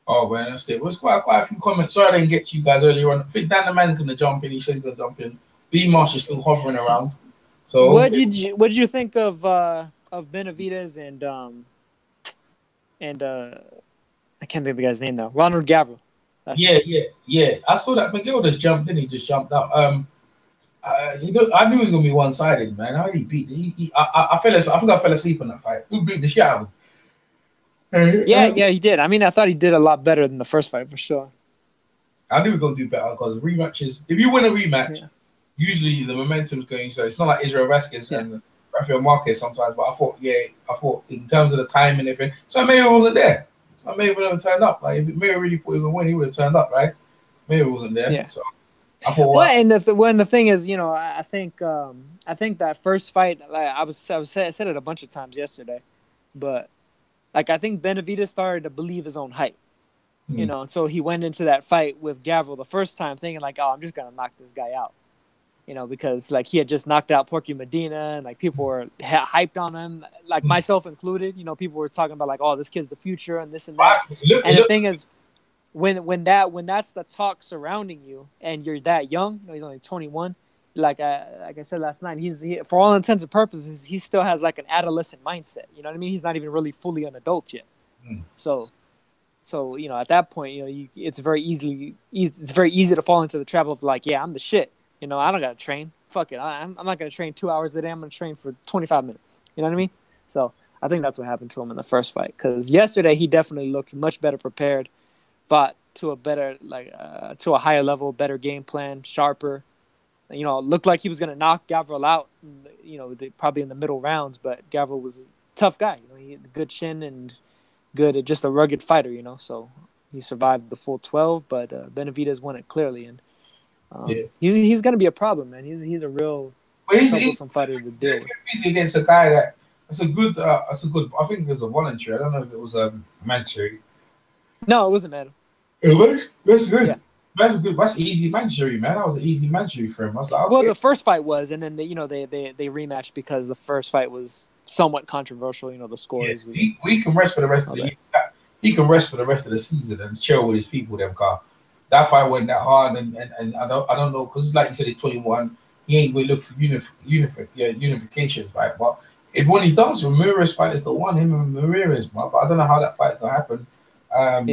Oh, man, that's it. It was quite a few comments. Sorry I didn't get to you guys earlier on. I think Dan the Man going to jump in. He said he's going to jump in. B Marsh is still hovering around. So what did you think of Benavidez and I can't think of the guy's name now. Ronald Gavril. Yeah. I saw that Miguel just jumped in. He just jumped out. I knew it was gonna be one-sided, man. How did he beat? I think I fell asleep on that fight. Who beat the shit out of him? Yeah, he did. I mean, I thought he did a lot better than the first fight for sure. I knew he was gonna do better because rematches. If you win a rematch, usually the momentum's going. So it's not like Israel Vasquez and Rafael Marquez sometimes, but I thought in terms of the time and everything, so Mayweather wasn't there. So Mayweather never turned up. Like if Mayweather really thought he would win, he would have turned up, right? Mayweather wasn't there, Yeah. so I thought. Well, and the thing is, I think that first fight, like I said it a bunch of times yesterday, but like I think Benavidez started to believe his own hype. And so he went into that fight with Gavril the first time thinking like, oh, I'm just gonna knock this guy out, because like he had just knocked out Porky Medina and like people were hyped on him, like myself included. People were talking about like, oh, this kid's the future and this and that. The thing is, when that's the talk surrounding you and you're that young, he's only 21. Like I said last night, he for all intents and purposes, he still has like an adolescent mindset. You know what I mean? He's not even really fully an adult yet. So at that point, it's very easy to fall into the trap of like, yeah, I'm the shit. I don't gotta train. Fuck it. I'm not gonna train 2 hours a day. I'm gonna train for 25 minutes. You know what I mean? So I think that's what happened to him in the first fight. Because yesterday he definitely looked much better prepared, fought to a better to a higher level, better game plan, sharper. Looked like he was gonna knock Gavril out. Probably in the middle rounds, but Gavril was a tough guy. He had a good chin and just a rugged fighter. So he survived the full 12, but Benavidez won it clearly, and he's gonna be a problem, man. He's a real troublesome fighter to deal with. He's against a guy that's a good. I think it was a voluntary. I don't know if it was a mandatory. No, it wasn't mandatory. It was. That's good. Yeah. That's good. That's easy mandatory, man. That was an easy mandatory for him. I was like, okay. Well, the first fight was, and then they rematched because the first fight was somewhat controversial. The scores. Yeah, he can rest for the rest of the year. He can rest for the rest of the season and chill with his people. Them car. That fight went that hard, and I don't know, because like you said, he's 21. He ain't going to look for unifications, right? But when he does, Ramirez fight is the one, him and Ramirez, man. But I don't know how that fight gonna happen. I'd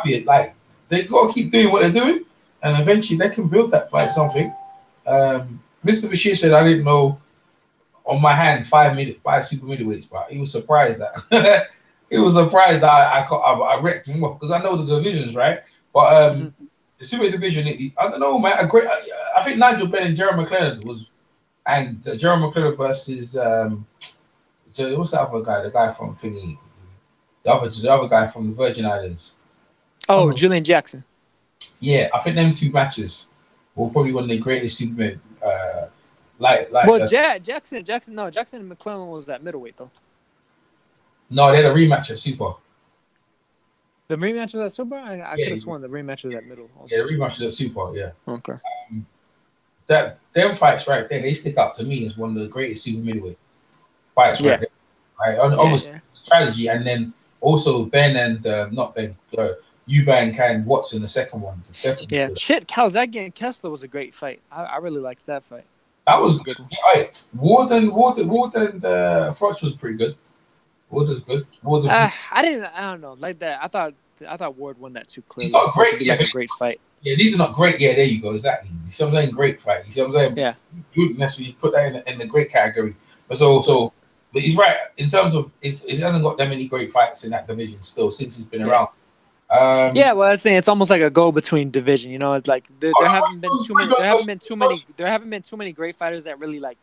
be like, they gotta keep doing what they're doing, and eventually they can build that fight something. Mr. Bashir said, I didn't know on my hand 5 super middleweights, but he was surprised that he was surprised that I wrecked him off, because I know the divisions, right? But the super division, I don't know, man. I think Nigel Benn and Jeremy McLennan and Jeremy McLennan versus so what's the other guy? The guy from Thingy, the other guy from the Virgin Islands. Oh, Julian Jackson. Yeah, I think them two matches were probably one of the greatest supermen. Jackson and McClellan was that middleweight though. No, they had a rematch at Super. The rematch was at Super? I could have sworn the rematch was at middle. Also. Yeah, the rematch was at Super, yeah. Okay. Them fights right there, they stick out to me as one of the greatest super middleweight fights right there. Right? Obviously, strategy, and then also Ben and not Ben, Eubank and Watson, the second one. Definitely good. Shit, Calzaghe and Kessler was a great fight. I really liked that fight. That was good. Right. Warden, Froch was pretty good. Ward was good. I don't know. Like that, I thought Ward won that too clearly. It's not great. To be like a great fight. Yeah, these are not great. Yeah, there you go. Exactly. You see what I'm saying? Great fight. You see what I'm saying? Yeah. You wouldn't necessarily put that in the great category. But but he's right in terms of it hasn't got that many great fights in that division still since he's been around. Well, I'm saying it's almost like a go-between division. It's like there haven't been too many great fighters that really like,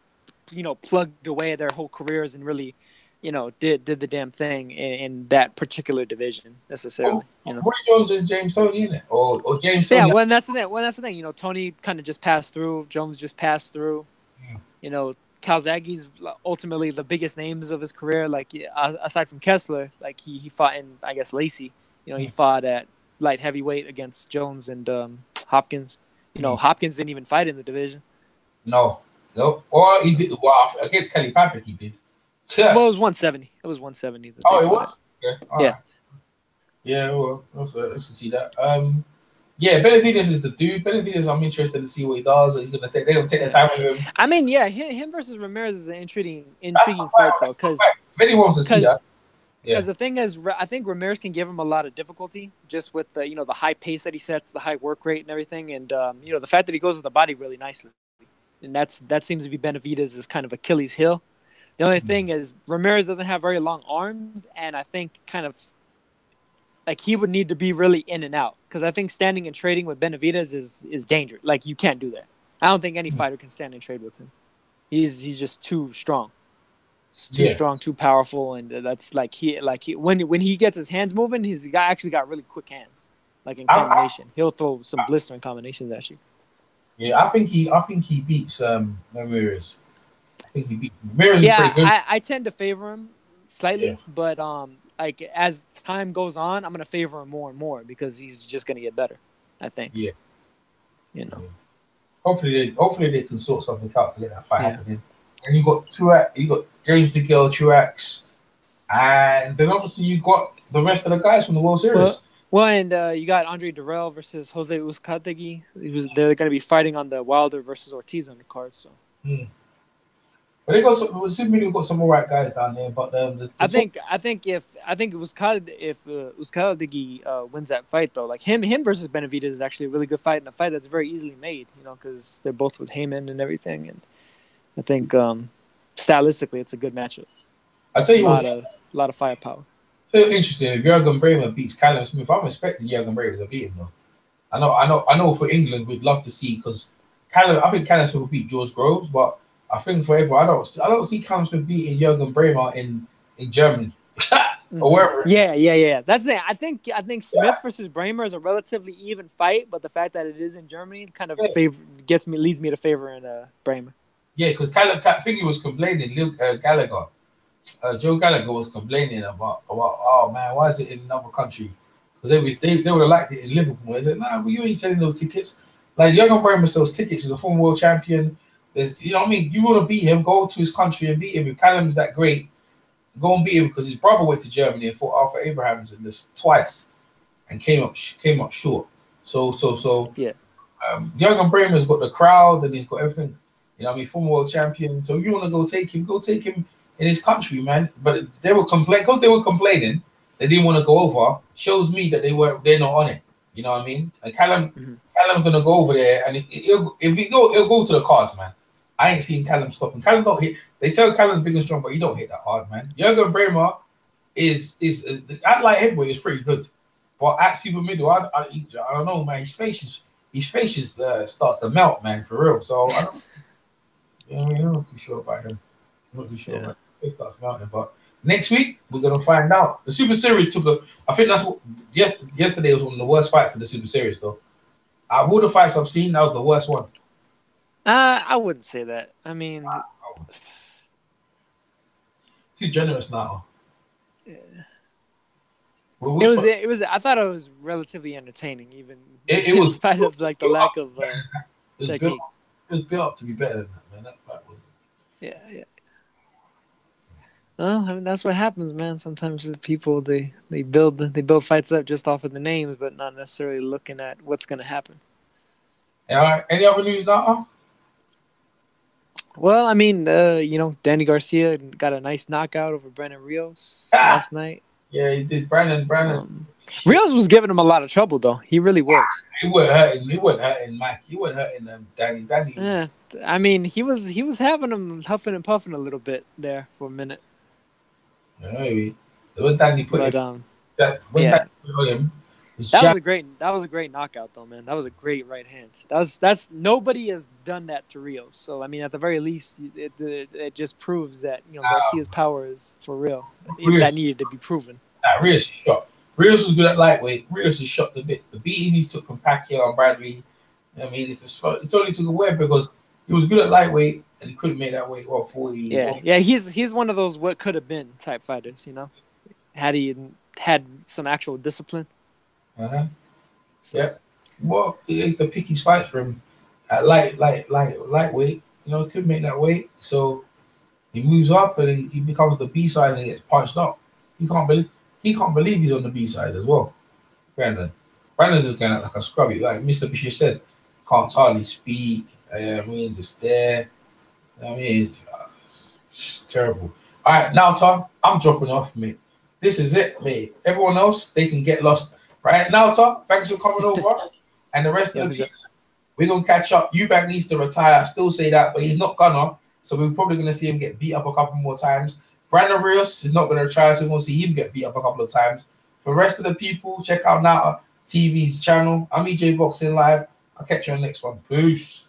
plugged away their whole careers and really, did the damn thing in that particular division necessarily. Roy Jones and James Toney, isn't it? Or James Toney. Yeah, well, that's the thing. Tony kind of just passed through. Jones just passed through. Calzaghe's ultimately the biggest names of his career. Like aside from Kessler, like he fought in, I guess, Lacey. He fought at light heavyweight against Jones and Hopkins. Hopkins didn't even fight in the division. No. Or he did. Well, against Kelly Patrick, he did. Yeah. Well, it was 170. It was 170. It was. Yeah. Yeah. Right. Yeah. Well, let's see that. Benavidez is the dude. Benavidez, I'm interested to see what he does. They're gonna take the time with him. I mean, him versus Ramirez is an intriguing fight though, because many wants to see that. Because the thing is, I think Ramirez can give him a lot of difficulty just with the the high pace that he sets, the high work rate and everything, and the fact that he goes with the body really nicely, and that seems to be Benavidez' kind of Achilles heel. The only thing is Ramirez doesn't have very long arms, and I think kind of like he would need to be really in and out, because I think standing and trading with Benavidez is dangerous. Like you can't do that. I don't think any fighter can stand and trade with him. He's just too strong. He's too strong, too powerful, and that's like when he gets his hands moving, he's actually got really quick hands. Like in combination, he'll throw some blistering combinations at you. Yeah, I think he beats Ramirez. I think he beats Ramirez. Is pretty good. I tend to favor him slightly, but like as time goes on, I'm gonna favor him more and more because he's just gonna get better. I think. Yeah. You know. Hopefully they can sort something out to get that fight happening. And you got James DeGale, Truax, and then obviously you got the rest of the guys from the World Series. And you got Andre Durrell versus Jose Uzcategui. They're going to be fighting on the Wilder versus Ortiz on the card. So. But they got some all right guys down there. But I think if Uzcategui wins that fight though, like him versus Benavidez is actually a really good fight and a fight that's very easily made. You know, because they're both with Heyman and everything, and I think stylistically it's a good matchup. I tell you a lot of firepower. So interesting. If Jurgen Bremer beats Callum Smith, I'm expecting Jurgen Bremer to beat him though. I know. For England, we'd love to see because I think Callum Smith will beat George Groves, but I think forever I don't see Callum Smith beating Jurgen Bremer in Germany or wherever. Yeah. That's it. I think Smith versus Bremer is a relatively even fight, but the fact that it is in Germany kind of leads me to favor in Bremer. Yeah, because I think he was complaining. Gallagher. Joe Gallagher was complaining about oh man, why is it in another country? Because they would have liked it in Liverpool. They said, nah, well, you ain't selling no tickets. Like Jurgen Bremer sells tickets. He's a former world champion. There's, you know what I mean? You want to beat him, go to his country and beat him. If Callum's that great, go and beat him because his brother went to Germany and fought Arthur Abrahams in this twice and came up short. So Jurgen Bremer's got the crowd and he's got everything. You know what I mean? Former world champion. So you want to go take him in his country, man. But they were complaining. They didn't want to go over. Shows me that they're not on it. You know what I mean? And Callum's gonna go over there, and if he'll go to the cards, man. I ain't seen Callum stopping. Callum don't hit. They tell Callum's big and strong, but he don't hit that hard, man. Jurgen Bremer is at light heavyweight is pretty good, but at super middle, I don't know, man. His face starts to melt, man, for real. So I'm not too sure about him. I'm not too sure about him. It starts melting, but next week we're gonna find out. The Super Series I think that's what yesterday was one of the worst fights in the Super Series, though. Out of all the fights I've seen, that was the worst one. I wouldn't say that. I mean, too generous now. Yeah. It was. I thought it was relatively entertaining, even it was, in spite of like the lack of technique. It was built up to be better than that, man. That fight was. Yeah. Well, I mean that's what happens, man. Sometimes with people they build fights up just off of the names, but not necessarily looking at what's going to happen. Yeah. Any other news now? Well, I mean, Danny Garcia got a nice knockout over Brandon Rios last night. Yeah, he did. Brandon. Rios was giving him a lot of trouble, though. He really was. He wasn't hurting Mike. He wasn't hurting Danny. Yeah, I mean, he was having him huffing and puffing a little bit there for a minute. Maybe. When Danny put him. That was a great knockout though, man. That was a great right hand. That's nobody has done that to Rios. So I mean, at the very least, it just proves that Garcia's power is for real. If that needed to be proven. Rios is shot. Rios was good at lightweight. Rios is shot to bits. The beating he took from Pacquiao and Bradley. I mean, it's only took away because he was good at lightweight and he couldn't make that weight 40. Yeah. He's one of those what could have been type fighters. Had he had some actual discipline. So. Yeah. Well, he had to pick his fights for him at lightweight. He couldn't make that weight, so he moves up and he becomes the B side and he gets punched up. He can't believe he's on the B side as well. Brandon's just going like a scrubby, like Mr. Bishop said, can't hardly speak. Just there. It's terrible. All right, now Tom, I'm dropping off, mate. This is it, mate. Everyone else, they can get lost. Right now, Tom, thanks for coming over. And the rest of the people, we're going to catch up. Eubank needs to retire. I still say that, but he's not gonna. So we're probably going to see him get beat up a couple more times. Brandon Rios is not going to retire, so we're going to see him get beat up a couple of times. For the rest of the people, check out Now TV's channel. I'm EJ Boxing Live. I'll catch you on the next one. Peace.